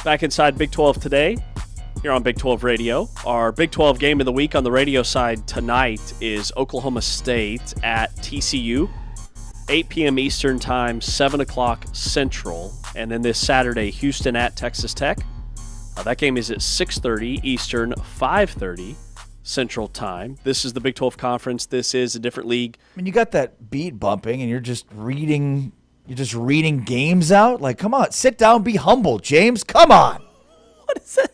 Back inside Big 12 today, here on Big 12 Radio. Our Big 12 game of the week on the radio side tonight is Oklahoma State at TCU, 8 p.m. Eastern Time, 7 o'clock Central. And then this Saturday, Houston at Texas Tech. That game is at 6:30 Eastern, 5:30 Central Time. This is the Big 12 Conference. This is a different league. I mean, you got that beat bumping, and you're just reading games out. Like, come on, sit down, be humble, James. Come on. What is that?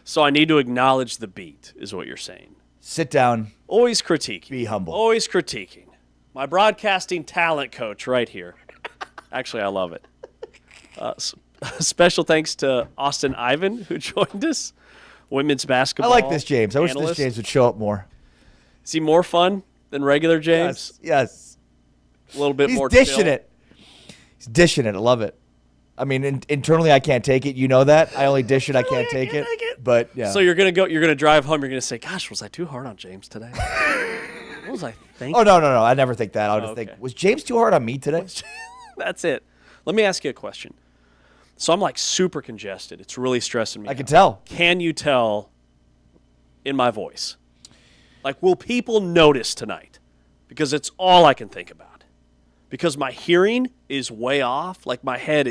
So I need to acknowledge the beat, is what you're saying. Sit down. Always critiquing. Be humble. Always critiquing. My broadcasting talent coach right here. Actually, I love it. Special thanks to Austyn Iven, who joined us. Women's basketball. I like this James. I wish analyst. this James would show up more. Is he more fun than regular James? Yes. A little bit more dishing chill. it. He's dishing it. I love it. I mean, internally, I can't take it. You know that. I only dish it. I can't take it. But yeah. So you're gonna drive home. You're gonna say, "Gosh, was I too hard on James today?" What was I thinking? Oh no. I never think that. I'll just think, was James too hard on me today? That's it. Let me ask you a question. So I'm like super congested. It's really stressing me. I can tell. Can you tell in my voice? Like, will people notice tonight? Because it's all I can think about. Because my hearing is way off. Like my head,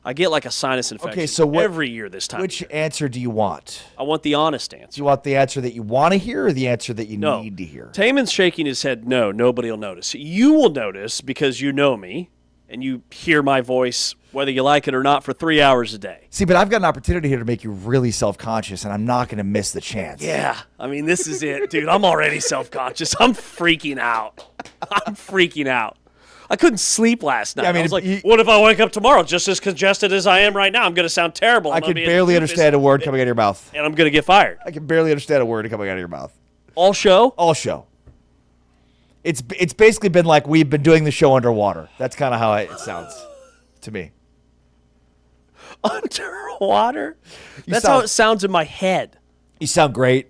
I get like a sinus infection every year this time. Which answer do you want? I want the honest answer. Do you want the answer that you want to hear or the answer that you need to hear? Taman's shaking his head. No, nobody will notice. You will notice because you know me and you hear my voice, whether you like it or not, for 3 hours a day. See, but I've got an opportunity here to make you really self-conscious, and I'm not going to miss the chance. Yeah. I mean, this is it, dude. I'm already self-conscious. I'm freaking out. I couldn't sleep last night. Yeah, I mean, I was like, what if I wake up tomorrow just as congested as I am right now? I'm going to sound terrible. I can barely understand a word coming out of your mouth. And I'm going to get fired. I can barely understand a word coming out of your mouth. All show? All show. It's basically been like we've been doing the show underwater. That's kind of how it sounds to me. Underwater? That's how it sounds in my head. You sound great.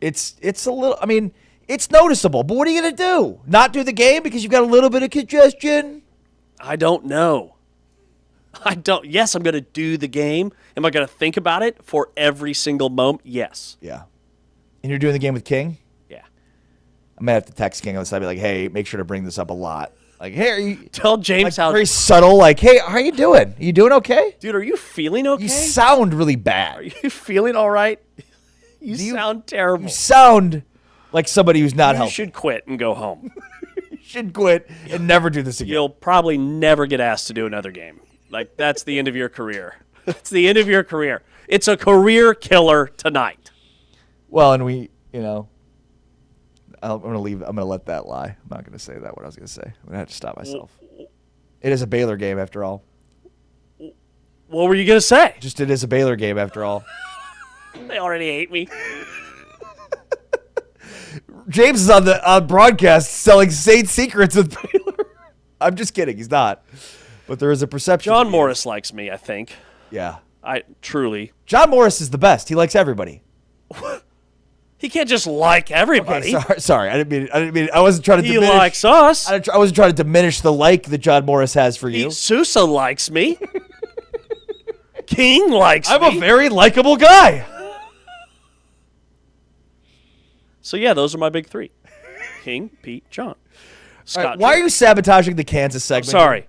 It's a little, I mean, it's noticeable, but what are you going to do? Not do the game because you've got a little bit of congestion? I don't know. Yes, I'm going to do the game. Am I going to think about it for every single moment? Yes. Yeah. And you're doing the game with King? Yeah. I'm going to have to text King on the side, be like, hey, make sure to bring this up a lot. Like, hey, are you... Tell James how... Very subtle, like, hey, how are you doing? Are you doing okay? Dude, are you feeling okay? You sound really bad. Are you feeling all right? You sound terrible. You sound like somebody who's not healthy. You should quit and go home. You should quit and never do this again. You'll probably never get asked to do another game. Like, that's the end of your career. It's the end of your career. It's a career killer tonight. Well, and we, I'm going to leave. I'm going to let that lie. I'm not going to say that what I was going to say. I'm going to have to stop myself. It is a Baylor game after all. What were you going to say? Just it is a Baylor game after all. They already hate me. James is on broadcast selling state secrets with Baylor. I'm just kidding. He's not. But there is a perception. John Morris likes me, I think. Yeah. Truly. John Morris is the best. He likes everybody. He can't just like everybody. Okay, sorry. I didn't mean. I wasn't trying to diminish. He likes us. I wasn't trying to diminish the like that John Morris has for you. Sousa likes me. King likes me. I'm a very likable guy. So, yeah, those are my big three. King, Pete, John. Scott. Right, why are you sabotaging the Kansas segment? Sorry.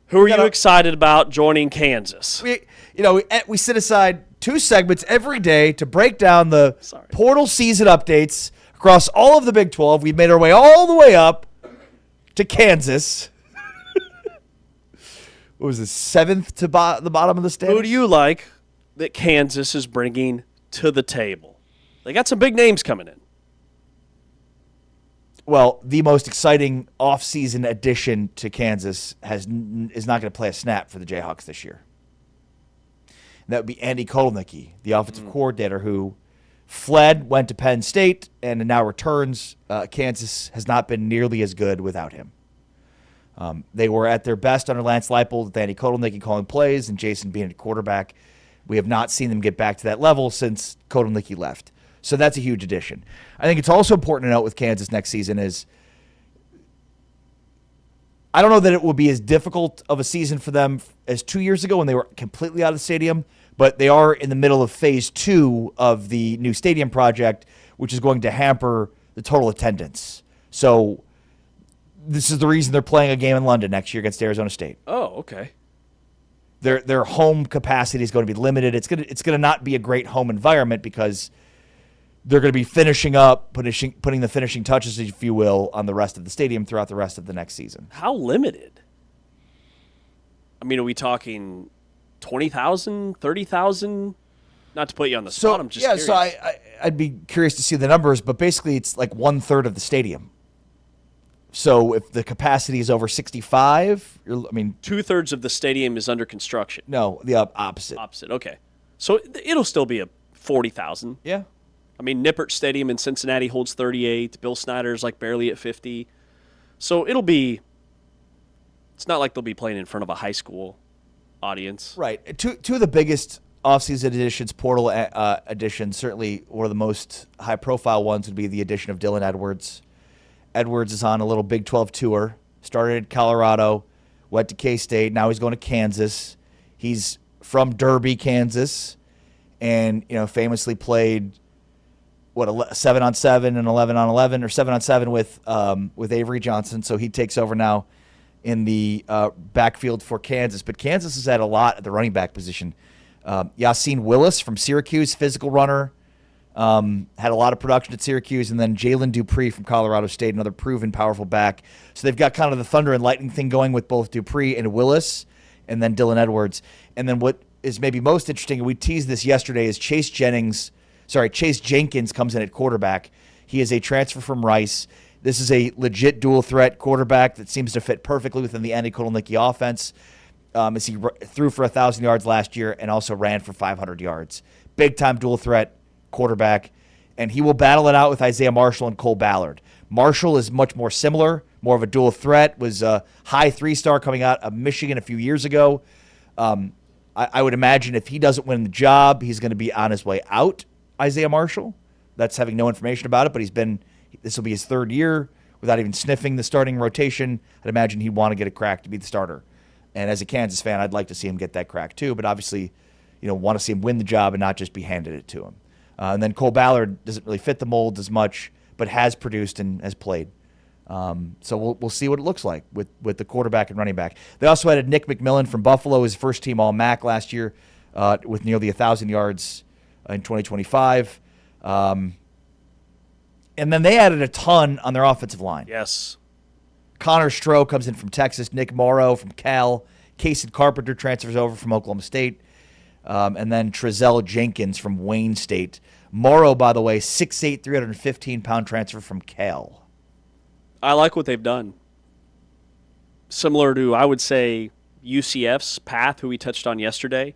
Who are you excited about joining Kansas? We set aside 2 segments every day to break down the portal season updates across all of the Big 12. We've made our way all the way up to Kansas. What was this, 7th to the bottom of the standings? Who do you like that Kansas is bringing to the table? They got some big names coming in. Well, the most exciting offseason addition to Kansas is not going to play a snap for the Jayhawks this year. And that would be Andy Kotelnicki, the offensive coordinator who fled, went to Penn State, and now returns. Kansas has not been nearly as good without him. They were at their best under Lance Leipold with Andy Kotelnicki calling plays and Jason being a quarterback. We have not seen them get back to that level since Kotelnicki left. So that's a huge addition. I think it's also important to note with Kansas next season is I don't know that it will be as difficult of a season for them as 2 years ago when they were completely out of the stadium, but they are in the middle of phase 2 of the new stadium project, which is going to hamper the total attendance. So this is the reason they're playing a game in London next year against Arizona State. Oh, okay. Their home capacity is going to be limited. It's going to not be a great home environment because they're going to be finishing up, putting the finishing touches, if you will, on the rest of the stadium throughout the rest of the next season. How limited? I mean, are we talking 20,000, 30,000? Not to put you on the spot. I'm just curious. So I'd be curious to see the numbers, but basically it's like 1/3 of the stadium. So if the capacity is over 65, 2/3 of the stadium is under construction. No, the opposite. Opposite. Okay, so it'll still be a 40,000. Yeah. I mean, Nippert Stadium in Cincinnati holds 38. Bill Snyder's like barely at 50. So it'll be. It's not like they'll be playing in front of a high school audience. Right. Two of the biggest offseason additions, portal additions, certainly one of the most high-profile ones would be the addition of Dylan Edwards. Edwards is on a little Big 12 tour. Started at Colorado, went to K-State. Now he's going to Kansas. He's from Derby, Kansas, and famously played 7-on-7 and 11-on-11, or 7-on-7 with Avery Johnson. So he takes over now in the backfield for Kansas. But Kansas has had a lot at the running back position. Yassine Willis from Syracuse, physical runner, had a lot of production at Syracuse, and then Jalen Dupree from Colorado State, another proven powerful back. So they've got kind of the thunder and lightning thing going with both Dupree and Willis, and then Dylan Edwards. And then what is maybe most interesting, and we teased this yesterday, is Chase Jenkins comes in at quarterback. He is a transfer from Rice. This is a legit dual threat quarterback that seems to fit perfectly within the Andy Kotelnicki offense. As he threw for 1,000 yards last year and also ran for 500 yards. Big-time dual threat quarterback, and he will battle it out with Isaiah Marshall and Cole Ballard. Marshall is much more similar, more of a dual threat, was a high 3-star coming out of Michigan a few years ago. I would imagine if he doesn't win the job, he's going to be on his way out, Isaiah Marshall. That's having no information about it, but this will be his 3rd year without even sniffing the starting rotation. I'd imagine he'd want to get a crack to be the starter. And as a Kansas fan, I'd like to see him get that crack too, but obviously, want to see him win the job and not just be handed it to him. And then Cole Ballard doesn't really fit the mold as much, but has produced and has played. So we'll see what it looks like with the quarterback and running back. They also added Nick McMillan from Buffalo, his first-team All-MAC last year, with nearly 1,000 yards in 2025. And then they added a ton on their offensive line. Yes. Connor Stroh comes in from Texas. Nick Morrow from Cal. Casey Carpenter transfers over from Oklahoma State. And then Trezell Jenkins from Wayne State. Morrow, by the way, 6'8", 315-pound transfer from Cal. I like what they've done. Similar to, I would say, UCF's path, who we touched on yesterday.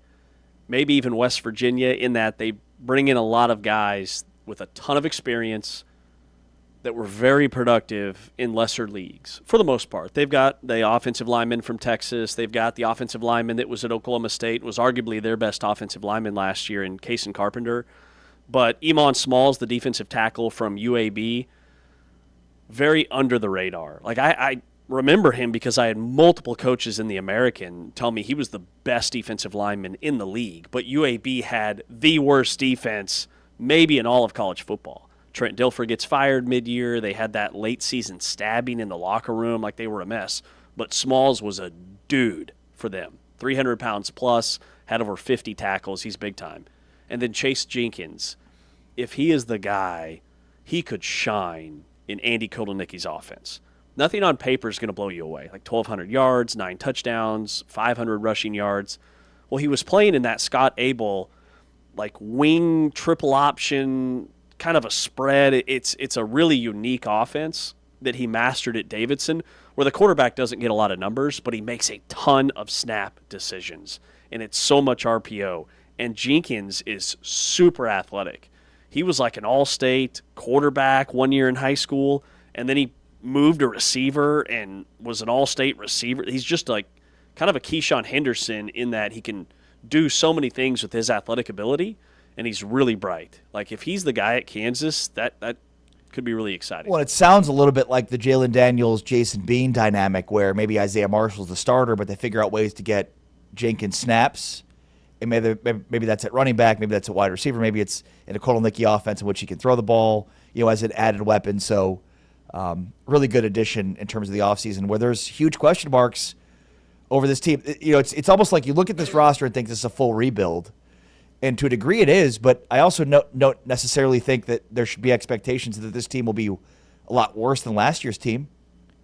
Maybe even West Virginia, in that they bring in a lot of guys with a ton of experience that were very productive in lesser leagues, for the most part. They've got the offensive lineman from Texas. They've got the offensive lineman that was at Oklahoma State, was arguably their best offensive lineman last year in Casey Carpenter. But Iman Smalls, the defensive tackle from UAB, very under the radar. Like, I remember him because I had multiple coaches in the American tell me he was the best defensive lineman in the league, but UAB had the worst defense maybe in all of college football. Trent Dilfer gets fired mid-year. They had that late-season stabbing in the locker room like they were a mess. But Smalls was a dude for them. 300 pounds plus, had over 50 tackles. He's big time. And then Chase Jenkins, if he is the guy, he could shine in Andy Kotelnicki's offense. Nothing on paper is going to blow you away. Like 1,200 yards, 9 touchdowns, 500 rushing yards. Well, he was playing in that Scott Abel, like wing triple option, kind of a spread. It's a really unique offense that he mastered at Davidson, where the quarterback doesn't get a lot of numbers, but he makes a ton of snap decisions, and it's so much RPO. And Jenkins is super athletic. He was like an all-state quarterback 1 year in high school, and then he moved to receiver and was an all-state receiver. He's just like kind of a Keyshawn Henderson in that he can do so many things with his athletic ability, and he's really bright. Like, if he's the guy at Kansas, that Could be really exciting. Well, it sounds a little bit like the Jalen Daniels, Jason Bean dynamic where maybe Isaiah Marshall's the starter, but they figure out ways to get Jenkins snaps. And maybe that's at running back, maybe that's at wide receiver, maybe it's in a Kotelnicki offense in which he can throw the ball, as an added weapon. So really good addition in terms of the offseason where there's huge question marks over this team. It's almost like you look at this roster and think this is a full rebuild. And to a degree it is, but I also don't necessarily think that there should be expectations that this team will be a lot worse than last year's team.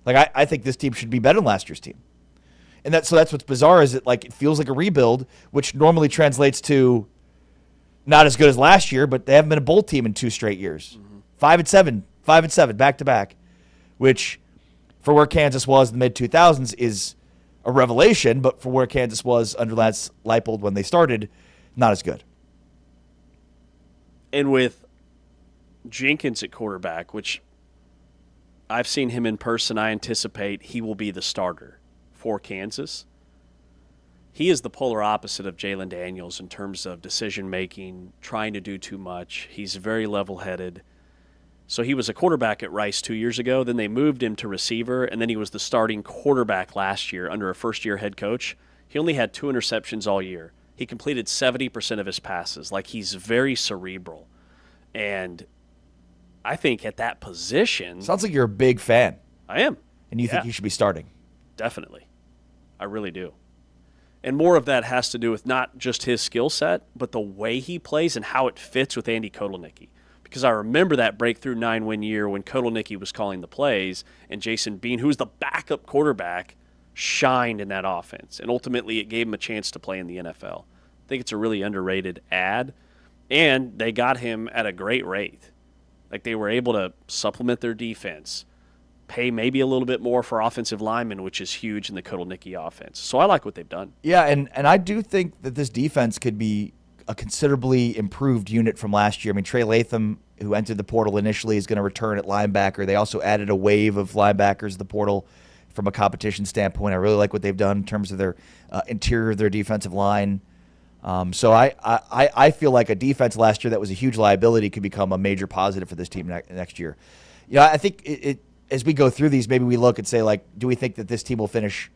Like I think this team should be better than last year's team. And that's what's bizarre is that it feels like a rebuild, which normally translates to not as good as last year, but they haven't been a bowl team in 2 straight years. 5-7 back to back, which for where Kansas was in the mid-2000s is a revelation, but for where Kansas was under Lance Leipold when they started, not as good. And with Jenkins at quarterback, which I've seen him in person, I anticipate he will be the starter for Kansas. He is the polar opposite of Jalen Daniels in terms of decision-making, trying to do too much. He's very level-headed. So he was a quarterback at Rice 2 years ago. Then they moved him to receiver, and then he was the starting quarterback last year under a first-year head coach. He only had 2 interceptions all year. He completed 70% of his passes. He's very cerebral. And I think at that position... Sounds like you're a big fan. I am. And you think he should be starting. Definitely. I really do. And more of that has to do with not just his skill set, but the way he plays and how it fits with Andy Kotelnicki. Because I remember that breakthrough 9-win year when Kotelnicki was calling the plays and Jason Bean, who was the backup quarterback, shined in that offense. And ultimately it gave him a chance to play in the NFL. I think it's a really underrated ad. And they got him at a great rate. They were able to supplement their defense, pay maybe a little bit more for offensive linemen, which is huge in the Kotelnicki offense. So I like what they've done. Yeah, and I do think that this defense could be a considerably improved unit from last year. I mean, Trey Latham, who entered the portal initially, is going to return at linebacker. They also added a wave of linebackers to the portal from a competition standpoint. I really like what they've done in terms of their interior of their defensive line. So I feel like a defense last year that was a huge liability could become a major positive for this team next year. I think it as we go through these, maybe we look and say, do we think that this team will finish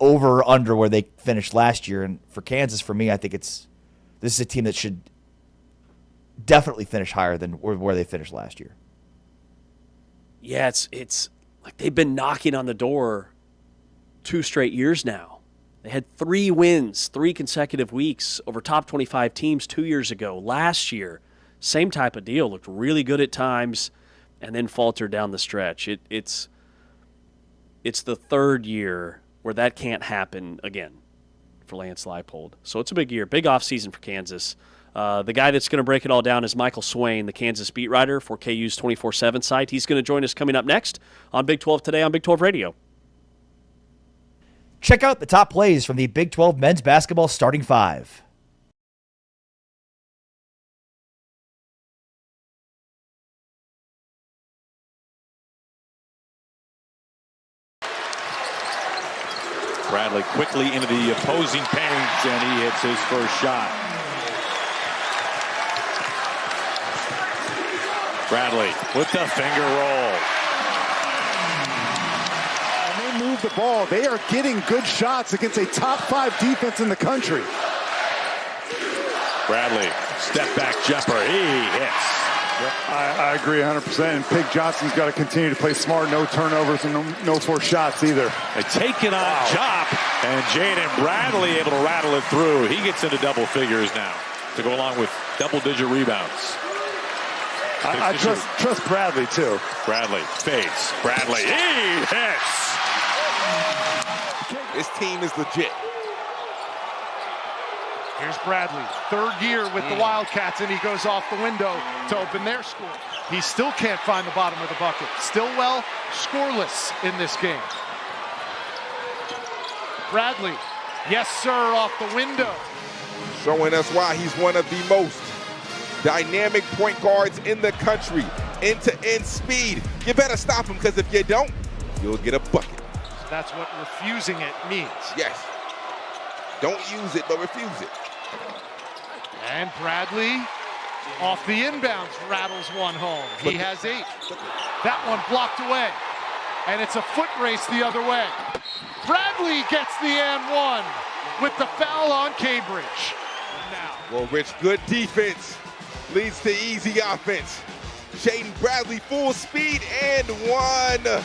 over or under where they finished last year? And for Kansas, for me, I think this is a team that should definitely finish higher than where they finished last year. Yeah, it's like they've been knocking on the door 2 straight years now. They had 3 wins, 3 consecutive weeks over top 25 teams 2 years ago. Last year, same type of deal. Looked really good at times and then faltered down the stretch. It's the 3rd year where that can't happen again for Lance Leipold. So it's a big year, big offseason for Kansas. The guy that's going to break it all down is Michael Swain, the Kansas beat writer for KU's 24/7 site. He's going to join us coming up next on Big 12 Today on Big 12 Radio. Check out the top plays from the Big 12 men's basketball starting 5. Bradley quickly into the opposing paint, and he hits his first shot. Bradley with the finger roll. When they move the ball, they are getting good shots against a top 5 defense in the country. Bradley, step back jumper, he hits. Yep, I agree 100%. And Pig Johnson's got to continue to play smart, no turnovers and no forced shots either. They take it on Jop, and Jaden Bradley able to rattle it through. He gets into double figures now to go along with double-digit rebounds. I trust Bradley, too. Bradley fades. Bradley, he hits. This team is legit. Here's Bradley, 3rd year with the Wildcats, and he goes off the window to open their score. He still can't find the bottom of the bucket. Stillwell scoreless in this game. Bradley, yes sir, off the window. Showing us why he's one of the most dynamic point guards in the country. End-to-end speed. You better stop him, because if you don't, you'll get a bucket. So that's what refusing it means. Yes. Don't use it, but refuse it. And Bradley Off the inbounds, rattles one home. He has 8. That one blocked away. And it's a foot race the other way. Bradley gets the and one with the foul on Cambridge. Well, Rich, good defense leads to easy offense. Jaden Bradley, full speed, and one.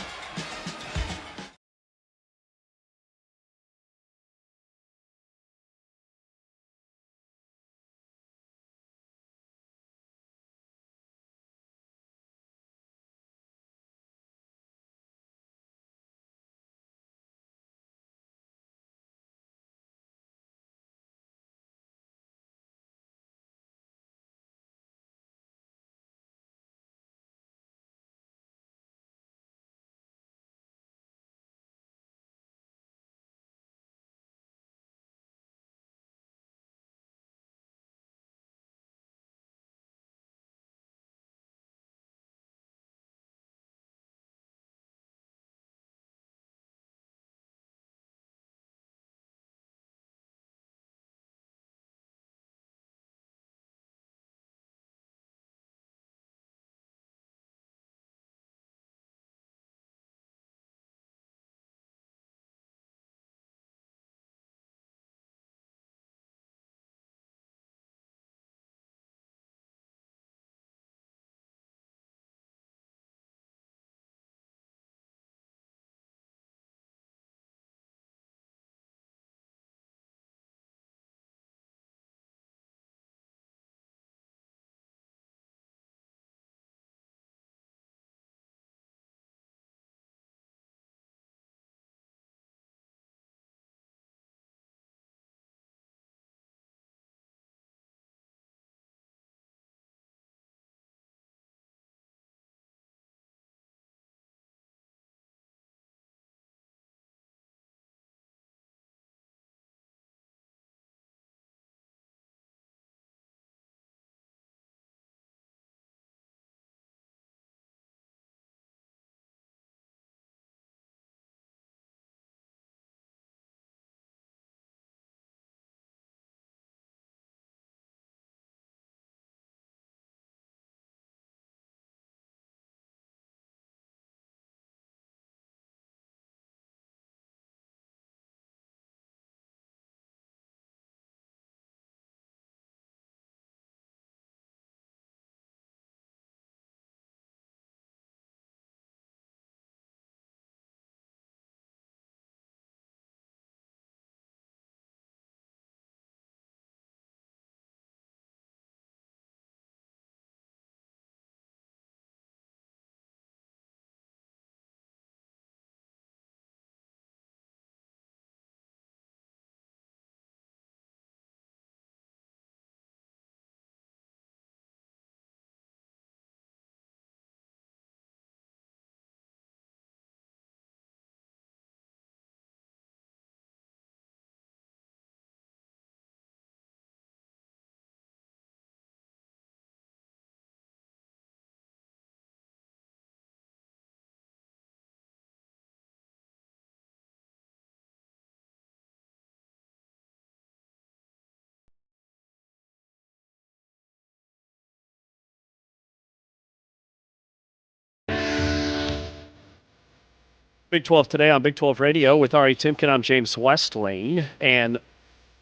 Big 12 today on Big 12 Radio with Ari Timken. I'm James Westling. And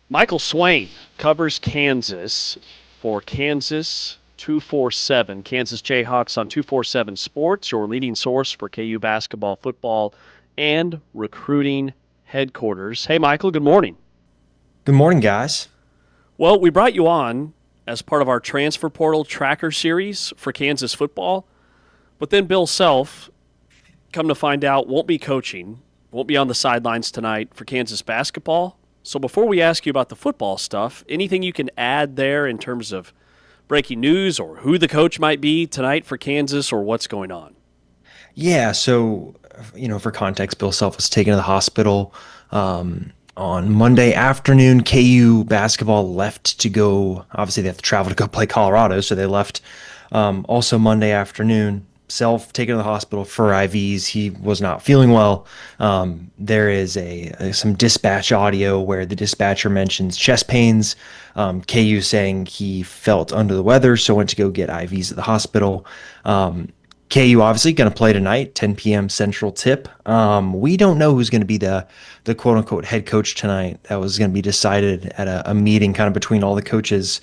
Michael Swain covers Kansas for Kansas 247. Kansas Jayhawks on 247 Sports, your leading source for KU basketball, football, and recruiting headquarters. Hey, Michael, good morning. Good morning, guys. Well, we brought you on as part of our transfer portal tracker series for Kansas football. But then Bill Self, come to find out, won't be coaching, won't be on the sidelines tonight for Kansas basketball. So before we ask you about the football stuff, anything you can add there in terms of breaking news or who the coach might be tonight for Kansas or what's going on? Yeah, so, for context, Bill Self was taken to the hospital on Monday afternoon. KU basketball left to go. Obviously, they have to travel to go play Colorado, so they left also Monday afternoon. Self taken to the hospital for IVs. He was not feeling well. There is some dispatch audio where the dispatcher mentions chest pains. KU saying he felt under the weather, so went to go get IVs at the hospital. KU obviously going to play tonight, 10 p.m. Central tip. We don't know who's going to be the quote unquote head coach tonight. That was going to be decided at a meeting kind of between all the coaches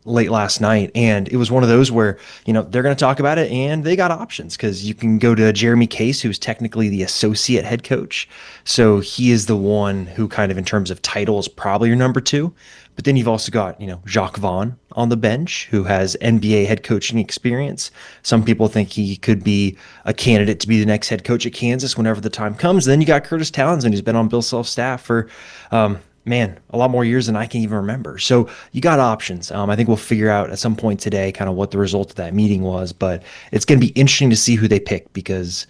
late last night. And it was one of those where, they're going to talk about it and they got options because you can go to Jeremy Case, who's technically the associate head coach. So he is the one who kind of in terms of title is probably your number 2. But then you've also got, Jacques Vaughn on the bench who has NBA head coaching experience. Some people think he could be a candidate to be the next head coach at Kansas whenever the time comes. And then you got Curtis Townsend, who's been on Bill Self's staff for, a lot more years than I can even remember. So you got options. I think we'll figure out at some point today kind of what the result of that meeting was, but it's going to be interesting to see who they pick because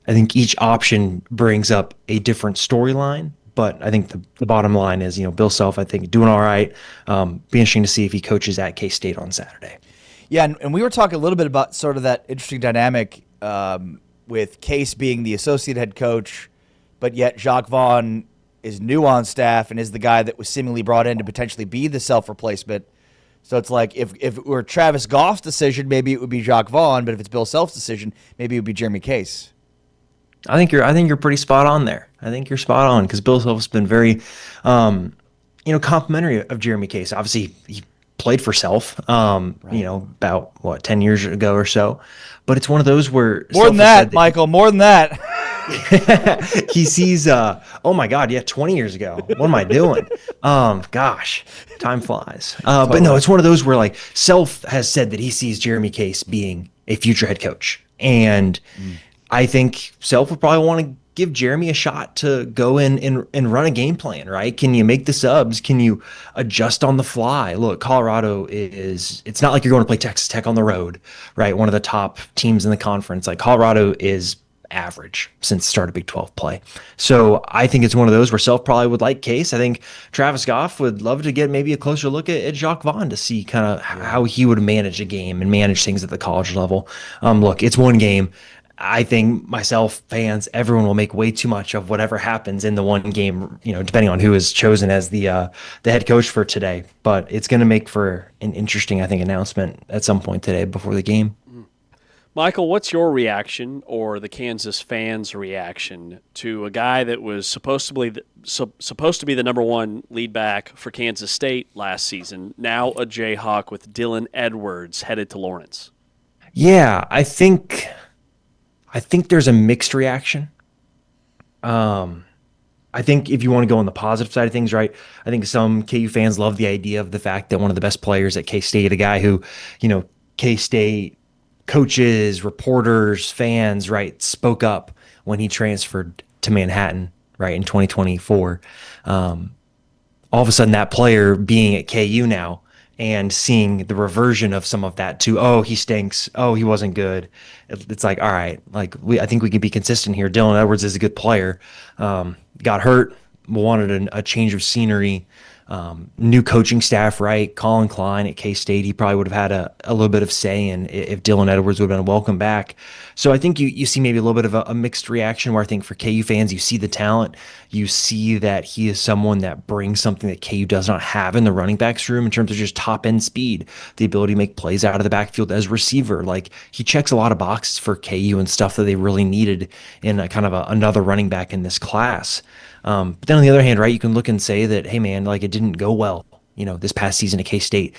I think each option brings up a different storyline. But I think the bottom line is, Bill Self, I think, doing all right. Be interesting to see if he coaches at K-State on Saturday. Yeah, and we were talking a little bit about sort of that interesting dynamic with Case being the associate head coach, but yet Jacques Vaughn is new on staff and is the guy that was seemingly brought in to potentially be the Self replacement. So it's like if it were Travis Goff's decision, maybe it would be Jacques Vaughn, but if it's Bill Self's decision, maybe it would be Jeremy Case. I think you're pretty spot on there. I think you're spot on because Bill Self's been very, complimentary of Jeremy Case. Obviously, he played for Self, about 10 years ago or so. But it's one of those where more than that, Michael, more than that. He sees, 20 years ago. What am I doing? Gosh, time flies. But no, it's one of those where like Self has said that he sees Jeremy Case being a future head coach, and I think Self would probably want to give Jeremy a shot to go in and run a game plan, right? Can you make the subs? Can you adjust on the fly? Look, Colorado it's not like you're going to play Texas Tech on the road, right? One of the top teams in the conference. Like Colorado is average since the start of Big 12 play. So I think it's one of those where Self probably would like Case. I think Travis Goff would love to get maybe a closer look at Jacques Vaughn to see kind of how he would manage a game and manage things at the college level. Look, it's one game. I think myself, fans, everyone will make way too much of whatever happens in the one game, depending on who is chosen as the head coach for today. But it's going to make for an interesting, I think, announcement at some point today before the game. Michael, what's your reaction or the Kansas fans' reaction to a guy that was supposed to be the number 1 lead back for Kansas State last season, now a Jayhawk with Dylan Edwards headed to Lawrence? Yeah, I think there's a mixed reaction. I think if you want to go on the positive side of things, right, I think some KU fans love the idea of the fact that one of the best players at K-State, a guy who, K-State coaches, reporters, fans, right, spoke up when he transferred to Manhattan, right, in 2024. All of a sudden, that player being at KU now and seeing the reversion of some of that to, oh, he stinks, oh, he wasn't good. It's like, all right, like I think we can be consistent here. Dylan Edwards is a good player. Got hurt, wanted a change of scenery. New coaching staff, right? Colin Klein at K-State, he probably would have had a little bit of say in if Dylan Edwards would have been welcome back. So I think you see maybe a little bit of a mixed reaction where I think for KU fans, you see the talent, you see that he is someone that brings something that KU does not have in the running backs room in terms of just top end speed, the ability to make plays out of the backfield as receiver. Like he checks a lot of boxes for KU and stuff that they really needed in a kind of another running back in this class. But then on the other hand, right, you can look and say that, hey man, like it didn't go well, this past season at K-State.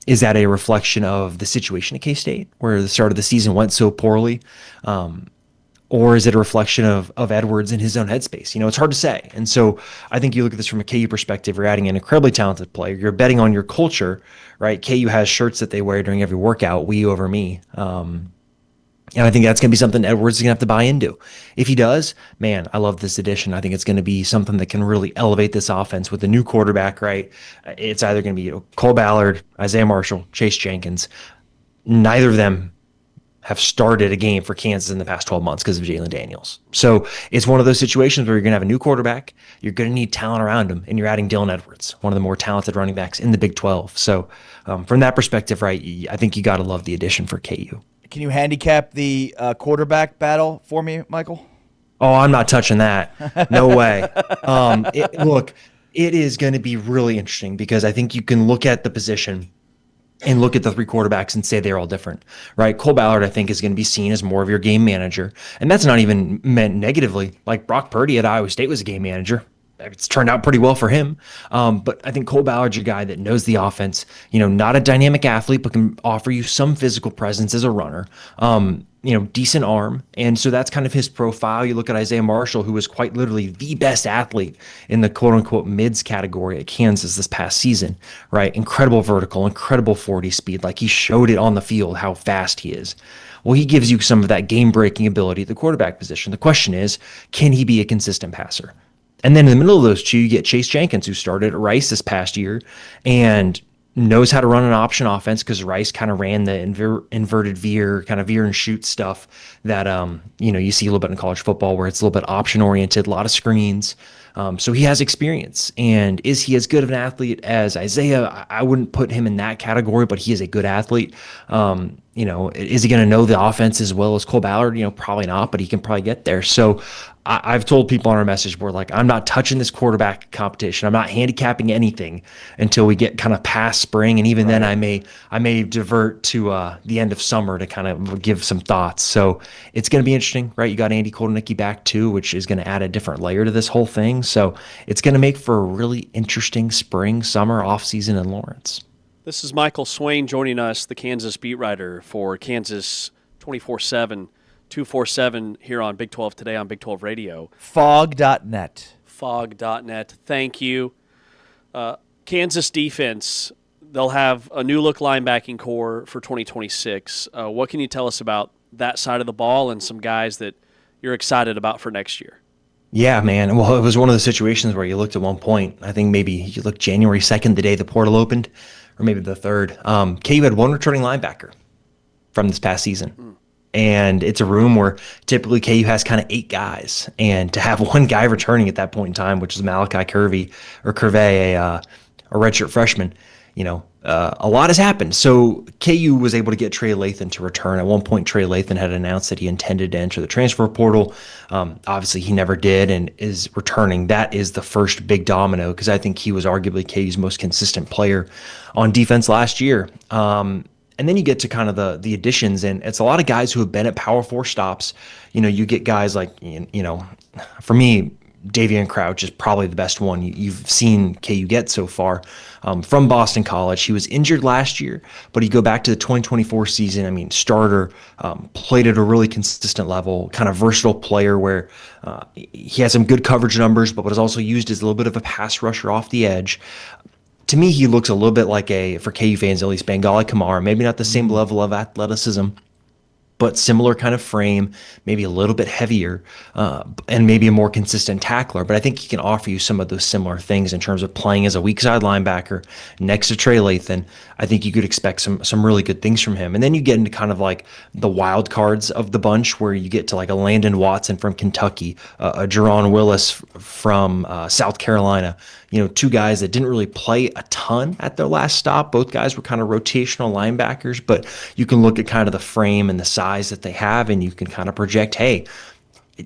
Is that a reflection of the situation at K-State where the start of the season went so poorly? Or is it a reflection of Edwards in his own headspace? It's hard to say. And so I think you look at this from a KU perspective, you're adding an incredibly talented player. You're betting on your culture, right? KU has shirts that they wear during every workout, we over me. And I think that's going to be something Edwards is going to have to buy into. If he does, man, I love this addition. I think it's going to be something that can really elevate this offense with a new quarterback, right? It's either going to be Cole Ballard, Isaiah Marshall, Chase Jenkins. Neither of them have started a game for Kansas in the past 12 months because of Jalen Daniels. So it's one of those situations where you're going to have a new quarterback, you're going to need talent around him, and you're adding Dylan Edwards, one of the more talented running backs in the Big 12. So from that perspective, right, I think you got to love the addition for KU. Can you handicap the quarterback battle for me, Michael? Oh, I'm not touching that. No way. Look, it is going to be really interesting because I think you can look at the position and look at the three quarterbacks and say they're all different, right? Cole Ballard, I think, is going to be seen as more of your game manager. And that's not even meant negatively. Like Brock Purdy at Iowa State was a game manager. It's turned out pretty well for him. But I think Cole Ballard's your guy that knows the offense, not a dynamic athlete, but can offer you some physical presence as a runner. Decent arm. And so that's kind of his profile. You look at Isaiah Marshall, who was quite literally the best athlete in the quote unquote mids category at Kansas this past season, right? Incredible vertical, incredible 40 speed. Like he showed it on the field how fast he is. Well, he gives you some of that game breaking ability at the quarterback position. The question is, can he be a consistent passer? And then in the middle of those two, you get Chase Jenkins, who started at Rice this past year and knows how to run an option offense because Rice kind of ran the inverted veer, kind of veer and shoot stuff that, you see a little bit in college football where it's a little bit option oriented, a lot of screens. So he has experience. And is he as good of an athlete as Isaiah? I wouldn't put him in that category, but he is a good athlete. Is he going to know the offense as well as Cole Ballard? Probably not, but he can probably get there. So I've told people on our message board, like, I'm not touching this quarterback competition. I'm not handicapping anything until we get kind of past spring. And even then I may divert to the end of summer to kind of give some thoughts. So it's going to be interesting, right? You got Andy Koldenicki back too, which is going to add a different layer to this whole thing. So it's going to make for a really interesting spring, summer, offseason in Lawrence. This is Michael Swain joining us, the Kansas beat writer for Kansas 24/7. 247 here on Big 12 Today on Big 12 Radio. Fog.net. Fog.net. Thank you. Kansas defense, they'll have a new look linebacking core for 2026. What can you tell us about that side of the ball and some guys that you're excited about for next year? Yeah, man. Well, it was one of the situations where you looked at one point, I think maybe you looked January 2nd, the day the portal opened, or maybe the 3rd. KU had one returning linebacker from this past season. And it's a room where typically KU has kind of 8 guys. And to have one guy returning at that point in time, which is Malachi Curvey, a redshirt freshman, a lot has happened. So KU was able to get Trey Lathan to return. At one point, Trey Lathan had announced that he intended to enter the transfer portal. Obviously, he never did and is returning. That is the first big domino because I think he was arguably KU's most consistent player on defense last year. And then you get to kind of the additions, and it's a lot of guys who have been at Power 4 stops. You get guys like, for me, Davian Crouch is probably the best one you've seen KU get so far from Boston College. He was injured last year, but you go back to the 2024 season, starter, played at a really consistent level, kind of versatile player where he has some good coverage numbers, but was also used as a little bit of a pass rusher off the edge. To me, he looks a little bit like for KU fans at least, Bengali Kamara. Maybe not the same level of athleticism, but similar kind of frame, maybe a little bit heavier, and maybe a more consistent tackler. But I think he can offer you some of those similar things in terms of playing as a weak side linebacker next to Trey Lathan. I think you could expect some really good things from him. And then you get into kind of like the wild cards of the bunch where you get to like a Landon Watson from Kentucky, a Jerron Willis from South Carolina. 2 guys that didn't really play a ton at their last stop. Both guys were kind of rotational linebackers, but you can look at kind of the frame and the size that they have, and you can kind of project, hey,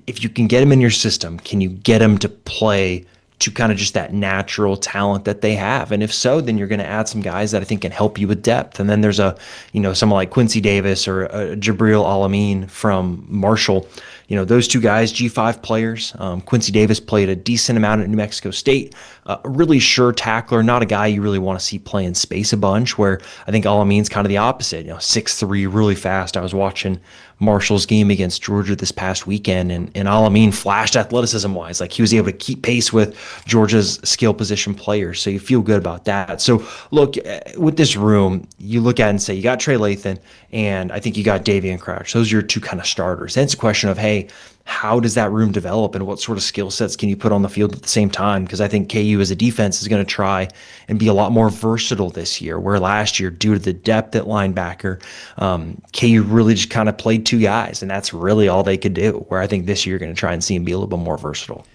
if you can get them in your system, can you get them to play to kind of just that natural talent that they have? And if so, then you're going to add some guys that I think can help you with depth. And then there's someone like Quincy Davis or Jabril Alameen from Marshall. Those 2 guys, G5 players. Quincy Davis played a decent amount at New Mexico State. A really sure tackler, not a guy you really want to see play in space a bunch, where I think Alameen's kind of the opposite. 6'3", really fast. I was watching Marshall's game against Georgia this past weekend, and Alameen flashed athleticism-wise. Like, he was able to keep pace with Georgia's skill position players, so you feel good about that. So, look, with this room, you look at it and say, you got Trey Lathan, and I think you got Davian Crouch. Those are your 2 kind of starters. Then it's a question of, hey, how does that room develop and what sort of skill sets can you put on the field at the same time? Because I think KU as a defense is going to try and be a lot more versatile this year, where last year, due to the depth at linebacker, KU really just kind of played 2 guys, and that's really all they could do, where I think this year you're going to try and see him be a little bit more versatile.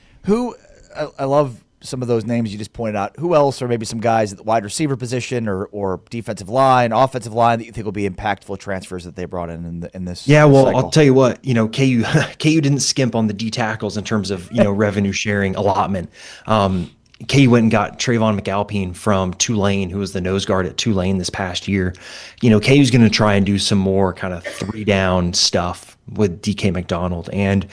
I love some of those names you just pointed out, who else, or maybe some guys at the wide receiver position or defensive line, offensive line that you think will be impactful transfers that they brought in this? Yeah, well, cycle? I'll tell you what, KU didn't skimp on the D tackles in terms of, revenue sharing allotment. KU went and got Trayvon McAlpine from Tulane, who was the nose guard at Tulane this past year. KU's going to try and do some more kind of 3-down stuff with DK McDonald. And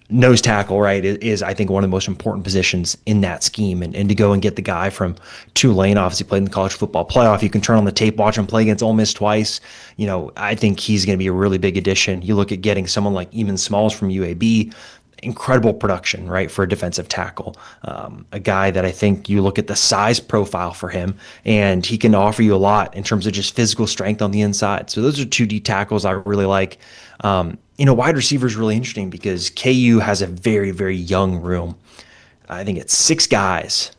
nose tackle, right, is I think one of the most important positions in that scheme. And to go and get the guy from Tulane, obviously played in the college football playoff. You can turn on the tape, watch him play against Ole Miss twice. I think he's going to be a really big addition. You look at getting someone like Iven Smalls from UAB, incredible production, right, for a defensive tackle. A guy that I think you look at the size profile for him, and he can offer you a lot in terms of just physical strength on the inside. So those are 2 D tackles I really like. Wide receiver is really interesting because KU has a very, very young room. I think it's 6 guys,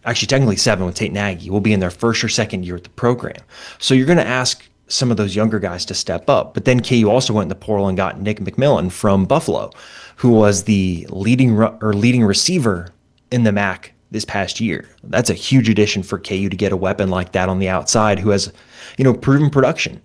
actually technically 7 with Tate Nagy, will be in their first or second year at the program. So you're going to ask some of those younger guys to step up. But then KU also went in the portal and got Nick McMillan from Buffalo, who was the leading receiver in the MAC this past year. That's a huge addition for KU to get a weapon like that on the outside who has, proven production.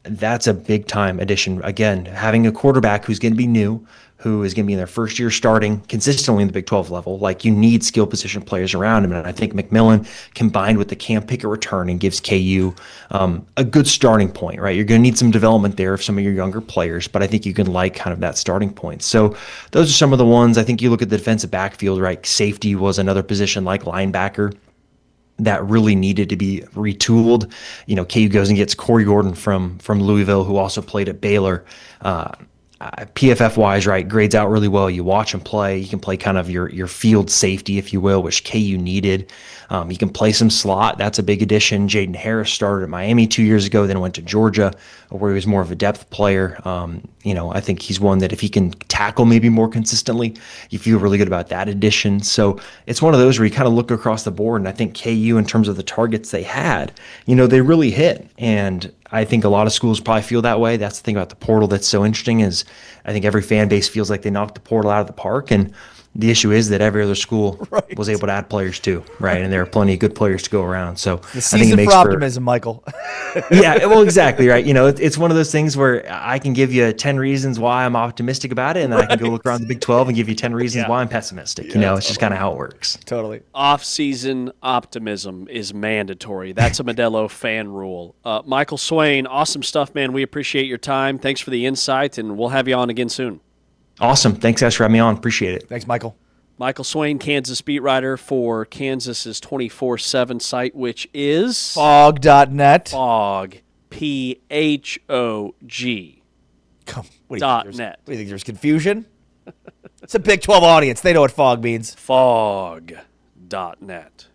That's a big time addition. Again, having a quarterback who's going to be new, who is going to be in their first year starting consistently in the Big 12 level. Like, you need skill position players around him. And I think McMillan, combined with the Cam Pickett return, and gives KU a good starting point, right? You're going to need some development there of some of your younger players, but I think you can like kind of that starting point. So those are some of the ones. I think you look at the defensive backfield, right? Safety was another position like linebacker that really needed to be retooled. KU goes and gets Corey Gordon from Louisville, who also played at Baylor. PFF wise, right, grades out really well. You watch him play. You can play kind of your field safety, if you will, which KU needed. You can play some slot. That's a big addition. Jaden Harris started at Miami 2 years ago, then went to Georgia, where he was more of a depth player. I think he's one that if he can tackle maybe more consistently, you feel really good about that addition. So it's one of those where you kind of look across the board, and I think KU, in terms of the targets they had, they really hit. And I think a lot of schools probably feel that way. That's the thing about the portal that's so interesting, is I think every fan base feels like they knocked the portal out of the park. And the issue is that every other school was able to add players too, right? And there are plenty of good players to go around. So the season for optimism, Michael. Yeah, well, exactly, right. It's one of those things where I can give you 10 reasons why I'm optimistic about it, and then I can go look around the Big 12 and give you 10 reasons why I'm pessimistic. It's just kind of how it works. Totally. Off-season optimism is mandatory. That's a Modelo fan rule. Michael Swain, awesome stuff, man. We appreciate your time. Thanks for the insight, and we'll have you on again soon. Awesome. Thanks, guys, for having me on. Appreciate it. Thanks, Michael. Michael Swain, Kansas beat writer for Kansas's 24/7 site, which is Phog.net. Phog, Phog. .net. What do you think? There's confusion? It's a Big 12 audience. They know what Phog means. Phog.net.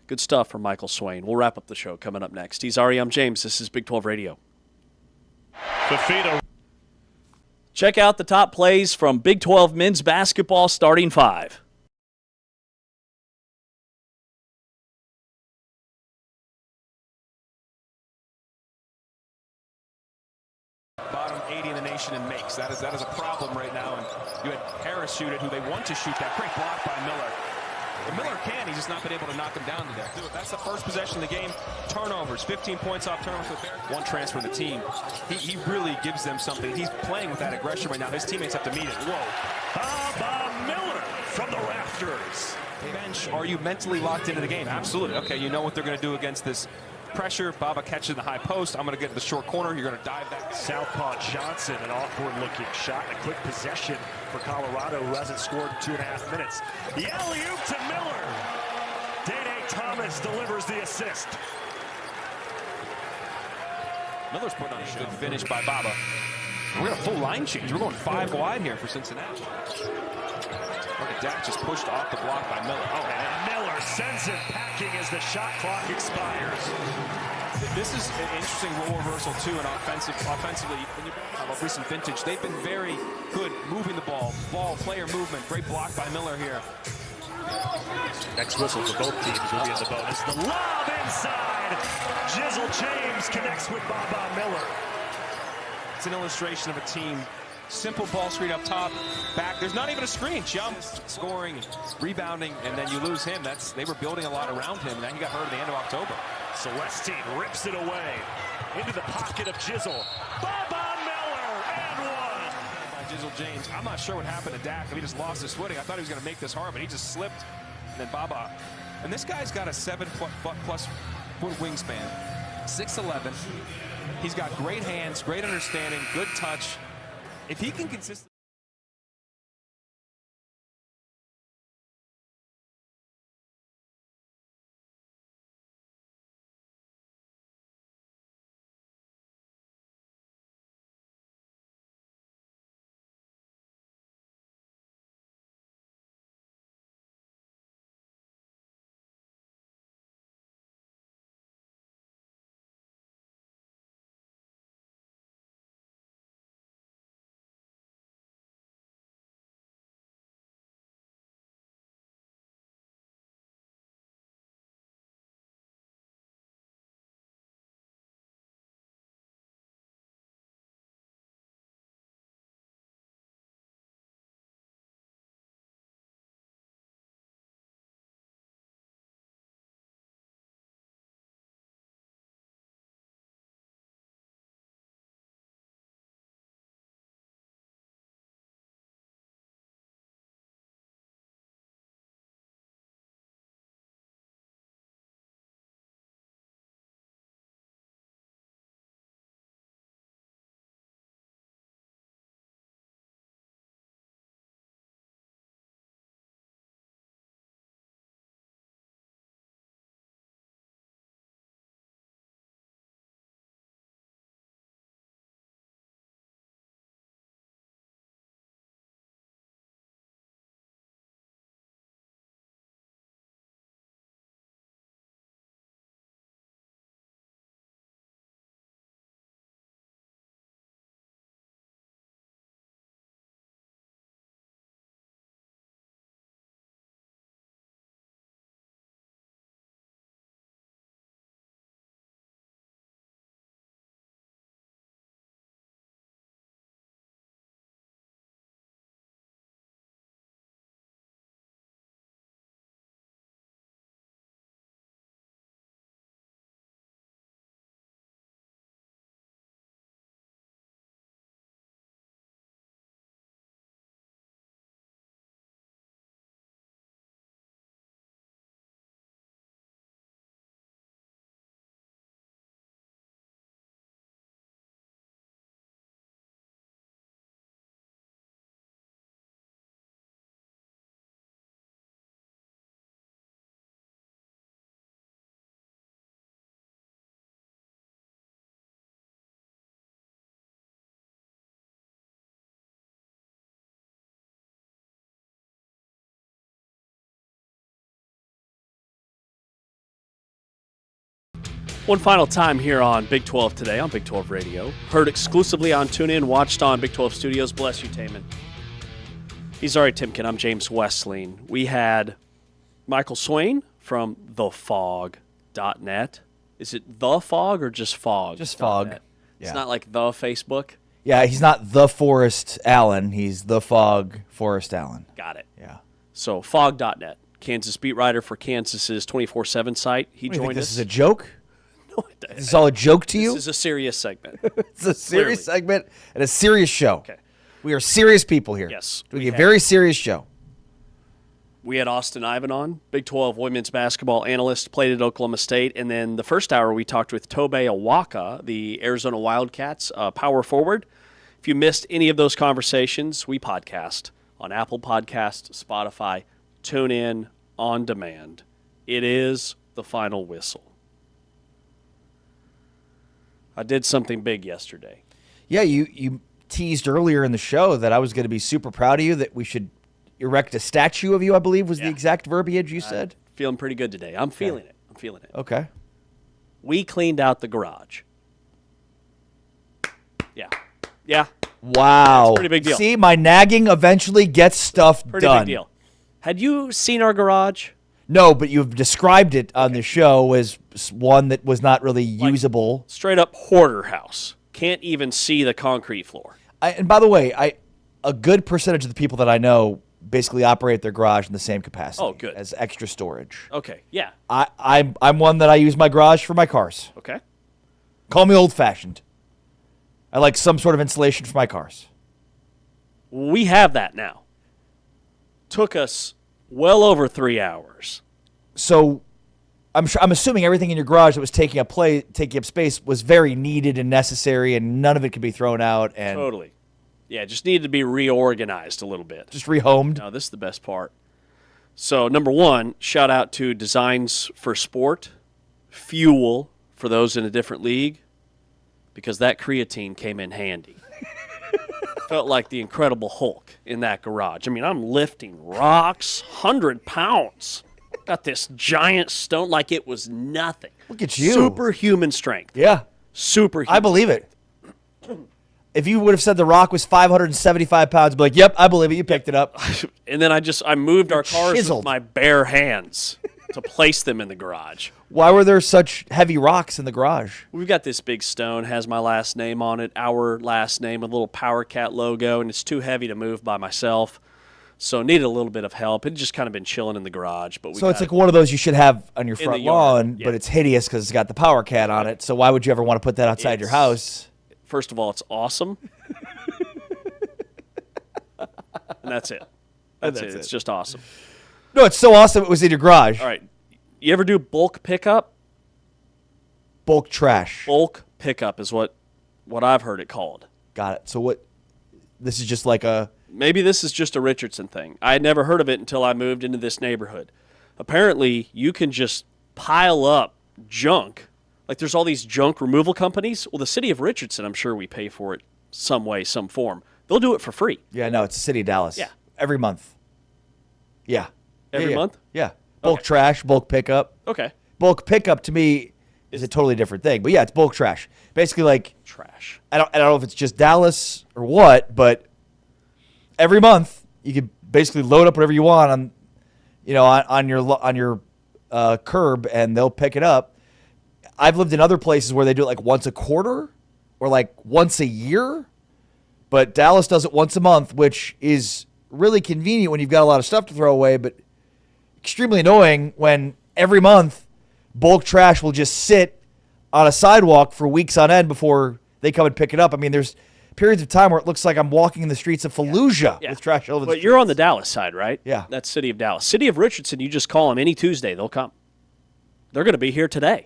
Good stuff from Michael Swain. We'll wrap up the show coming up next. He's Ari. I'm James. This is Big 12 Radio. Fafita. Check out the top plays from Big 12 men's basketball starting 5. Bottom 80 in the nation in makes. That is a problem right now. And you had Harris shoot it, who they want to shoot that. Great block by Miller. But Miller can. He's just not been able to knock him down today. That's the first possession of the game. Turnovers. 15 points off turnovers. One transfer in the team. He really gives them something. He's playing with that aggression right now. His teammates have to meet it. Bob Miller from the rafters. Bench, are you mentally locked into the game? Absolutely. Okay, you know what they're going to do against this pressure. Baba catches in the high post. I'm going to get in the short corner. You're going to dive that. Southpaw Johnson, an awkward-looking shot. A quick possession for Colorado, who hasn't scored in 2.5 minutes. The alley-oop to Miller. Dede Thomas delivers the assist. Miller's putting on a good finish by Baba. We're going to full line change. We're going 5 wide here for Cincinnati. Look at Dak just pushed off the block by Miller. Oh, and Miller sends it packing as the shot clock expires. This is an interesting role reversal, too, and offensively. When you have a recent vintage, they've been very good moving the ball, player movement. Great block by Miller here. Next whistle for both teams will be in the bonus. The lob inside. Jizzle James connects with Baba Miller. It's an illustration of a team Simple ball screen up top, back. There's not even a screen. Jump, scoring, rebounding, and then you lose him. They were building a lot around him, and then he got hurt at the end of October. Celestine rips it away into the pocket of Jizzle. Baba Miller and one. By Jizzle James. I'm not sure what happened to Dak. He just lost his footing. I thought he was going to make this hard, but he just slipped. And then Baba. And this guy's got a 7-plus foot wingspan, 6'11". He's got great hands, great understanding, good touch. If he can consistently. One final time here on Big 12 Today on Big 12 Radio. Heard exclusively on TuneIn, watched on Big 12 Studios. Bless you, Taman. He's Ari Timken. I'm James Westling. We had Michael Swain from thefog.net. Is it The Fog or just Fog? Just Fog. Net? Yeah. It's not like The Facebook? Yeah, he's not The Forrest Allen. He's The Fog Forrest Allen. Got it. Yeah. So fog.net, Kansas beat writer for Kansas's 24/7 site. He joined us. This is a joke? No, is this all a joke to you? This is a serious segment. It's a serious Clearly. segment and a serious show. Okay. We are serious people here. Yes. Doing a very serious show. We had Austyn Iven on, Big 12 women's basketball analyst, played at Oklahoma State. And then the first hour we talked with Tobe Awaka, the Arizona Wildcats power forward. If you missed any of those conversations, we podcast on Apple Podcasts, Spotify, TuneIn, On Demand. It is the final whistle. I did something big yesterday. Yeah, you teased earlier in the show that I was going to be super proud of you, that we should erect a statue of you, I believe was the exact verbiage you said. Feeling pretty good today. I'm feeling it. Okay. We cleaned out the garage. Yeah. Wow. It's a pretty big deal. See, my nagging eventually gets stuff Pretty done. big deal. Had you seen our garage? No, but you've described it on the show as one that was not really usable. Straight up hoarder house. Can't even see the concrete floor. And by the way, a good percentage of the people that I know basically operate their garage in the same capacity. Oh, good. As extra storage. Okay, yeah. I'm one that I use my garage for my cars. Okay. Call me old-fashioned. I like some sort of insulation for my cars. We have that now. Took us well over 3 hours. So I'm assuming everything in your garage that was taking up space was very needed and necessary, and none of it could be thrown out. And Totally. Yeah, just needed to be reorganized a little bit. Just rehomed. No, this is the best part. So, number one, shout out to Designs for Sport, Fuel for those in a different league, because that creatine came in handy. Felt like the Incredible Hulk in that garage. I mean, I'm lifting rocks, 100 pounds. Got this giant stone like it was nothing. Look at you. Superhuman strength. Yeah. Superhuman. I believe it. If you would have said the rock was 575 pounds, I'd be like, yep, I believe it. You picked it up. And then I moved our cars chiseled. with my bare hands to place them in the garage. Why were there such heavy rocks in the garage? We've got this big stone, has my last name on it, our last name, a little Power Cat logo, and it's too heavy to move by myself. So needed a little bit of help. It just kind of been chilling in the garage. But So it's like one of those you should have on your front the yard, lawn, yeah. but it's hideous because it's got the Power Cat on it. So why would you ever want to put that outside your house? First of all, it's awesome. And that's it. That's it. It's just awesome. No, it's so awesome it was in your garage. All right. You ever do bulk pickup? Bulk trash. Bulk pickup is what I've heard it called. Got it. So what? This is just like a... Maybe this is just a Richardson thing. I had never heard of it until I moved into this neighborhood. Apparently, you can just pile up junk. Like there's all these junk removal companies. Well, the city of Richardson, I'm sure we pay for it some way, some form. They'll do it for free. Yeah, no, it's the city of Dallas. Yeah. Every month. Yeah. Every Yeah. month? Yeah. Bulk trash, bulk pickup. Okay. Bulk pickup to me is a totally different thing. But yeah, it's bulk trash. Basically like trash. I don't know if it's just Dallas or what, but every month you can basically load up whatever you want on your curb and they'll pick it up. I've lived in other places where they do it like once a quarter or like once a year, but Dallas does it once a month, which is really convenient when you've got a lot of stuff to throw away, but extremely annoying when every month bulk trash will just sit on a sidewalk for weeks on end before they come and pick it up. I mean, there's periods of time where it looks like I'm walking in the streets of Fallujah with trash all over the But you're on the Dallas side, right? Yeah. That's city of Dallas. City of Richardson, you just call them any Tuesday, they'll come. They're going to be here today.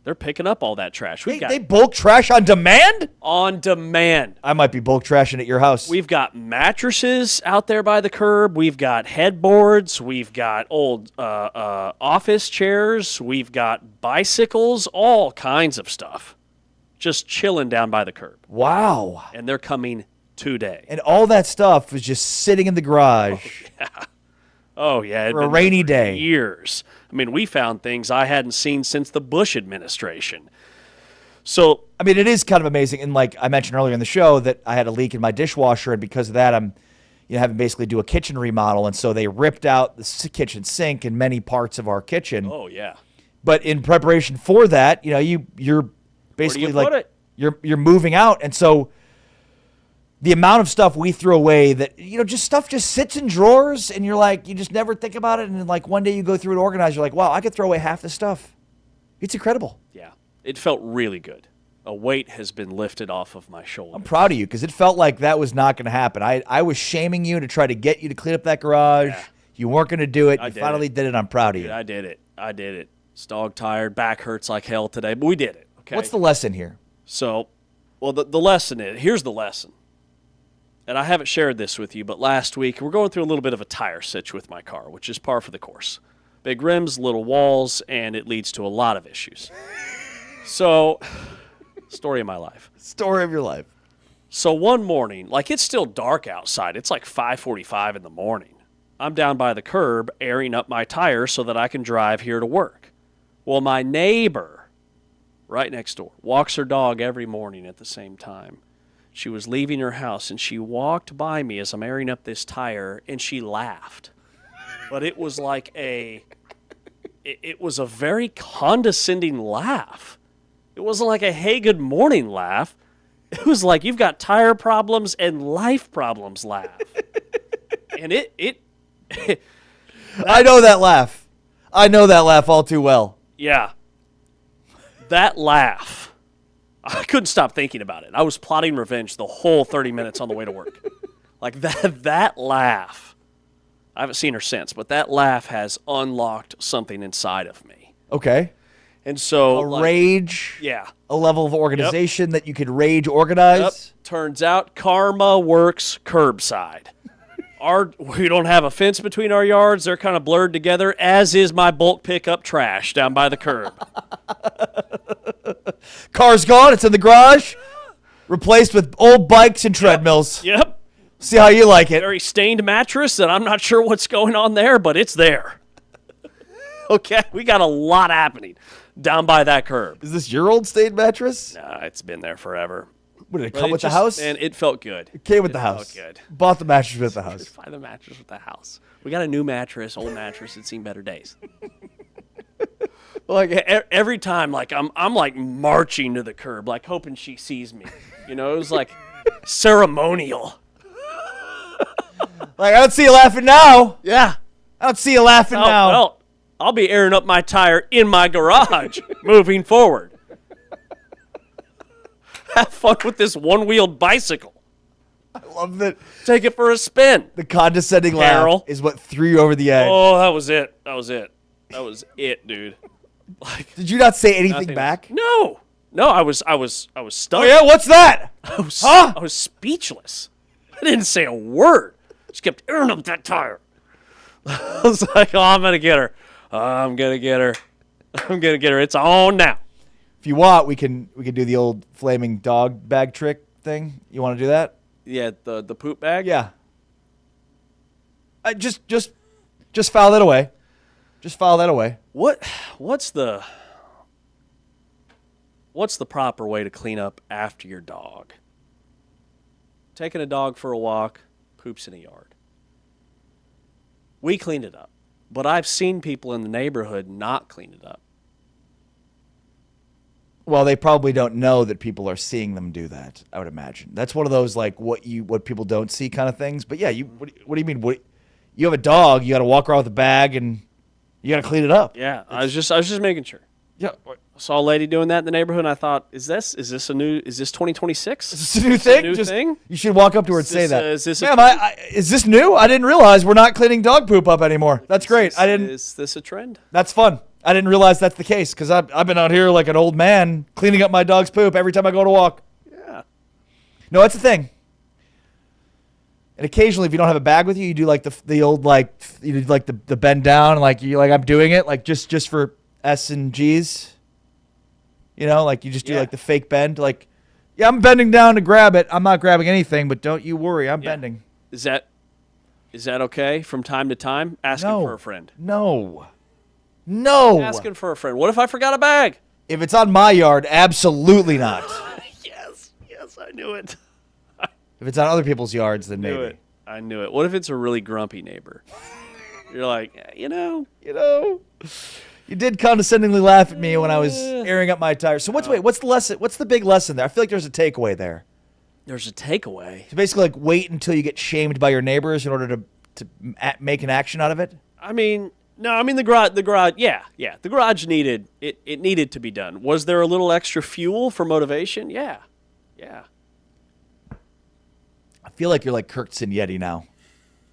They're picking up all that trash. They bulk trash on demand? On demand. I might be bulk trashing at your house. We've got mattresses out there by the curb. We've got headboards. We've got old office chairs. We've got bicycles, all kinds of stuff. Just chilling down by the curb. Wow. And they're coming today. And all that stuff was just sitting in the garage. Oh, yeah. For a rainy day. Years. I mean, we found things I hadn't seen since the Bush administration. So, I mean, it is kind of amazing. And like I mentioned earlier in the show that I had a leak in my dishwasher, and because of that, I'm having to basically do a kitchen remodel. And so they ripped out the kitchen sink and many parts of our kitchen. Oh, yeah. But in preparation for that, you're basically you're moving out. And so the amount of stuff we threw away that, just stuff just sits in drawers and you're like, you just never think about it. And then like one day you go through and organize, you're like, wow, I could throw away half this stuff. It's incredible. Yeah. It felt really good. A weight has been lifted off of my shoulder. I'm proud of you because it felt like that was not going to happen. I was shaming you to try to get you to clean up that garage. Yeah. You weren't going to do it. You finally did it. I'm proud of you. I did it. It's dog tired. Back hurts like hell today, but we did it. Okay. What's the lesson here? So, well, the lesson is, here's the lesson. And I haven't shared this with you, but last week we're going through a little bit of a tire sitch with my car, which is par for the course. Big rims, little walls, and it leads to a lot of issues. So, story of my life. Story of your life. So one morning, like it's still dark outside. It's like 5:45 in the morning. I'm down by the curb airing up my tires so that I can drive here to work. Well, my neighbor right next door walks her dog every morning at the same time. She was leaving her house, and she walked by me as I'm airing up this tire, and she laughed. But it was like it was a very condescending laugh. It wasn't like a, hey, good morning laugh. It was like you've got tire problems and life problems laugh. And it I know that laugh. I know that laugh all too well. Yeah. That laugh. I couldn't stop thinking about it. I was plotting revenge the whole 30 minutes on the way to work. Like that laugh. I haven't seen her since, but that laugh has unlocked something inside of me. Okay. And so rage. Yeah. A level of organization that you could rage organize. Yep. Turns out karma works curbside. We don't have a fence between our yards. They're kind of blurred together, as is my bulk pickup trash down by the curb. Car's gone. It's in the garage. Replaced with old bikes and treadmills. Yep. See how you like it. Very stained mattress that I'm not sure what's going on there, but it's there. Okay, we got a lot happening down by that curb. Is this your old stained mattress? Nah, it's been there forever. What, did it come with the house? And it felt good. It came with the house. Felt good. Bought the mattress with the house. Buy the mattress with the house. We got a new mattress, old mattress. It's seen better days. Like every time, like I'm like marching to the curb, like hoping she sees me. You know, it was like ceremonial. Like, I don't see you laughing now. Yeah. I don't see you laughing now. Well, I'll be airing up my tire in my garage moving forward. Have fun with this one-wheeled bicycle. I love that. Take it for a spin. The condescending Carol. laugh is what threw you over the edge. Oh, that was it. That was it, dude. Like, did you not say anything back? No, I was stunned. Oh yeah, what's that? I was speechless. I didn't say a word. Just kept airing up that tire. I was like, oh, I'm gonna get her. I'm gonna get her. It's on now. If you want, we can do the old flaming dog bag trick thing. You want to do that? Yeah, the poop bag. Yeah. Just file that away. Just file that away. What's the proper way to clean up after your dog? Taking a dog for a walk, poops in a yard. We cleaned it up, but I've seen people in the neighborhood not clean it up. Well, they probably don't know that people are seeing them do that, I would imagine. That's one of those like what people don't see kind of things. But yeah, what do you mean? You have a dog, you got to walk around with a bag and you got to clean it up. Yeah, I was just making sure. Yeah. I saw a lady doing that in the neighborhood and I thought, is this 2026? Is this a new thing? New thing? You should walk up to her and say that. Is this Ma'am, is this new? I didn't realize we're not cleaning dog poop up anymore. That's great. Is this a trend? That's fun. I didn't realize that's the case because I've been out here like an old man cleaning up my dog's poop every time I go to walk. Yeah. No, that's the thing. And occasionally, if you don't have a bag with you, you do like the old you do like the bend down, like you I'm doing it like just for S and G's. You know, like you just do like the fake bend, like yeah, I'm bending down to grab it. I'm not grabbing anything, but don't you worry, I'm bending. Is that okay from time to time? Asking for a friend. No. Asking for a friend. What if I forgot a bag? If it's on my yard, absolutely not. Yes, I knew it. If it's on other people's yards, then maybe. I knew it. What if it's a really grumpy neighbor? You're like, you know. You did condescendingly laugh at me when I was airing up my tires. So what's the lesson? What's the big lesson there? I feel like there's a takeaway there. There's a takeaway. So basically, like wait until you get shamed by your neighbors in order to make an action out of it. I mean, no. I mean the garage. Yeah. The garage needed it needed to be done. Was there a little extra fuel for motivation? Yeah. I feel like you're like Kirk Signetti now.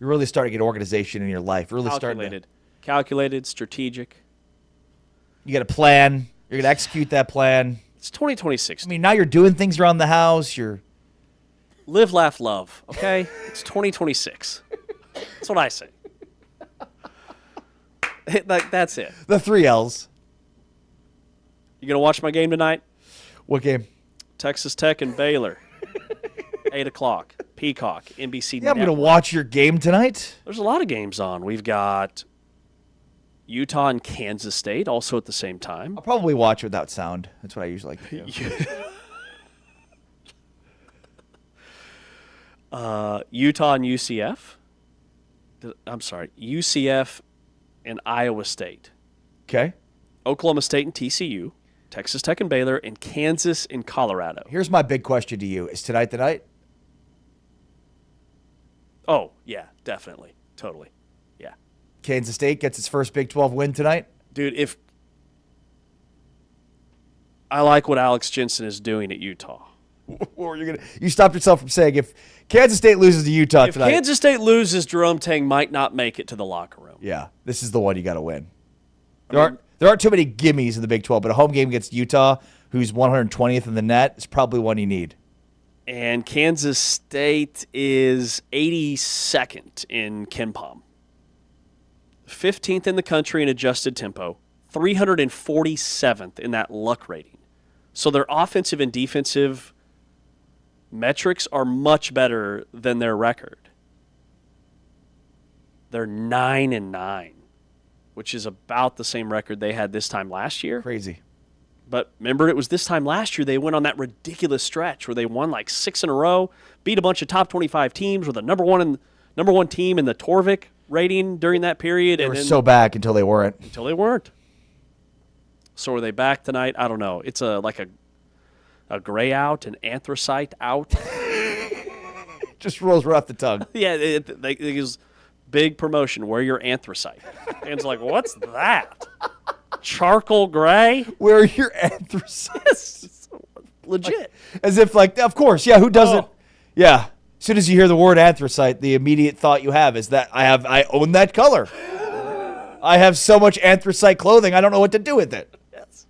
You're really starting to get organization in your life. You're really calculated, strategic. You got a plan. You're gonna execute that plan. It's 2026. I mean, now you're doing things around the house. You're live, laugh, love. Okay, it's 2026. That's what I say. Like that's it. The 3 L's. You gonna watch my game tonight? What game? Texas Tech and Baylor. 8:00. Peacock, NBC. Yeah, I'm going to watch your game tonight. There's a lot of games on. We've got Utah and Kansas State also at the same time. I'll probably watch without sound. That's what I usually like to do. Utah and UCF. I'm sorry, UCF and Iowa State. Okay. Oklahoma State and TCU. Texas Tech and Baylor, and Kansas and Colorado. Here's my big question to you. Is tonight the night? Oh, yeah, definitely. Totally. Yeah. Kansas State gets its first Big 12 win tonight? Dude, if I like what Alex Jensen is doing at Utah. You stopped yourself from saying if Kansas State loses to Utah If tonight. Kansas State loses, Jerome Tang might not make it to the locker room. Yeah, this is the one you got to win. There aren't too many gimmies in the Big 12, but a home game against Utah, who's 120th in the net, is probably one you need. And Kansas State is 82nd in KenPom, 15th in the country in adjusted tempo, 347th in that luck rating. So their offensive and defensive metrics are much better than their record. They're 9-9, which is about the same record they had this time last year. Crazy. But remember, it was this time last year they went on that ridiculous stretch where they won like 6 in a row, beat a bunch of top 25 teams, were the number one team in the Torvik rating during that period. They were so back until they weren't. So are they back tonight? I don't know. It's like a gray out, an anthracite out. Just rolls right off the tongue. Yeah, it is big promotion. Wear your anthracite. Dan's like, what's that? Charcoal gray? Wear your anthracite. Legit. As if, of course, yeah, who doesn't? Yeah. As soon as you hear the word anthracite, the immediate thought you have is that I own that color. I have so much anthracite clothing, I don't know what to do with it. Yes.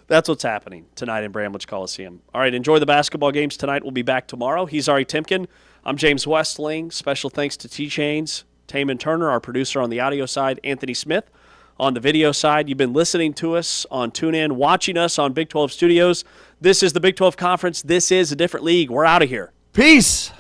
That's what's happening tonight in Bramlage Coliseum. All right, enjoy the basketball games tonight. We'll be back tomorrow. He's Ari Timken. I'm James Westling. Special thanks to T-Chains, Taman Turner, our producer on the audio side, Anthony Smith on the video side. You've been listening to us on TuneIn, watching us on Big 12 Studios. This is the Big 12 Conference. This is a different league. We're out of here. Peace.